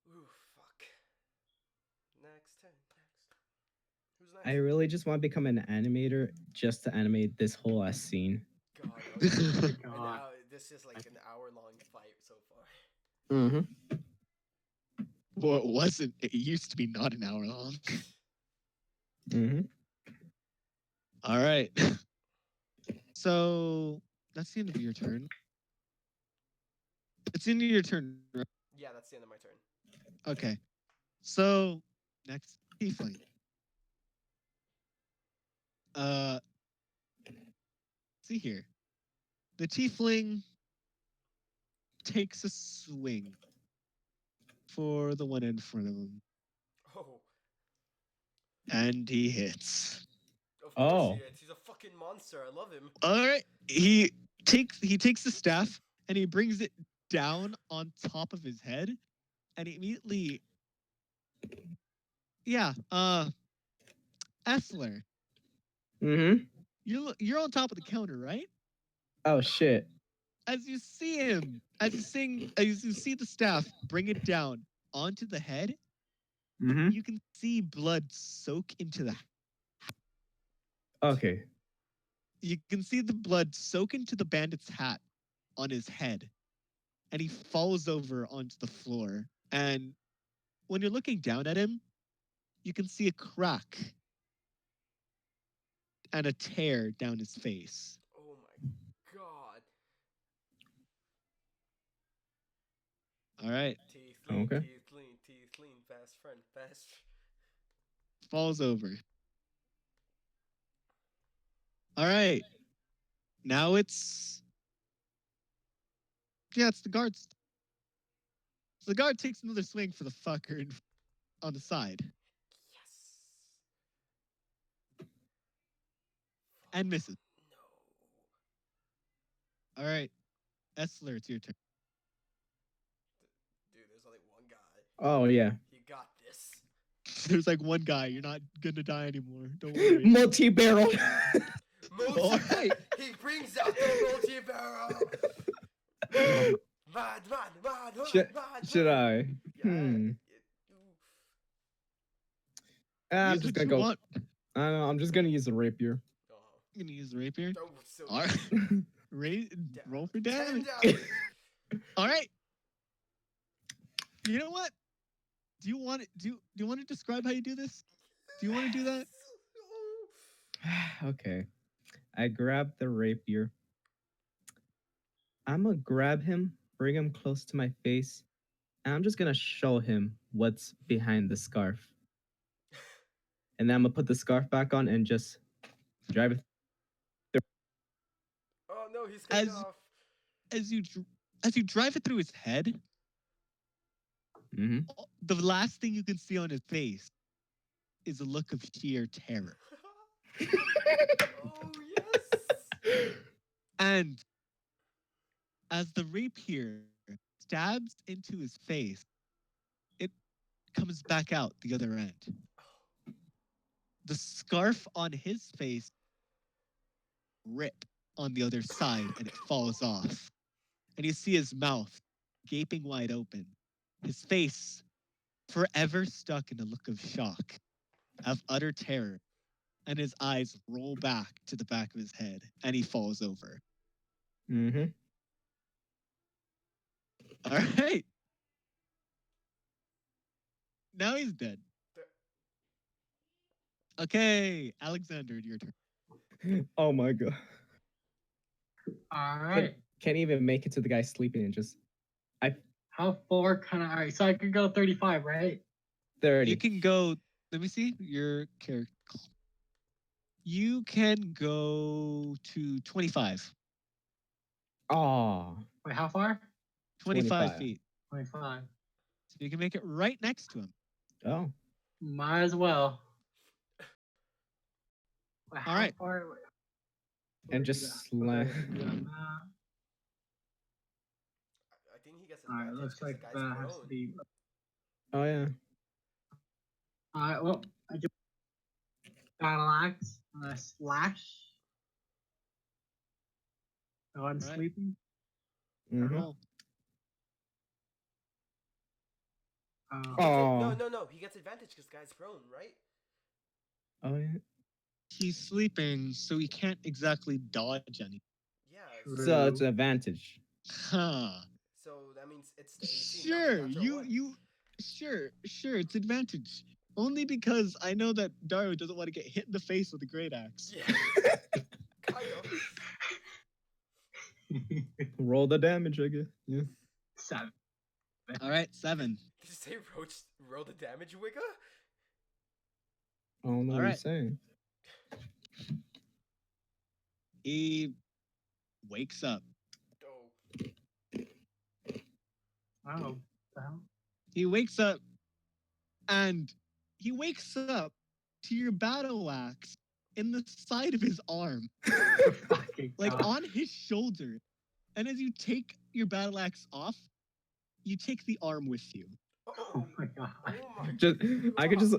Yeah. Ooh, fuck. Next turn. Next. Who's I next? really just want to become an animator just to animate this whole ass scene. God, no. And God. now this is like an hour-long fight so far. Mm-hmm. Well, it wasn't. It used to be not an hour long. Mm-hmm. All right. So that's the end of your turn. It's the end of your turn. Right? Yeah, that's the end of my turn. Okay. So next, tiefling. Uh, see here. The tiefling takes a swing for the one in front of him, Oh, and he hits. of course he Oh. is. He's a fucking monster. I love him. All right. He takes the staff and he brings it down on top of his head, and immediately, yeah. Essler, Mm-hmm. you're on top of the counter, right? Oh shit. As you see him, as you see the staff bring it down onto the head, Mm-hmm. you can see blood soak into the. Okay. You can see the blood soak into the bandit's hat on his head, and he falls over onto the floor. And when you're looking down at him, you can see a crack and a tear down his face. Oh my god. All right, Teeth lean, Okay. teeth lean, teeth lean. Fast friend, fast. falls over. All right, now it's the guards. So the guard takes another swing for the fucker on the side Yes. and misses. No. All right, Essler, it's your turn. Dude, there's only one guy. Oh yeah. He got this. There's like one guy. You're not gonna die anymore. Don't worry. Multi-barrel. Multi. right. He brings out the multi barrel. Mad, mad, mad, should, mad, mad, should mad. I? Hmm. I'm Use just what gonna you go. want. I don't know. I'm just gonna use the rapier. Oh. I'm gonna use the rapier. Oh, so All right. Roll for 10 damage. damage. All right. You know what? Do you want to describe how you do this? Do you want to do that? Okay. I grab the rapier. I'm gonna grab him, bring him close to my face, and I'm just gonna show him what's behind the scarf. And then I'm gonna put the scarf back on and just drive it. Oh no, he's cutting As off. as you as you drive it through his head, Mm-hmm. the last thing you can see on his face is a look of sheer terror. Oh yes. And as the rapier stabs into his face, it comes back out the other end. The scarf on his face rip on the other side and it falls off. And you see his mouth gaping wide open, his face forever stuck in a look of shock, of utter terror. and his eyes roll back to the back of his head, and he falls over. Mm-hmm. All right. Now he's dead. Okay, Alexander, your turn. Oh my god. All Can't, right. can't even make it to the guy sleeping and just How far can I? All right, so I could go 35, right? 30. You can go. Let me see your character. You can go to 25. Oh, Wait, how far? 25 25. feet. 25. So you can make it right next to him. Oh. Might as well. Wait, All how right. far? And just slam. I think he gets All right, advantage looks because like the guy's that has to prone. be. Oh yeah. All right, well, I just battle axe. Slash. Oh, I'm All right. sleeping. Mm-hmm. Roll. Oh. Oh. No. He gets advantage because the guy's prone, right? Oh yeah. He's sleeping, so he can't exactly dodge any. Yeah. So it's True. an advantage. Huh. So that means it's the 18, Sure, not the natural one. sure, it's advantage. Only because I know that Dario doesn't want to get hit in the face with a great axe. Yeah. Kind of. Roll the damage, I guess. Yeah. 7. All right, 7. Did you say roll the damage, Wigga? I don't know All what you're right. saying. He wakes up. Oh. Oh. Well. He wakes up, and he wakes up to your battle axe in the side of his arm, Fucking like God. on his shoulder. And as you take your battle axe off, you take the arm with you. Oh my God. Oh my Just I could God. just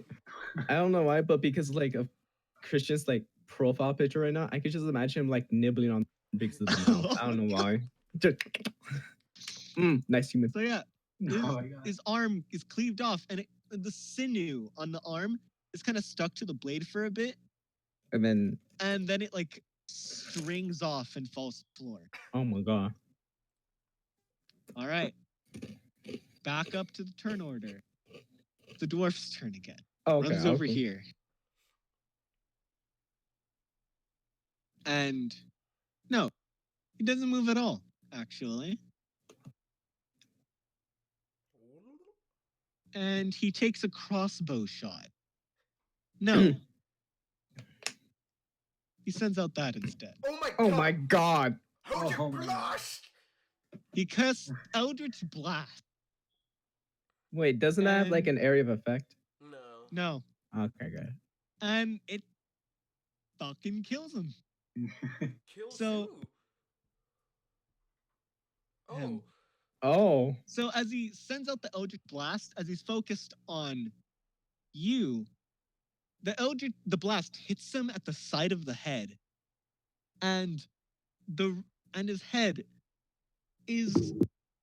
I don't know why, but because like of Christian's like profile picture right now, I could just imagine him like nibbling on because of the mouth. I don't know why. Just, nice human. So yeah, Oh my God. his arm is cleaved off, and the sinew on the arm is kind of stuck to the blade for a bit, And then it like strings off and falls to the floor. oh my god. All right, back up to the turn order. The dwarf's turn again. Okay. Runs over okay. here, and no, he doesn't move at all. Actually, and he takes a crossbow shot. No. He sends out that instead. Oh my God. Oh my god. Hold your Oh my God. blast. He casts Eldritch Blast. Wait, doesn't that have like an And- area of effect? No. No. Okay, good. And it fucking kills him. Kills So- who? Oh. Him. Oh. So as he sends out the Eldritch Blast, as he's focused on you, the blast hits him at the side of the head. And his head is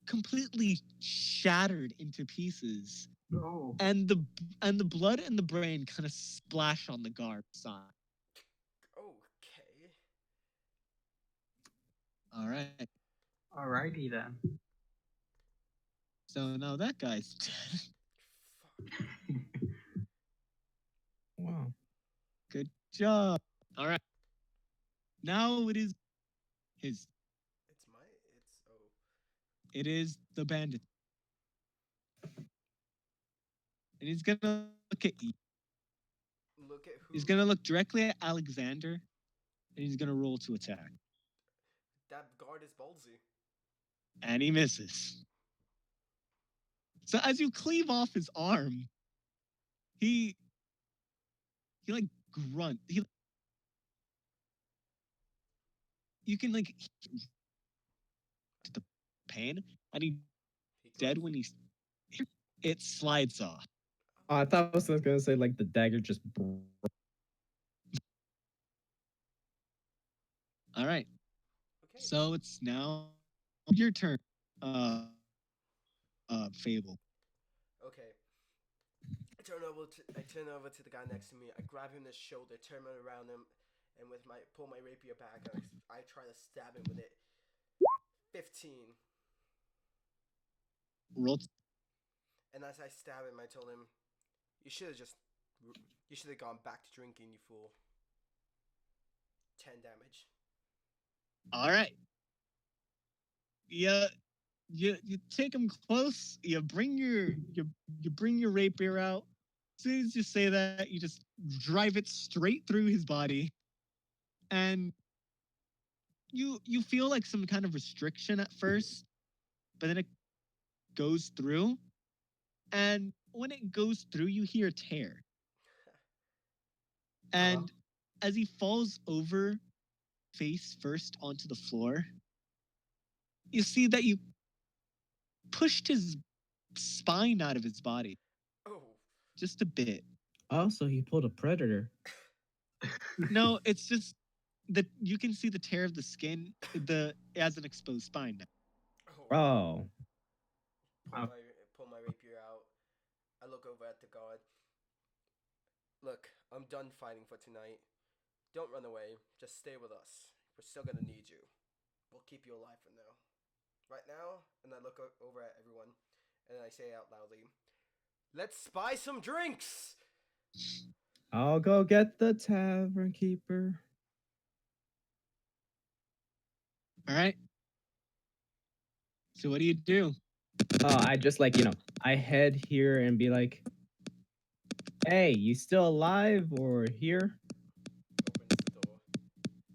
completely shattered into pieces. No. And the blood and the brain kind of splash on the guard side. Okay. All right. Alrighty then. So now that guy's dead. Fuck. Wow. Good job. All right. Now it is his. It is the bandit. And he's gonna look at you. Look at who. He's gonna look directly at Alexander, and he's gonna roll to attack. That guard is ballsy. And he misses. So as you cleave off his arm, he like grunt. You can like the pain, and he's dead when he's. It slides off. Oh, I thought I was gonna say like the dagger just broke. All right. Okay. So it's now your turn. Fable. Okay. I turn over to the guy next to me. I grab him the shoulder, turn him around him, and with my pull my rapier back, and I try to stab him with it. 15. Roll. And as I stab him, I told him, "You should have just, you should have gone back to drinking, you fool." 10 damage. All right. You take him close. You bring your rapier out. As soon as you say that, you just drive it straight through his body, and you feel like some kind of restriction at first, but then it goes through, and when it goes through, you hear a tear, and as he falls over face first onto the floor, you see that you pushed his spine out of his body Oh. just a bit. Also, he pulled a predator. No, it's just that you can see the tear of the skin, the as an exposed spine now. Oh. Oh, Pull my rapier out. I look over at the guard. "Look, I'm done fighting for tonight. Don't run away. Just stay with us. We're still gonna need you. We'll keep you alive for now. Right now," and I look over at everyone, and I say out loudly, "Let's buy some drinks!" I'll go get the tavern keeper. All right. So what do you do? I just I head here and be like, "Hey, you still alive or here?" Opens the door.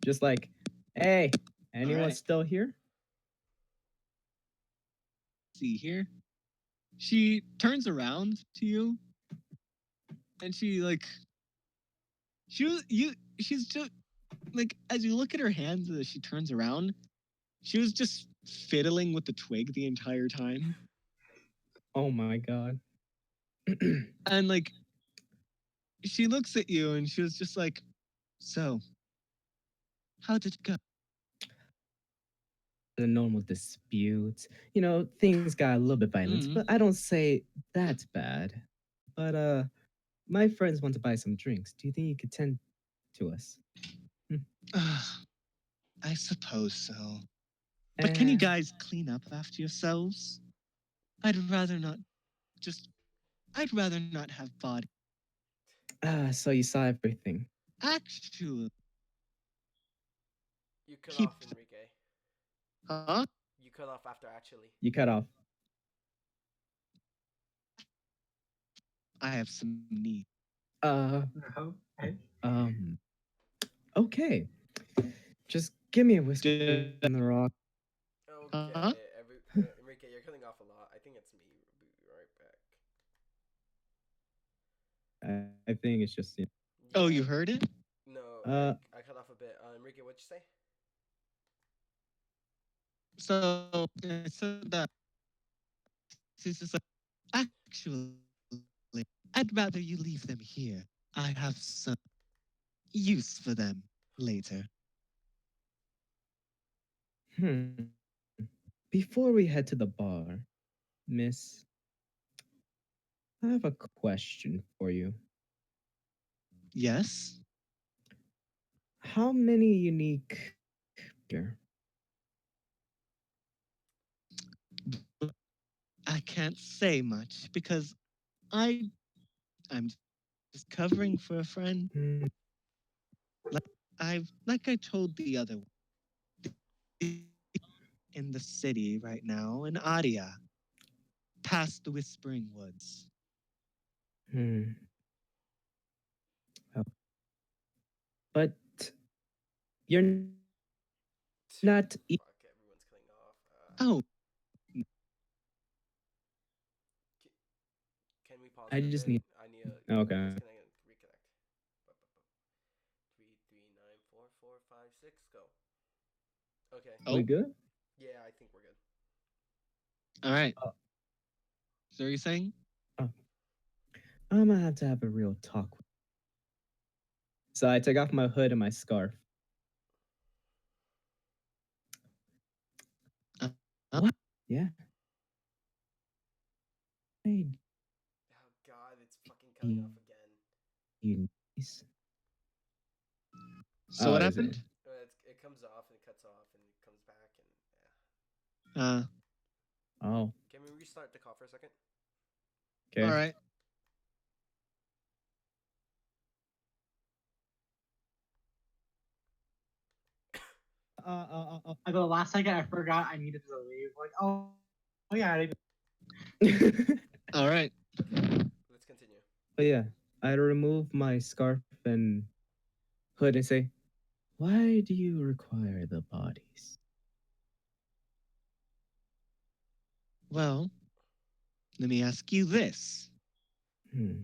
Just like, "Hey, anyone right. still here?" See here. She turns around to you, and she's just like, as you look at her hands as she turns around, she was just fiddling with the twig the entire time, Oh my god. and like she looks at you and she was just like, "So, how did it go?" The normal disputes. Things got a little bit violent, Mm. but I don't say that's bad. But my friends want to buy some drinks. Do you think you could tend to us? I suppose so. But can you Eh, guys clean up after yourselves? I'd rather not just I'd rather not have body. so you saw everything. Actually, You cut keep off, Enrique. huh? You cut off after actually. You cut off. I have some need. Uh, Okay. okay. Just give me a whisper Just, in the rock. huh? Okay, Enrique, you're cutting off a lot. I think it's me. We'll be right back. I think it's just Oh, Yeah. you heard it? No, uh I cut off a bit. Enrique, what'd you say? So I said that she's just like, actually, I'd rather you leave them here. I have some use for them later. hmm. Before we head to the bar, Miss, I have a question for you. Yes? How many unique here? I can't say much because I I'm just covering for a friend. Hmm. Like like I told the other one, in the city right now in Adia, past the Whispering Woods. Hmm. Oh. But you're not. Fuck, everyone's cutting off. Oh, Can we pause I for a just bit? need. I need to Okay. disconnect and reconnect. 3, 3, 9, 4, 4, 5, 6, go. Okay. We oh, good? Yeah, I think we're good. all right. Oh, So are you saying? oh. I'm gonna have to have a real talk. So I take off my hood and my scarf. Uh, What? Yeah. Hey, Oh god, it's fucking cutting off again. Nice. So Oh, what is it? happened? It comes off and it cuts off and it comes back and yeah. Uh, Oh, Can we restart the call for a second? all okay. right. At the last second, I forgot I needed to leave. Like, oh yeah, All right. Let's continue. But yeah, I remove my scarf and hood and say, "Why do you require the bodies?" Well, let me ask you this. Hmm.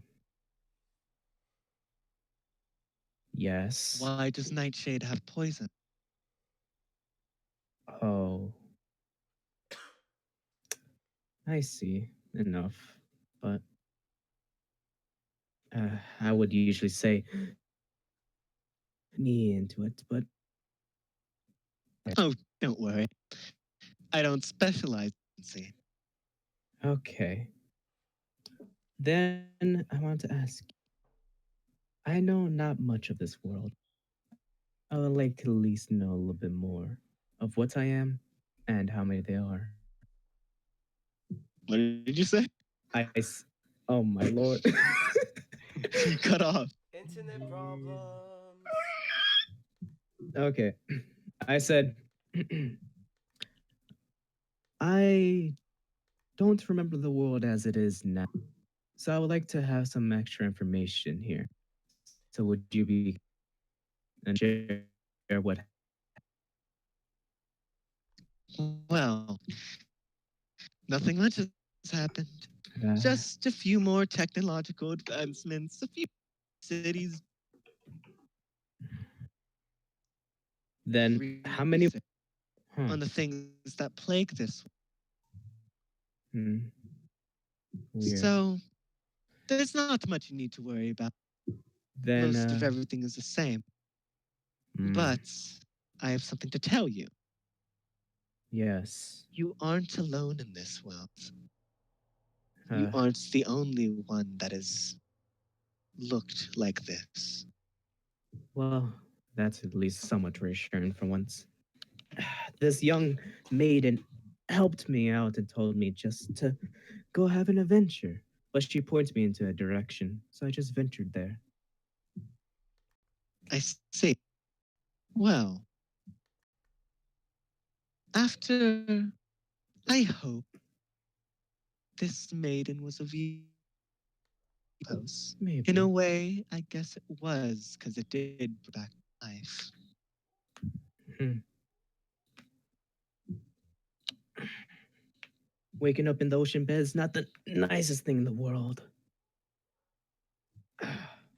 Yes. Why does Nightshade have poison? Oh, I see. Enough. But I would usually say me into it, but Oh, don't worry. I don't specialize in seeing. okay. Then I want to ask, I know not much of this world. I would like to at least know a little bit more of what I am and how many they are. What did you say? Oh my lord. You cut off. Internet problems. Okay. I said, I don't remember the world as it is now. So I would like to have some extra information here. So would you be and share what Well, nothing much has happened. uh, Just a few more technological advancements, a few cities then how many research huh, on the things that plague this. hmm, weird. So there's not much you need to worry about. Then Most of everything is the same. hmm, But I have something to tell you. yes. You aren't alone in this world. You Uh, aren't the only one that has looked like this. well, that's at least somewhat reassuring for once. This young maiden helped me out and told me just to go have an adventure. But she points me into a direction, so I just ventured there. I see. Well, after I hope this maiden was of use. In a Maybe. way, I guess it was, because it did bring back life. Hmm. Waking up in the ocean bed is not the nicest thing in the world.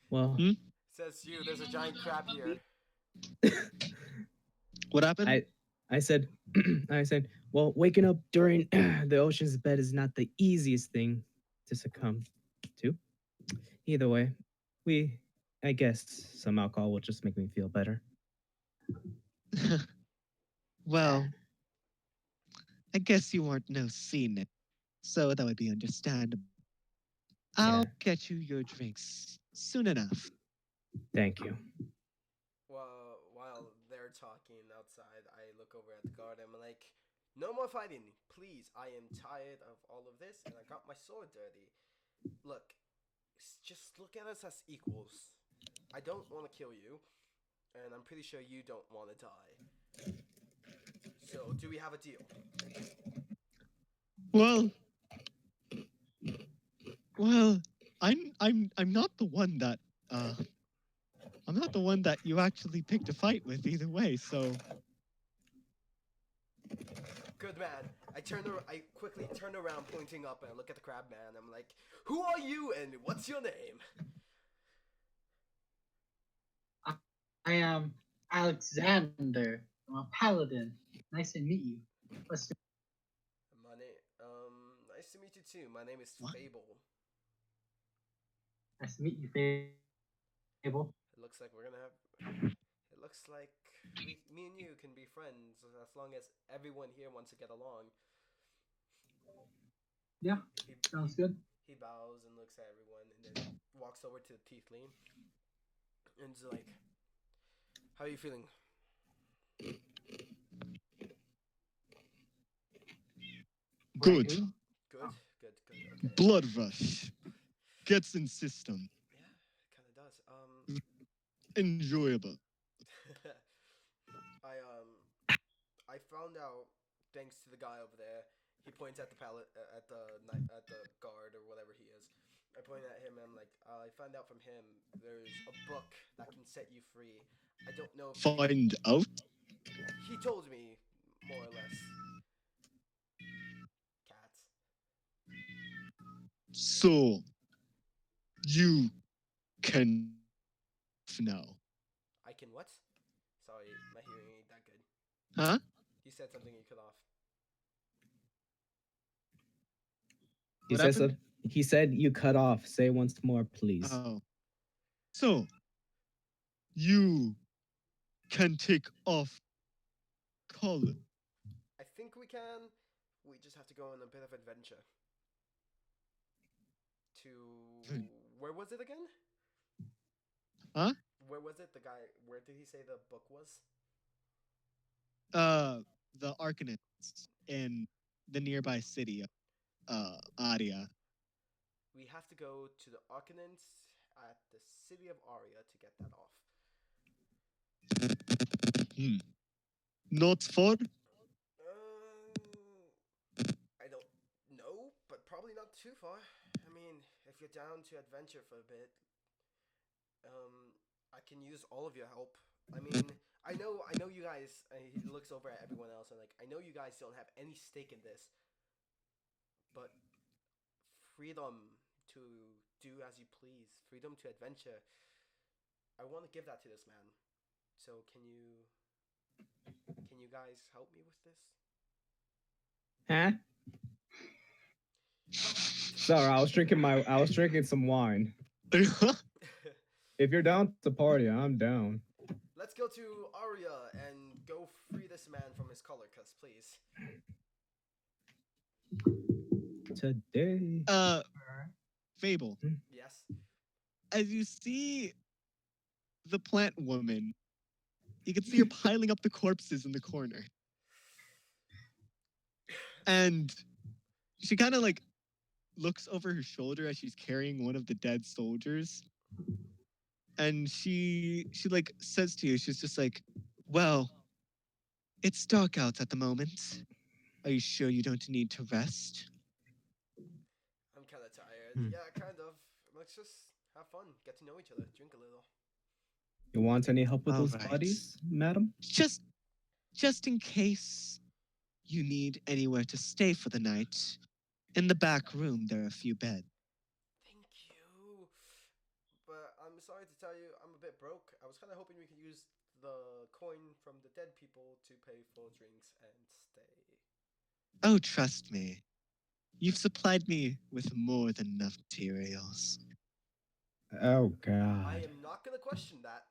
Well, Hmm? Says you. There's a giant crab here. What happened? I I said I said, well, waking up during the ocean's bed is not the easiest thing to succumb to. Either way, we I guess some alcohol will just make me feel better. Well, I guess you aren't no scenic, so that would be understandable. Yeah, I'll get you your drinks soon enough. thank you. Well, while they're talking outside, I look over at the guard and I'm like, no more fighting. Please, I am tired of all of this and I got my sword dirty. Look, just look at us as equals. I don't want to kill you, and I'm pretty sure you don't want to die. So, do we have a deal? Well, well, I'm not the one that uh I'm not the one that you actually picked a fight with either way, so Good man. I quickly turn around, pointing up, and I look at the crab man. I'm like, "Who are you, and what's your name?" I am Alexander. I'm a paladin. Nice to meet you. What's My name. Nice to meet you too. My name is what? Fable. nice to meet you, Fable. It looks like we're gonna have. It looks like me and you can be friends as long as everyone here wants to get along. Yeah, He, he, sounds good. He bows and looks at everyone, and then walks over to the Tiefling and is like, "How are you feeling?" Good. Brain. Good, good, good. Okay. Blood rush. Gets in system. Yeah, it kind of does. Enjoyable. I I found out thanks to the guy over there. He points at the pallet at the guard or whatever he is. I point at him and I'm like, I found out from him there's a book that can set you free. I don't know if you. Find out. He told me more or less. Cats. So you can now. I can what? Sorry, my hearing ain't that good. Huh? He said something you cut off. He What says happened? he said you cut off. Say once more, please. Oh. So you can take off collar. I think we can. We just have to go on a bit of adventure. To where was it again? Huh? Where was it? The guy. Where did he say the book was? The Arcanists in the nearby city of Aria. We have to go to the Arcanins at the city of Aria to get that off. Not far. I don't know, but probably not too far. I mean, if you're down to adventure for a bit, I can use all of your help. I mean, I know you guys. He looks over at everyone else and like, I know you guys don't have any stake in this, but freedom to do as you please, freedom to adventure. I want to give that to this man. So can you guys help me with this? Huh? Sorry, I was drinking some wine. If you're down to party, I'm down. Let's go to Aria and go free this man from his collar cuss, please. Today. Alright. Fable. Yes. As you see the plant woman, you can see her piling up the corpses in the corner. And she kind of like looks over her shoulder as she's carrying one of the dead soldiers. And she like says to you, she's just like, "Well, it's dark out at the moment. Are you sure you don't need to rest?" I'm kind of tired. Yeah, kind of. Let's just have fun, get to know each other, drink a little. You want any help with All those right. bodies, madam? Just in case you need anywhere to stay for the night, in the back room there are a few beds. Thank you. But I'm sorry to tell you, I'm a bit broke. I was kind of hoping we could use the coin from the dead people to pay for drinks and stay. Oh, trust me. You've supplied me with more than enough materials. Oh I God. am not gonna question that.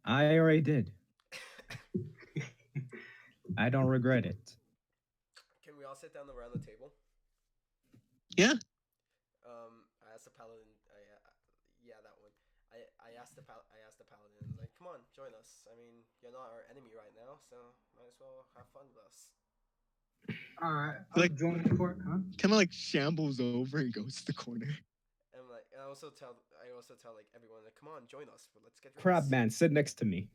I already did. I don't regret it. Can we all sit down around the table? Yeah? I asked the paladin. Yeah, that one. I asked the paladin like, come on, join us. I mean, you're not our enemy right now, so might as well have fun with us. Alright. Like- I'm joining the court, huh? Kind of like shambles over and goes to the corner. And like, I also tell like everyone like, come on, join us. But let's get Crap, man, sit next to me.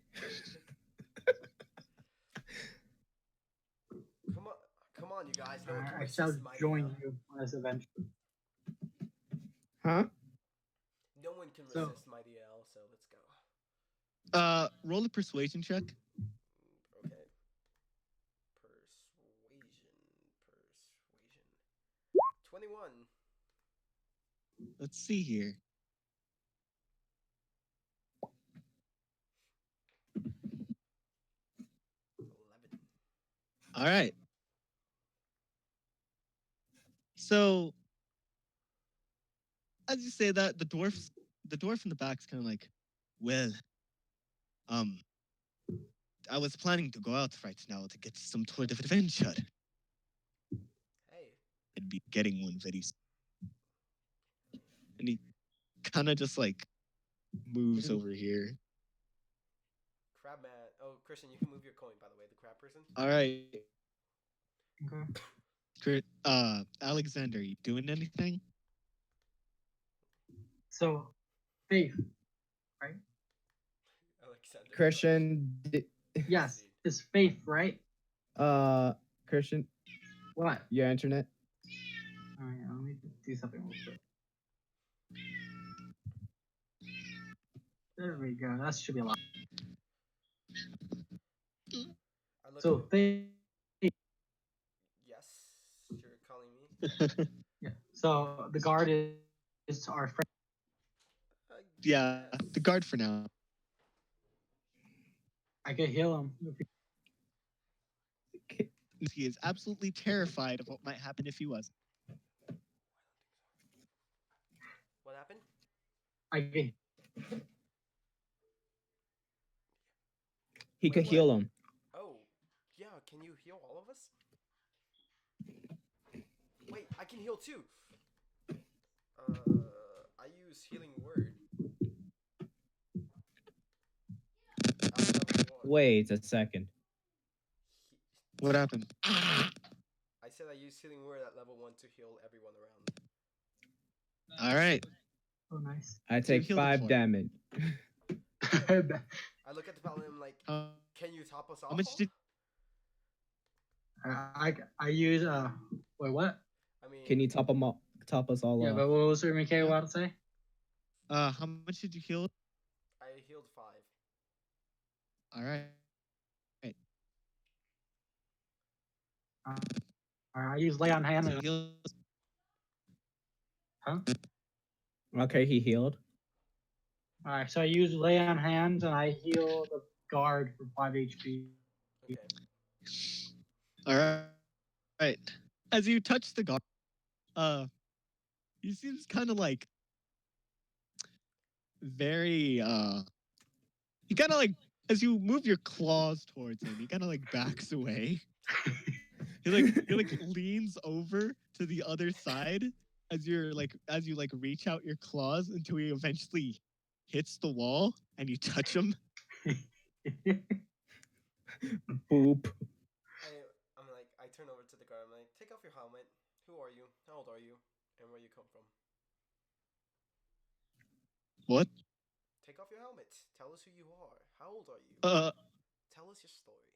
Come on, you guys. No one can I shall resist my join DL. you on this adventure. Huh? No one can So- resist my DL. So let's go. Roll a persuasion check. Okay. Persuasion. 21. Let's see here. All right. So, as you say that, the dwarf in the back's kind of like, well, I was planning to go out right now to get some sort of adventure. Hey, I'd be getting one very soon. And he kind of just like moves over here. Crab man. Oh, Christian, you can move your coin, by the way. The crab person. All right. Okay. Alexander, you doing anything? So, faith, right? Alexander. Christian, Yes, Proceed. it's faith, right? Christian, What? your internet. All right, let me do something real quick. There we go. That should be a lot. I look So, at. faith. Yes, you're calling me. Yeah. So the guard is our friend. Yeah, Yes. the guard for now. I could heal him. He is absolutely terrified of what might happen if he was. What happened? I could. He Wait, could what? heal him. Oh, yeah. Can you heal all of us? Wait, I can heal too. I use healing word. At level 1. Wait a second. What happened? I said I use healing word at level 1 to heal everyone around. All right. Oh, nice. I So you take healed him 5 for. damage. I look at the paladin. I'm like, How can you top us off? much did? I use wait, what? I mean, Can you top him up? Top us all Yeah, off. but what was Mike about to say? How much did you heal? I healed 5. All right. I use lay on hand. So you healed. Huh? Okay, he healed. All right, so I use lay on hands and I heal the guard for 5 HP. Okay. All right. Right. As you touch the guard, he seems kind of like very he kind of like as you move your claws towards him, he kind of like backs away. he like leans over to the other side as you reach out your claws until he eventually hits the wall and you touch him. Boop. I'm like, I turn over to the guard. I'm like, take off your helmet. Who are you? How old are you? And where you come from? What? Take off your helmet. Tell us who you are. How old are you? Tell us your story.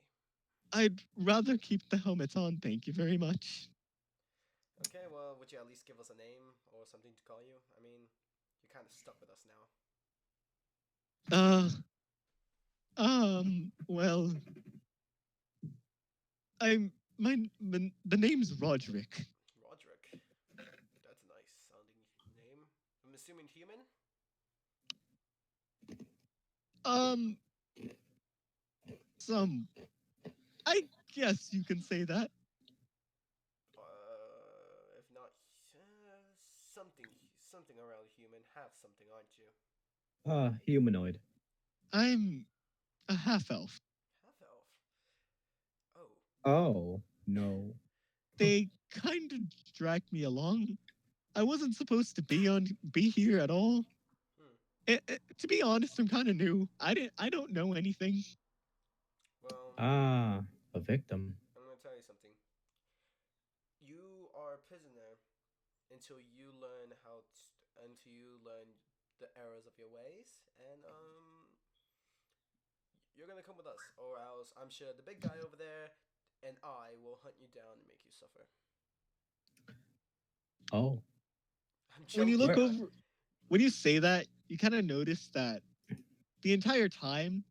I'd rather keep the helmets on, thank you very much. Okay, well, would you at least give us a name or something to call you? I mean, you're kind of stuck with us now. Well, the name's Roderick. Roderick. That's a nice sounding name. I'm assuming human? I guess you can say that. If not, something around human. Half something, aren't you? Humanoid. I'm a half elf. Half elf. Oh. Oh, no. They kind of dragged me along. I wasn't supposed to be here at all. To be honest, I'm kind of new. I don't know anything. Well, A victim. I'm gonna tell you something. You are a prisoner until you learn the errors of your ways, and you're gonna come with us, or else I'm sure the big guy over there and I will hunt you down and make you suffer. Oh. I'm When you joking, look but- over, when you say that, you kind of notice that the entire time,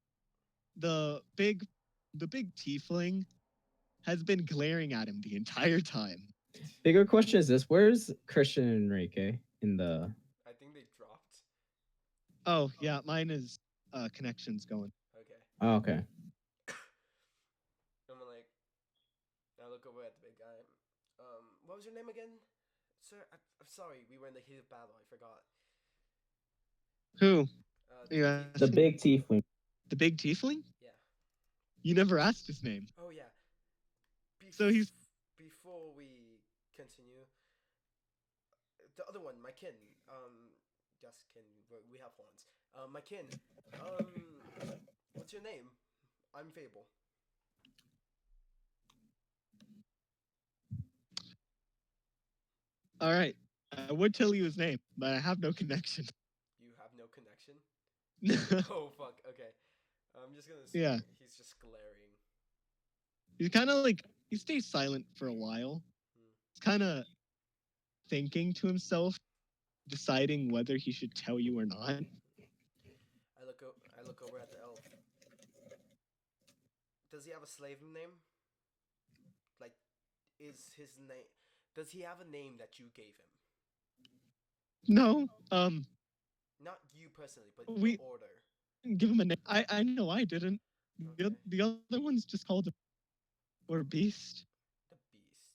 the big tiefling has been glaring at him the entire time. Bigger question is this: where's Christian and Enrique in the? I think they dropped. Oh yeah, mine is connections going. Okay. Oh, okay. I'm like, I look over at the big guy. What was your name again, sir? I'm sorry, we were in the heat of battle. I forgot. Who? The Yeah. The big tiefling. The big tiefling? Yeah. You never asked his name. Oh yeah. So he's Before we continue, the other one, my kin. just can. We have horns. My kin. Um, what's your name? I'm Fable. All right. I would tell you his name, but I have no connection. You have no connection. Yeah. Oh fuck. Okay. I'm just gonna say he's just glaring. He's kind of like, he stays silent for a while. Hmm. He's kind of thinking to himself, deciding whether he should tell you or not. I look over at the elf. Does he have a slave name? Like, is his name? Does he have a name that you gave him? No, Not you personally, but your we order. give him a name. I know I didn't. Okay. The other one's just called or beast. The beast.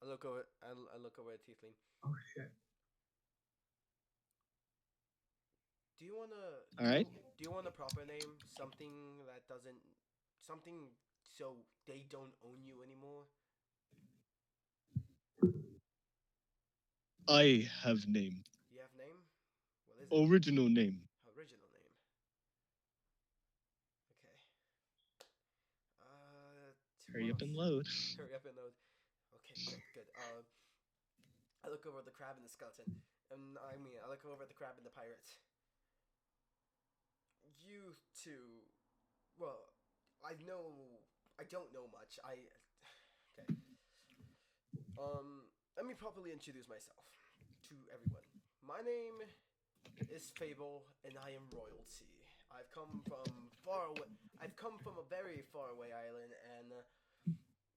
Huh. I look over. I look over at Tiefling. Oh shit. Do you wanna All right. do you want a proper name? Something that doesn't something so they don't own you anymore. I have name. You have name? What is it? Original name. Original name. Okay. Hurry up and Month. load. Hurry up and load. Okay, good, good. I look over at the crab and the skeleton. I mean, I look over at the crab and the pirate. You two. Well, I know. I don't know much. Okay. Let me properly introduce myself to everyone. My name is Fable, and I am royalty. I've come from far away. I've come from a very far away island, and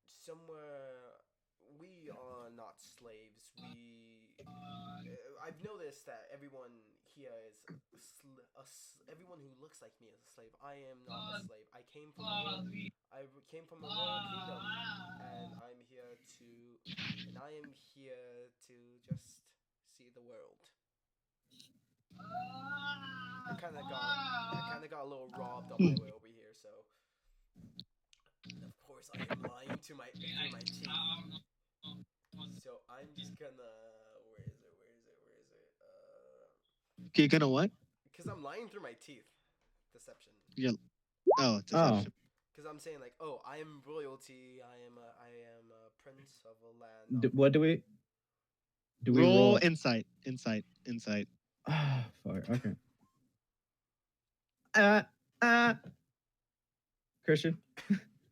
somewhere we are not slaves. I've noticed that everyone here is everyone who looks like me is a slave. I am not a slave. I came from a royal kingdom, and I am here to just see the world. I kind of got a little robbed on my way over here, so of course I am lying to my through my teeth. So I'm just gonna where is it? Where is it? Where is it? Okay, gonna what? Because I'm lying through my teeth. Deception. Yeah. Oh, Oh, deception. Because I'm saying like, oh, I am royalty. I am a prince of a land. what do we Roll roll? insight. Insight. Insight. Ah, fuck. Okay. Uh, uh, Christian.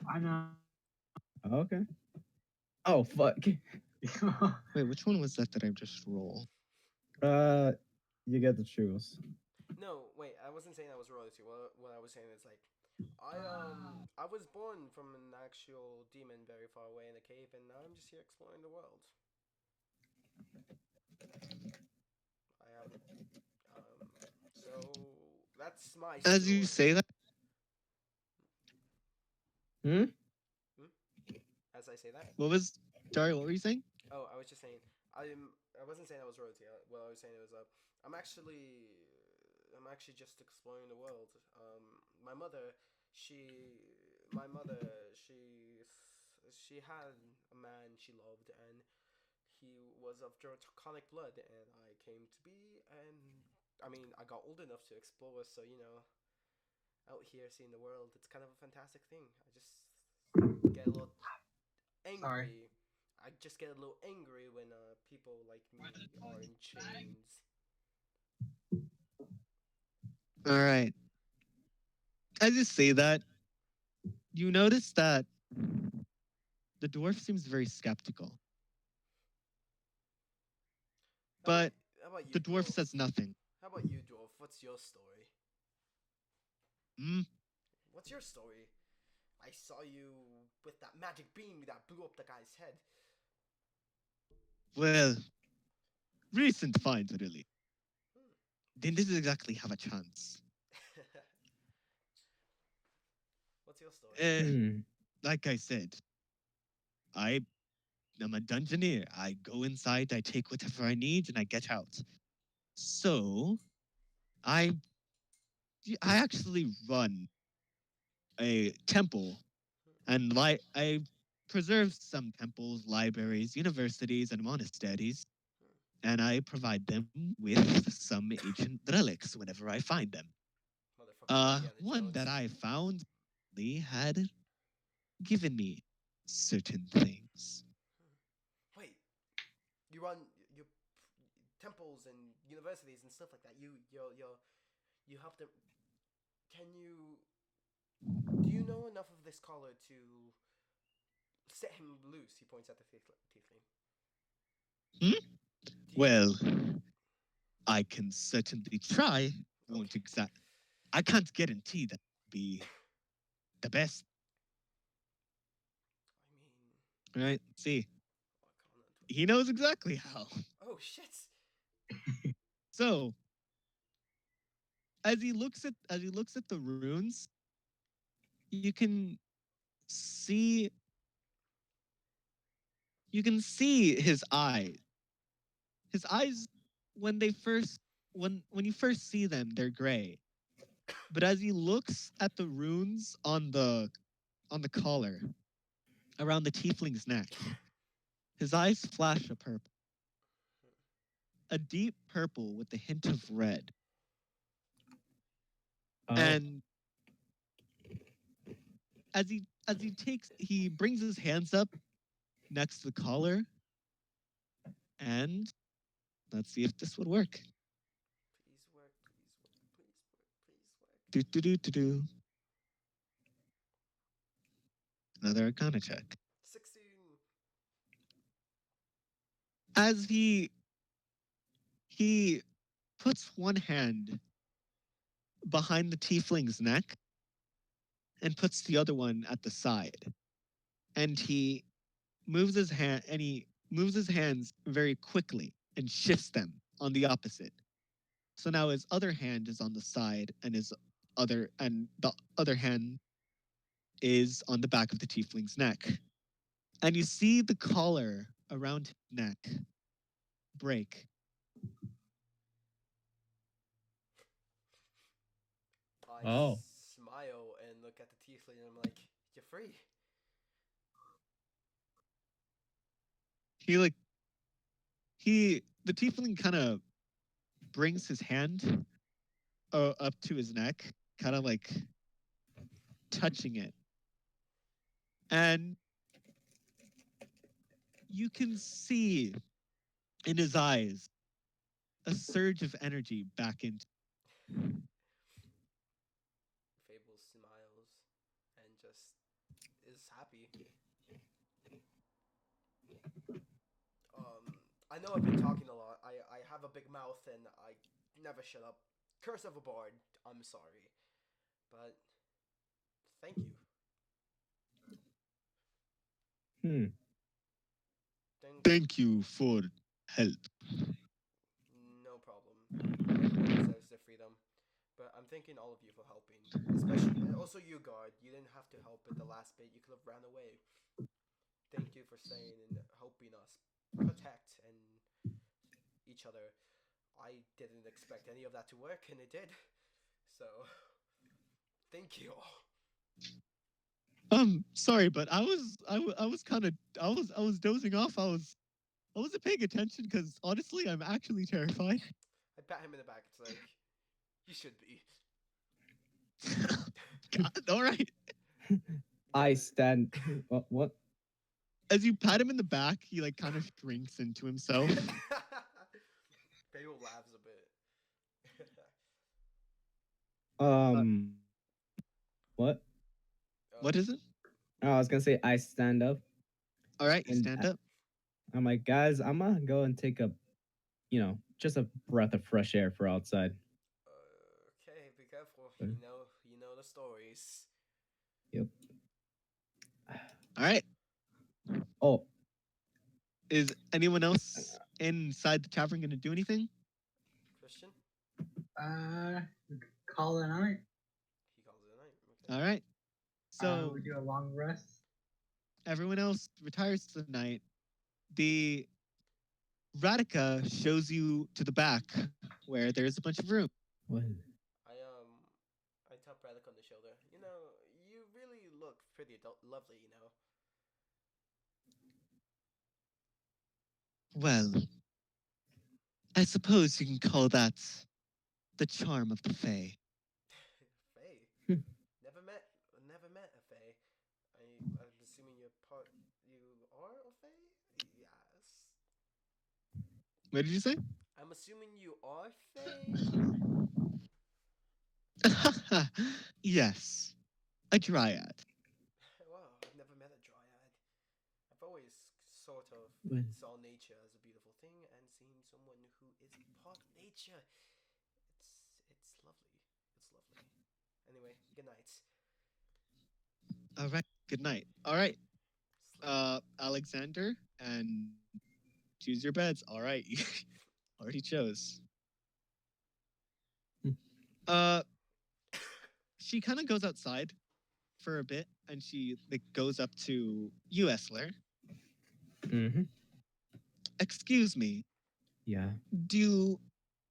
I know. Okay. Oh fuck. Wait, which one was that I just rolled? You get the choose. No, wait. I wasn't saying I was royalty. What I was saying is like, I was born from an actual demon very far away in a cave, and now I'm just here exploring the world. I haven't. So that's my As you story. say that, Hmm. Hmm? As I say that. what was Dari? What were you saying? Oh, I was just saying. I wasn't saying I was royalty. What I was saying was I'm actually I'm actually just exploring the world. My mother, she my mother, she had a man she loved, and he was of draconic blood, and I came to be, and I mean I got old enough to explore, so out here seeing the world, it's kind of a fantastic thing. I just get a little Sorry. angry. I just get a little angry when people like me are in chains. All right. As you say that, you notice that the dwarf seems very skeptical, How about but how about you, the dwarf dwarf? says nothing. How about you, dwarf? What's your story? Hmm. What's your story? I saw you with that magic beam that blew up the guy's head. Well, recent finds, really. Hmm. Didn't exactly have a chance. What's your story? Hmm. Like I said, I am a dungeoneer. I go inside, I take whatever I need, and I get out. So I I actually run a temple, and I preserve some temples, libraries, universities, and monasteries. and I provide them with some ancient relics whenever I find them. Motherfucking Indiana One that Jones. I found Lee had given me certain things. Wait, you run your temples and universities and stuff like that. You have to. Can you? Do you know enough of this scholar to set him loose? He points at the tiefling. Hmm? Do you? Well, I can certainly try. Won't Okay. exact. I can't guarantee that will be the best. I mean, Right? See, Arcana he 20. knows exactly how. Oh shit! So as he looks at the runes, you can see you can see his eyes. His eyes, when they first when you first see them, they're gray. But as he looks at the runes on the collar around the tiefling's neck, his eyes flash a purple, a deep purple with a hint of red. Oh, And he brings his hands up next to the collar, and let's see if this would work. Please work. Please work. Please work. Please work. Do do do do do. Another Arcana check. 16. As he puts one hand behind the tiefling's neck and puts the other one at the side, and he moves his hands very quickly and shifts them on the opposite. So now his other hand is on the side, and the other hand is on the back of the tiefling's neck. And you see the collar around his neck break. I oh, smile and look at the tiefling and I'm like, "You're free." He like he the tiefling kind of brings his hand up to his neck, kind of like touching it. And you can see in his eyes a surge of energy back into. Fable smiles and just is happy. I know I've been talking a lot. I have a big mouth and I never shut up. Curse overboard. I'm sorry, but thank you. hmm. Thank. Thank you for help. No problem. Everyone deserves their freedom. But I'm thanking all of you for helping. Especially, also you, guard. You didn't have to help at the last bit. You could have ran away. Thank you for staying and helping us protect and each other. I didn't expect any of that to work, and it did. So, thank you. Sorry, but I was kind of I was dozing off. I wasn't paying attention because honestly, I'm actually terrified. I pat him in the back. It's like, you should be. God, all right. I stand. What? As you pat him in the back, he like kind of shrinks into himself. Fable laughs a bit. Um, what? What is it? Oh, I was gonna say I stand up, All right, you and stand up. I'm like, guys, I'm gonna go and take a, just a breath of fresh air for outside. Okay, be careful. Uh, You know the stories. Yep. All right. Oh, Is anyone else inside the tavern going to do anything? Christian, Call it a night. he calls it a night. Okay. All right. So We do a long rest. everyone else retires tonight. The Radica shows you to the back where there's a bunch of room. what? I I tap Braddock on the shoulder. You know, you really look pretty lovely. You know. Well, I suppose you can call that the charm of the Fae. Faye. Hmm. Never met a Faye. I'm assuming you're part. You are a Faye. Yes. What did you say? I'm assuming you are Faye. Yes, a dryad. Wow, I've never met a dryad. I've always sort of Well, saw nature as a beautiful thing, and seeing someone who is part nature, it's lovely. It's lovely. Anyway, good night. All right. Good night. All right. Sleep. Alexander, and choose your beds. All right. Already chose. Hmm. Uh, she kind of goes outside for a bit, and she like goes up to you, Essler. mm-hmm. Excuse me. Yeah. Do you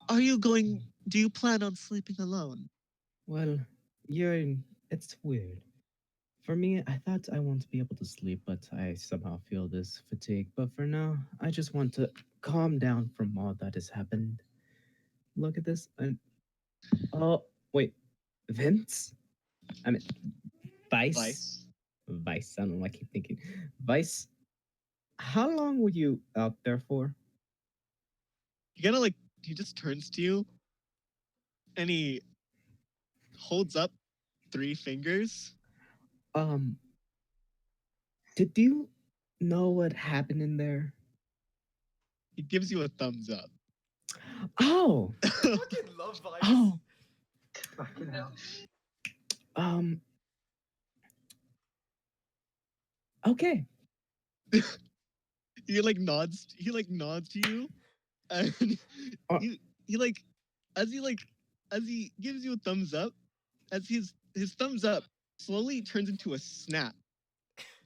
are you going? Do you plan on sleeping alone? Well, you're. It's weird. For me, I thought I won't be able to sleep, but I somehow feel this fatigue. But for now, I just want to calm down from all that has happened. Look at this. And oh, wait, Vince? I mean, Vice? Vice. Vice. I don't know. I keep thinking. Vice. How long were you out there for? He kind of like he just turns to you, and he holds up three fingers. Um, did you know what happened in there? He gives you a thumbs up. Oh, Fucking love Vice. oh, Fucking hell. um, okay. He like nods. He like nods to you, and Uh, he like as he like as he gives you a thumbs up, as his thumbs up slowly turns into a snap,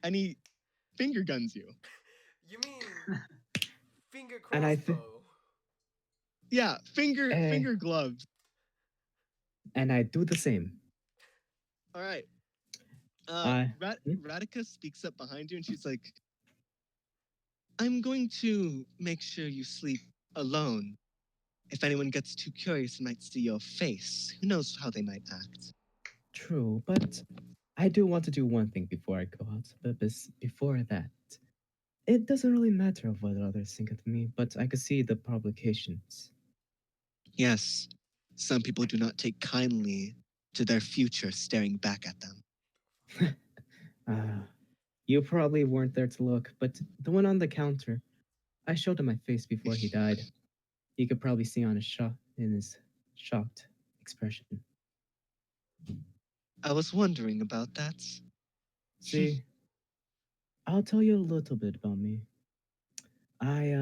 and he finger guns you. You mean finger and I crossbow? Yeah, eh, finger gloves. and I do the same. All right. I hmm? Radika speaks up behind you, and she's like, "I'm going to make sure you sleep alone. If anyone gets too curious and might see your face, who knows how they might act." True, but I do want to do one thing before I go out. But before that, it doesn't really matter of what others think of me, but I could see the publications. Yes, some people do not take kindly to their future staring back at them. Ah, you probably weren't there to look, but the one on the counter, I showed him my face before he died. You could probably see on his in his shocked expression. I was wondering about that. See, I'll tell you a little bit about me. I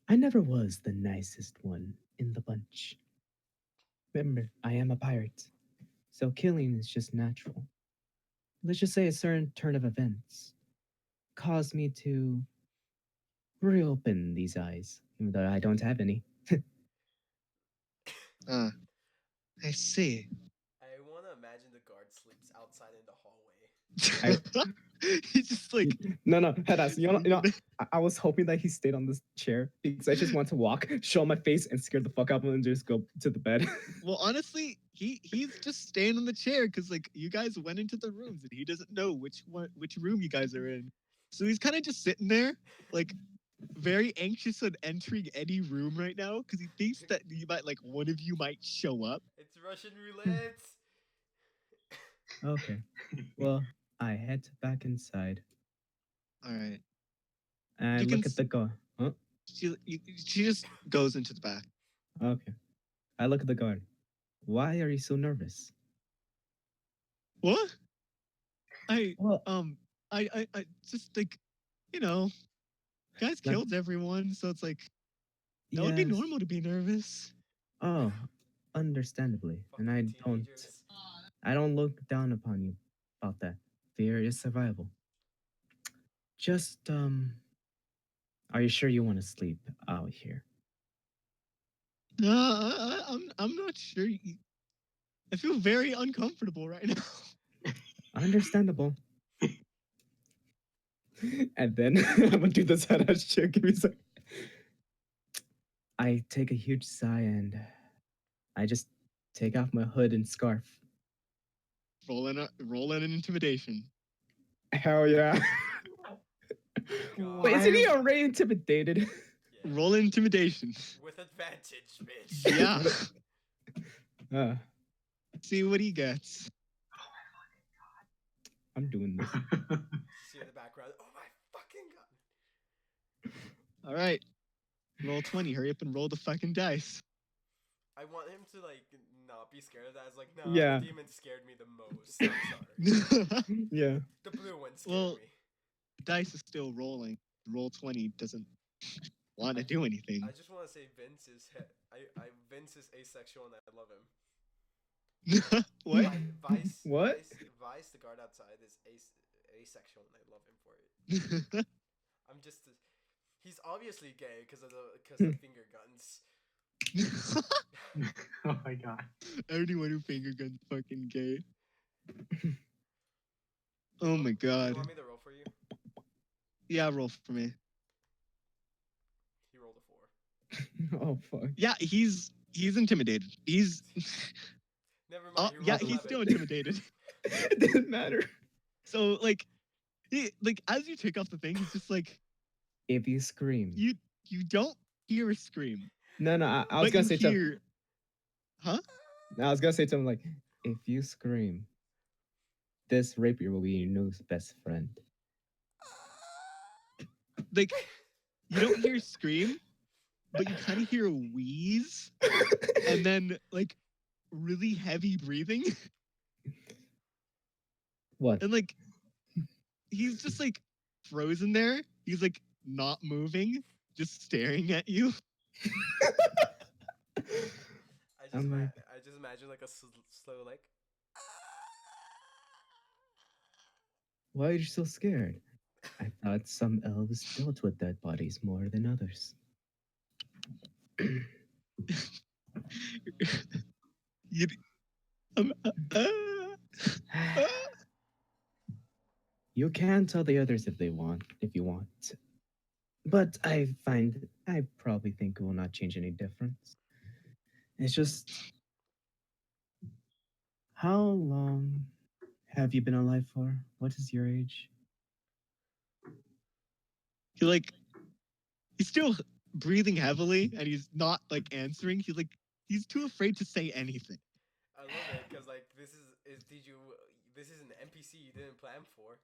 I never was the nicest one in the bunch. Remember, I am a pirate, so killing is just natural. Let's just say a certain turn of events caused me to reopen these eyes, even though I don't have any. Ah, I see. I want to imagine the guard sleeps outside in the hallway. I He's just like, no no Hedas, I was hoping that he stayed on this chair because I just want to walk, show my face, and scare the fuck out of him and just go to the bed. well, honestly, he's just staying on the chair because like you guys went into the rooms and he doesn't know which room you guys are in. So he's kind of just sitting there, like very anxious on entering any room right now because he thinks that you might like one of you might show up. It's Russian roulette. Okay, well, I head back inside All right, and I you can. look at the guard. Huh? She just goes into the back. Okay, I look at the guard. Why are you so nervous? What? I Well, um I just like, you know, guys like, killed everyone, so it's like that would be yes. normal to be nervous. Oh, understandably, and Fucking teenagers. I don't look down upon you about that. Fear is survival. Just are you sure you want to sleep out here? No, I'm not sure. I feel very uncomfortable right now. Understandable. And then I'm gonna do this head ass shit. Give me a sec. I take a huge sigh and I just take off my hood and scarf. Roll in an intimidation. Hell yeah. God. Wait, isn't he Why- already intimidated? Yeah. Roll in intimidation. With advantage, bitch. Yeah. Uh, See what he gets. I'm doing this. See in the background. Oh my fucking god. All right. Roll 20. Hurry up and roll the fucking dice. I want him to like not be scared of that. It's like, nah, Yeah. the demon scared me the most. I'm sorry. Yeah. The blue one scared Well, me. dice is still rolling. Roll 20 doesn't want to do anything. I just want to say Vince is Vince is asexual and I love him. What? What? Vice, the guard outside, is asexual and I love him for it. I'm just he's obviously gay because of the finger guns. Oh my god. Anyone who finger guns fucking gay. Oh my Do god. you want me to roll for you? Yeah, roll for me. He rolled a 4. Oh fuck. Yeah, he's intimidated. He's Never mind. yeah, rolled he's 11. still intimidated. It doesn't matter. So like as you take off the thing, he's just like If you scream. you don't hear a scream. No, I was But gonna you say to him. hear Huh? I was gonna say to him like, if you scream, this rapier will be your new best friend. Like you don't hear a scream, but you kind of hear a wheeze and then like really heavy breathing. What? And like he's just like frozen there. He's like not moving, just staring at you. I'm like, I just imagine like a slow like. why are you so scared? I thought some elves dealt with dead bodies more than others. You, You can tell the others if you want. But I probably think it will not change any difference. It's just, how long have you been alive for? What is your age? he's still breathing heavily and he's not like answering. He's too afraid to say anything. I love it because like this is an NPC you didn't plan for.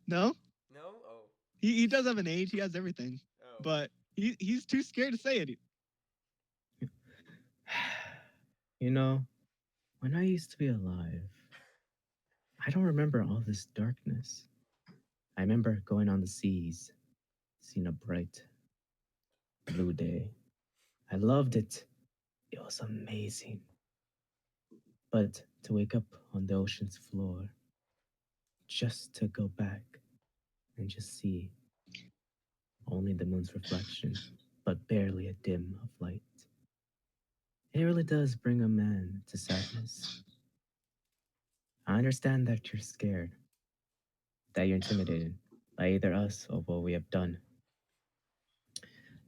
No? No? Oh. He does have an age, he has everything. Oh. But he's too scared to say anything. You know, when I used to be alive, I don't remember all this darkness. I remember going on the seas, seeing a bright blue day. I loved it. It was amazing. But to wake up on the ocean's floor, just to go back and just see only the moon's reflection, but barely a dim of light. It really does bring a man to sadness. I understand that you're scared, that you're intimidated by either us or what we have done.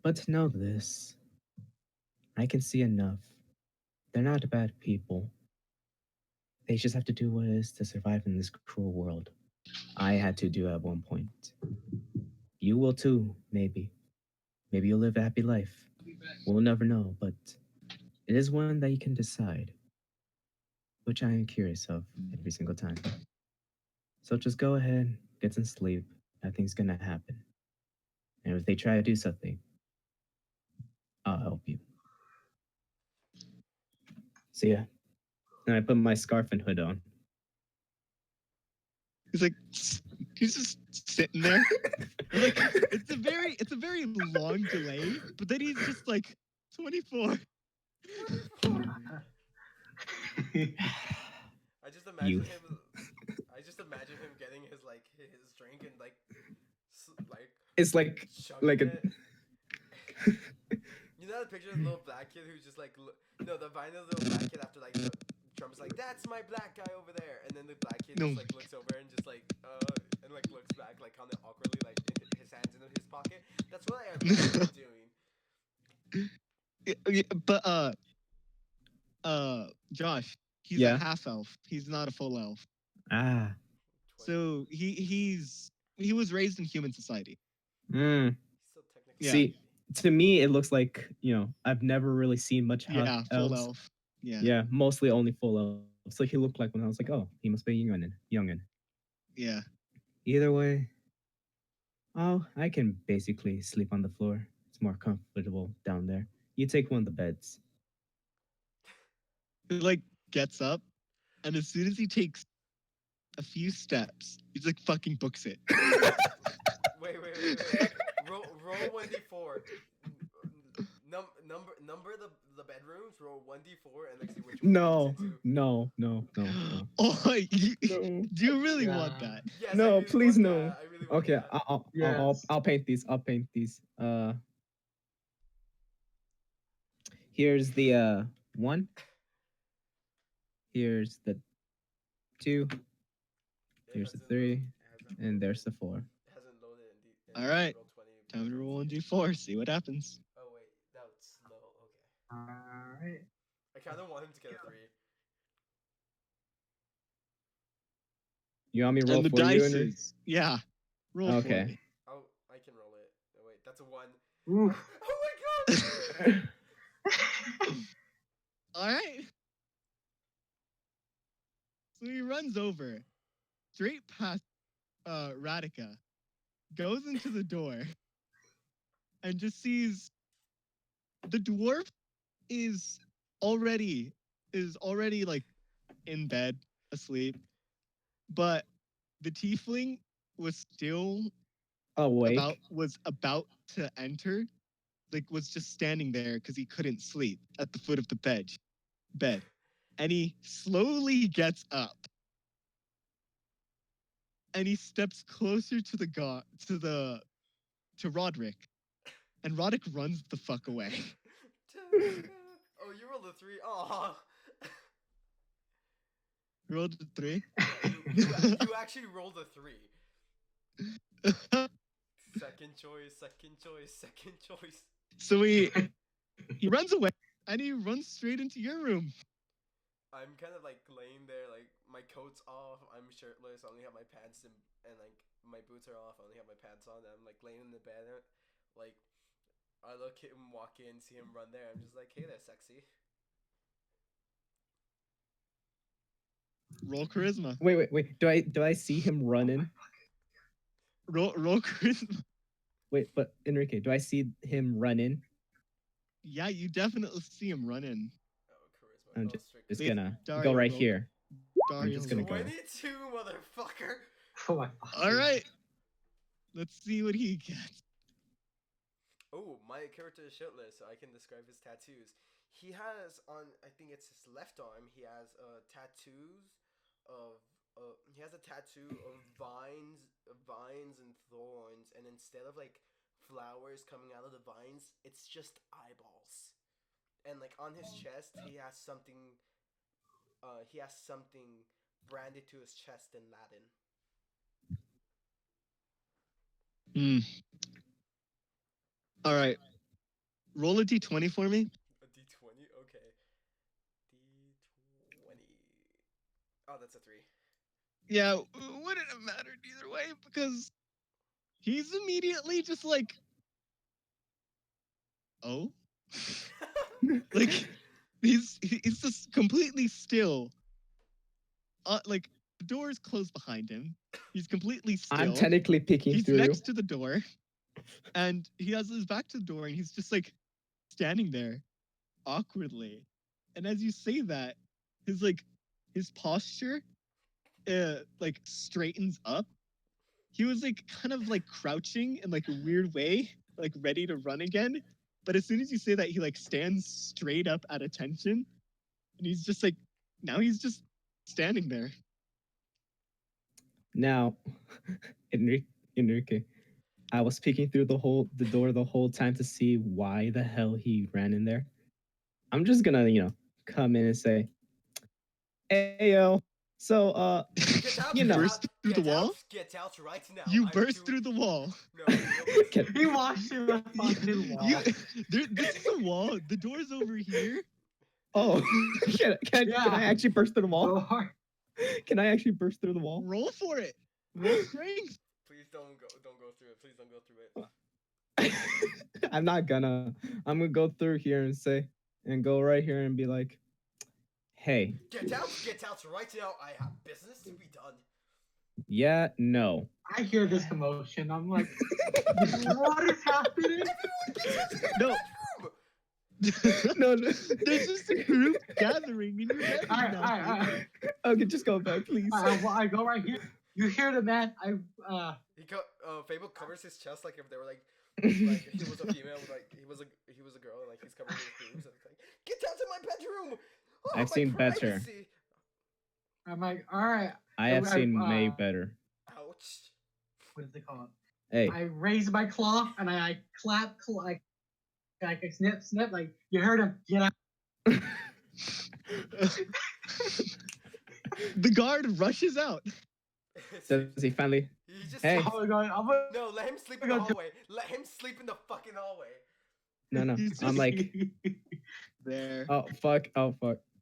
But to know this, I can see enough. They're not bad people. They just have to do what it is to survive in this cruel world. I had to do at one point. You will too, maybe. Maybe you'll live a happy life. We'll never know, but it is one that you can decide, which I am curious of every single time. So just go ahead, get some sleep. Nothing's gonna happen. And if they try to do something, I'll help you. See ya. And I put my scarf and hood on. He's just sitting there. Like it's a very long delay, but then he's just like 24. I just imagine Youth. him. I just imagine him getting his drink and like It's like chugging a it. You know the picture of the little black kid who's just like no, the vine of the little black kid after like Trump's like, that's my black guy over there, and then the black kid No. just like looks over and just like and like looks back like kind of awkwardly like his hands in his pocket. That's what I imagine him doing. But Josh, he's a Yeah. half elf. He's not a full elf. Ah. 20. So he was raised in human society. Mm. He's still technically Yeah. See, to me, it looks like, I've never really seen much half Yeah, full elves. elf. Yeah. Yeah, mostly only full elves. So he looked like when I was like, oh, he must be a youngin. Youngin. Yeah. Either way, oh, I can basically sleep on the floor. It's more comfortable down there. You take one of the beds. He like gets up, and as soon as he takes a few steps, he's like fucking books it. Wait. Roll 1d4. Number the bedrooms. Roll 1d4 and like see which one it goes No, into. no, no, no, no. Oh, No. do you really Yeah. want that? Yes, I No, really please want no. that. I really want Okay, that. Yes. I'll paint these. I'll paint these. Here's the one. Here's the two. It Here's the hasn't three, it hasn't and loaded. there's the four. It hasn't loaded in All right. roll 20. Time to roll 1d4. See what happens. Oh wait, that was slow. Okay. All right. I kind of want him to get a 3. You want me to roll And the for you, dice Henry? is roll for Okay. me. Oh, I can roll it. Oh wait, that's a 1. Oof. Oh my god! All right. So he runs over, straight past Radika, goes into the door, and just sees the dwarf is already like in bed asleep, but the tiefling was still Awake. was about to enter, like was just standing there because he couldn't sleep at the foot of the bed, and he slowly gets up and he steps closer to the to Roderick, and Roderick runs the fuck away. Oh, you rolled a 3. Oh. Rolled a 3. You actually rolled a 3. Second choice. So he runs away and he runs straight into your room. I'm kind of like laying there, like my coat's off, I'm shirtless, I only have my pants and like my boots are off, I only have my pants on, and I'm like laying in the bed, like I look at him walk in, see him run there, I'm just like, hey there, sexy. Roll charisma. Wait. Do I see him running? Roll charisma. Wait, but Enrique, do I see him running? Yeah, you definitely see him running. Oh, charisma. I'm Oh, just straight just Wait, gonna Dario, go right roll- here. Dario, just gonna roll. go. 22, motherfucker. Oh my All right. Let's see what he gets. Oh, my character is shirtless, so I can describe his tattoos. He has on, I think it's his left arm, he has tattoos of, he has a tattoo of vines and thorns, and instead of like flowers coming out of the vines, it's just eyeballs. And like on his chest, he has something branded to his chest in Latin. Hmm. All right. Roll a d20 for me. A D20, okay. D20. Oh, that's a 3. Yeah, wouldn't have mattered either way because he's immediately just like, oh, like he's just completely still. Like the door is closed behind him. He's completely still. I'm technically peeking He's through. next to the door, and he has his back to the door, and he's just like standing there awkwardly. And as you say that, his posture like straightens up. He was like kind of like crouching in like a weird way, like ready to run again. But as soon as you say that, he like stands straight up at attention, and he's just like, now he's just standing there. Now, Enrique, I was peeking through the door the whole time to see why the hell he ran in there. I'm just gonna, come in and say, "Hey yo." So, Get out! you Get know, burst out! through the Get out! wall? Get out right now! You I'm burst too- through the wall. No, you'll Can- He washed him a fucking wall. This is the wall. The door's over here. oh, can Yeah. I actually burst through the wall? Go hard. Can I actually burst through the wall? Roll for it. Roll strength. Please don't go through it. Please don't go through it. I'm not gonna. I'm gonna go through here and go right here and be like, hey, Get out right now! I have business to be done. yeah, no. I hear this commotion. I'm like, what is happening? No. No, no. There's just a group gathering in your bedroom Alright, now. alright. Okay, just go back, please. I go right here. You hear the man? Fable covers his chest like if they were like he was a female, like he was a girl, and like he's covering his boobs, and it's like, get out of my bedroom! Oh, I've my seen better. privacy!" I'm like, alright. I have seen way better. Ouch. What is it called? Hey, I raise my claw and I clap like I snip. Like you heard him. Get out. The guard rushes out. does he finally? He just Hey. Oh my god. I'm gonna No, let him sleep in the hallway. Let him sleep in the fucking hallway. No. He's I'm just- like, There. oh fuck.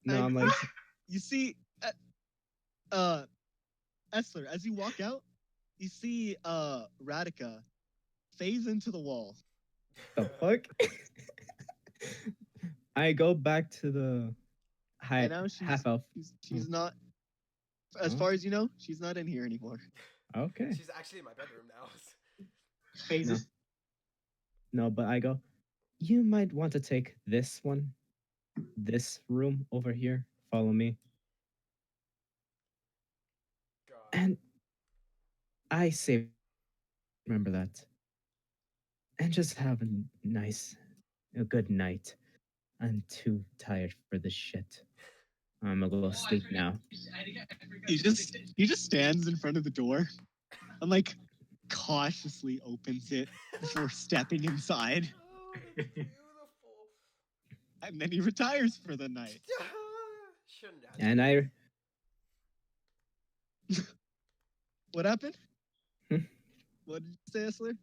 No, I'm like, You see, Essler, as you walk out, you see Radica phase into the wall. the fuck? I go back to the And now half elf. she's not, as Oh. far as you know, she's not in here anymore. Okay. She's actually in my bedroom now. phases. No, but I go, you might want to take this room over here. Follow me. God. And I say, remember that. And just have a good night. I'm too tired for this shit. I'm gonna go sleep now. He just stands in front of the door and like cautiously opens it before stepping inside, Oh, that's beautiful. and then he retires for the night. Shouldn't have. And I, What happened? Hmm? What did you say, Essler?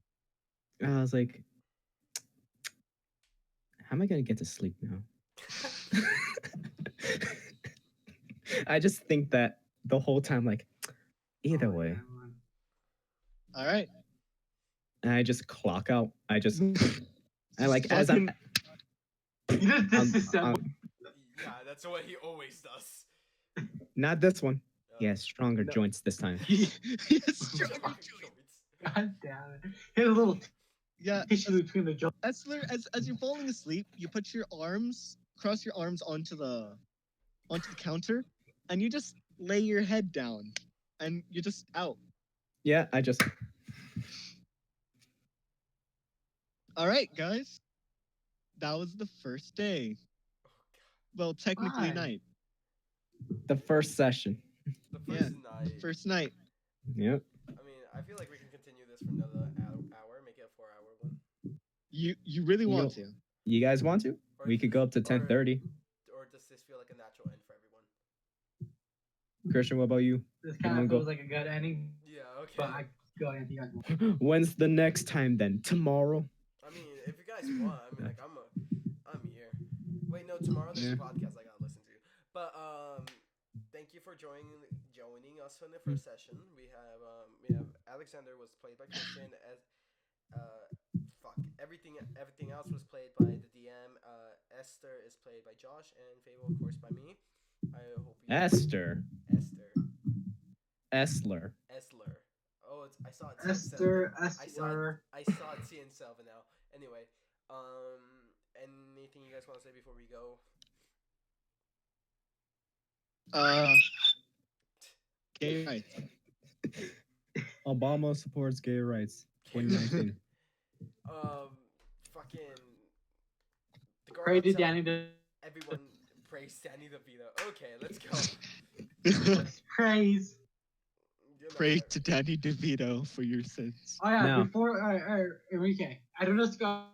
I was like, how am I gonna get to sleep now? I just think that the whole time, like, either way. All right. And I just clock out. I like as Fucking- I'm, You just disassemble. Yeah, that's what he always does. not this one. He has stronger No. joints this time. He has strong Joints. God damn it. Hit a little Yeah, tissue between the jaws. Essler, as you're falling asleep, you put your arms, cross your arms onto the counter, and you just lay your head down, and you're just out. Yeah, I just All right, guys. That was the first day. Well, technically Why? night. the first session. The Yeah. first night. First night. Yep. I mean, I feel like we can continue this for another hour, make it a 4-hour one. You really want to? You guys want to? Or We could go up to or- 10:30. Or does this feel like a natural end for everyone? Christian, what about you? This You kind wanna of go- feels like a good ending, Yeah, okay. but I go ahead. You guys want. When's the next time then? Tomorrow? I mean, if you guys want, I mean, like, I'm here. Wait, no, tomorrow there's a Yeah. podcast I gotta listen to. But thank you for joining us on the first session. We have Alexander was played by Christian as everything else was played by the DM. Esther is played by Josh, and Fable of course by me. I hope you Esther. Esther Essler. Oh, I saw it. Esther, I saw Esther. I saw it in Selva now. Anyway, anything you guys want to say before we go? Gay rights. Obama supports gay rights. 2019. Fucking. The girl Pray to outside- Danny to Everyone praise Danny DeVito. Okay, let's go. praise. You know, Pray to Danny DeVito for your sins. Oh yeah, No. before Enrique, I don't just go.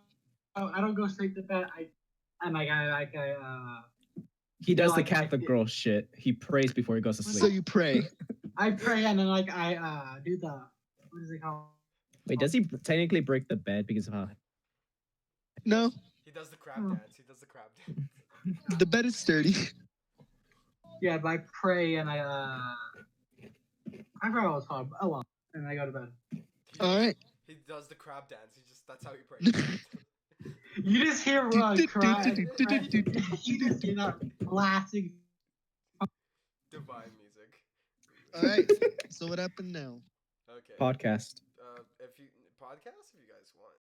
I don't go straight to bed. He does the like, Catholic girl shit. He prays before he goes to So sleep. you pray. I pray and then like I do the what is it called? Wait, does he technically break the bed because of how? No, He does the crab dance. He does the crab dance. the bed is sturdy. Yeah, but I pray and I forgot what it's called. Oh well, and I go to bed. He All does- right. He does the crab dance. That's how he prays. You just hear cry. You just hear that classic. Divine music. All right. So what happened now? Okay. Podcast. If you podcast, if you guys want.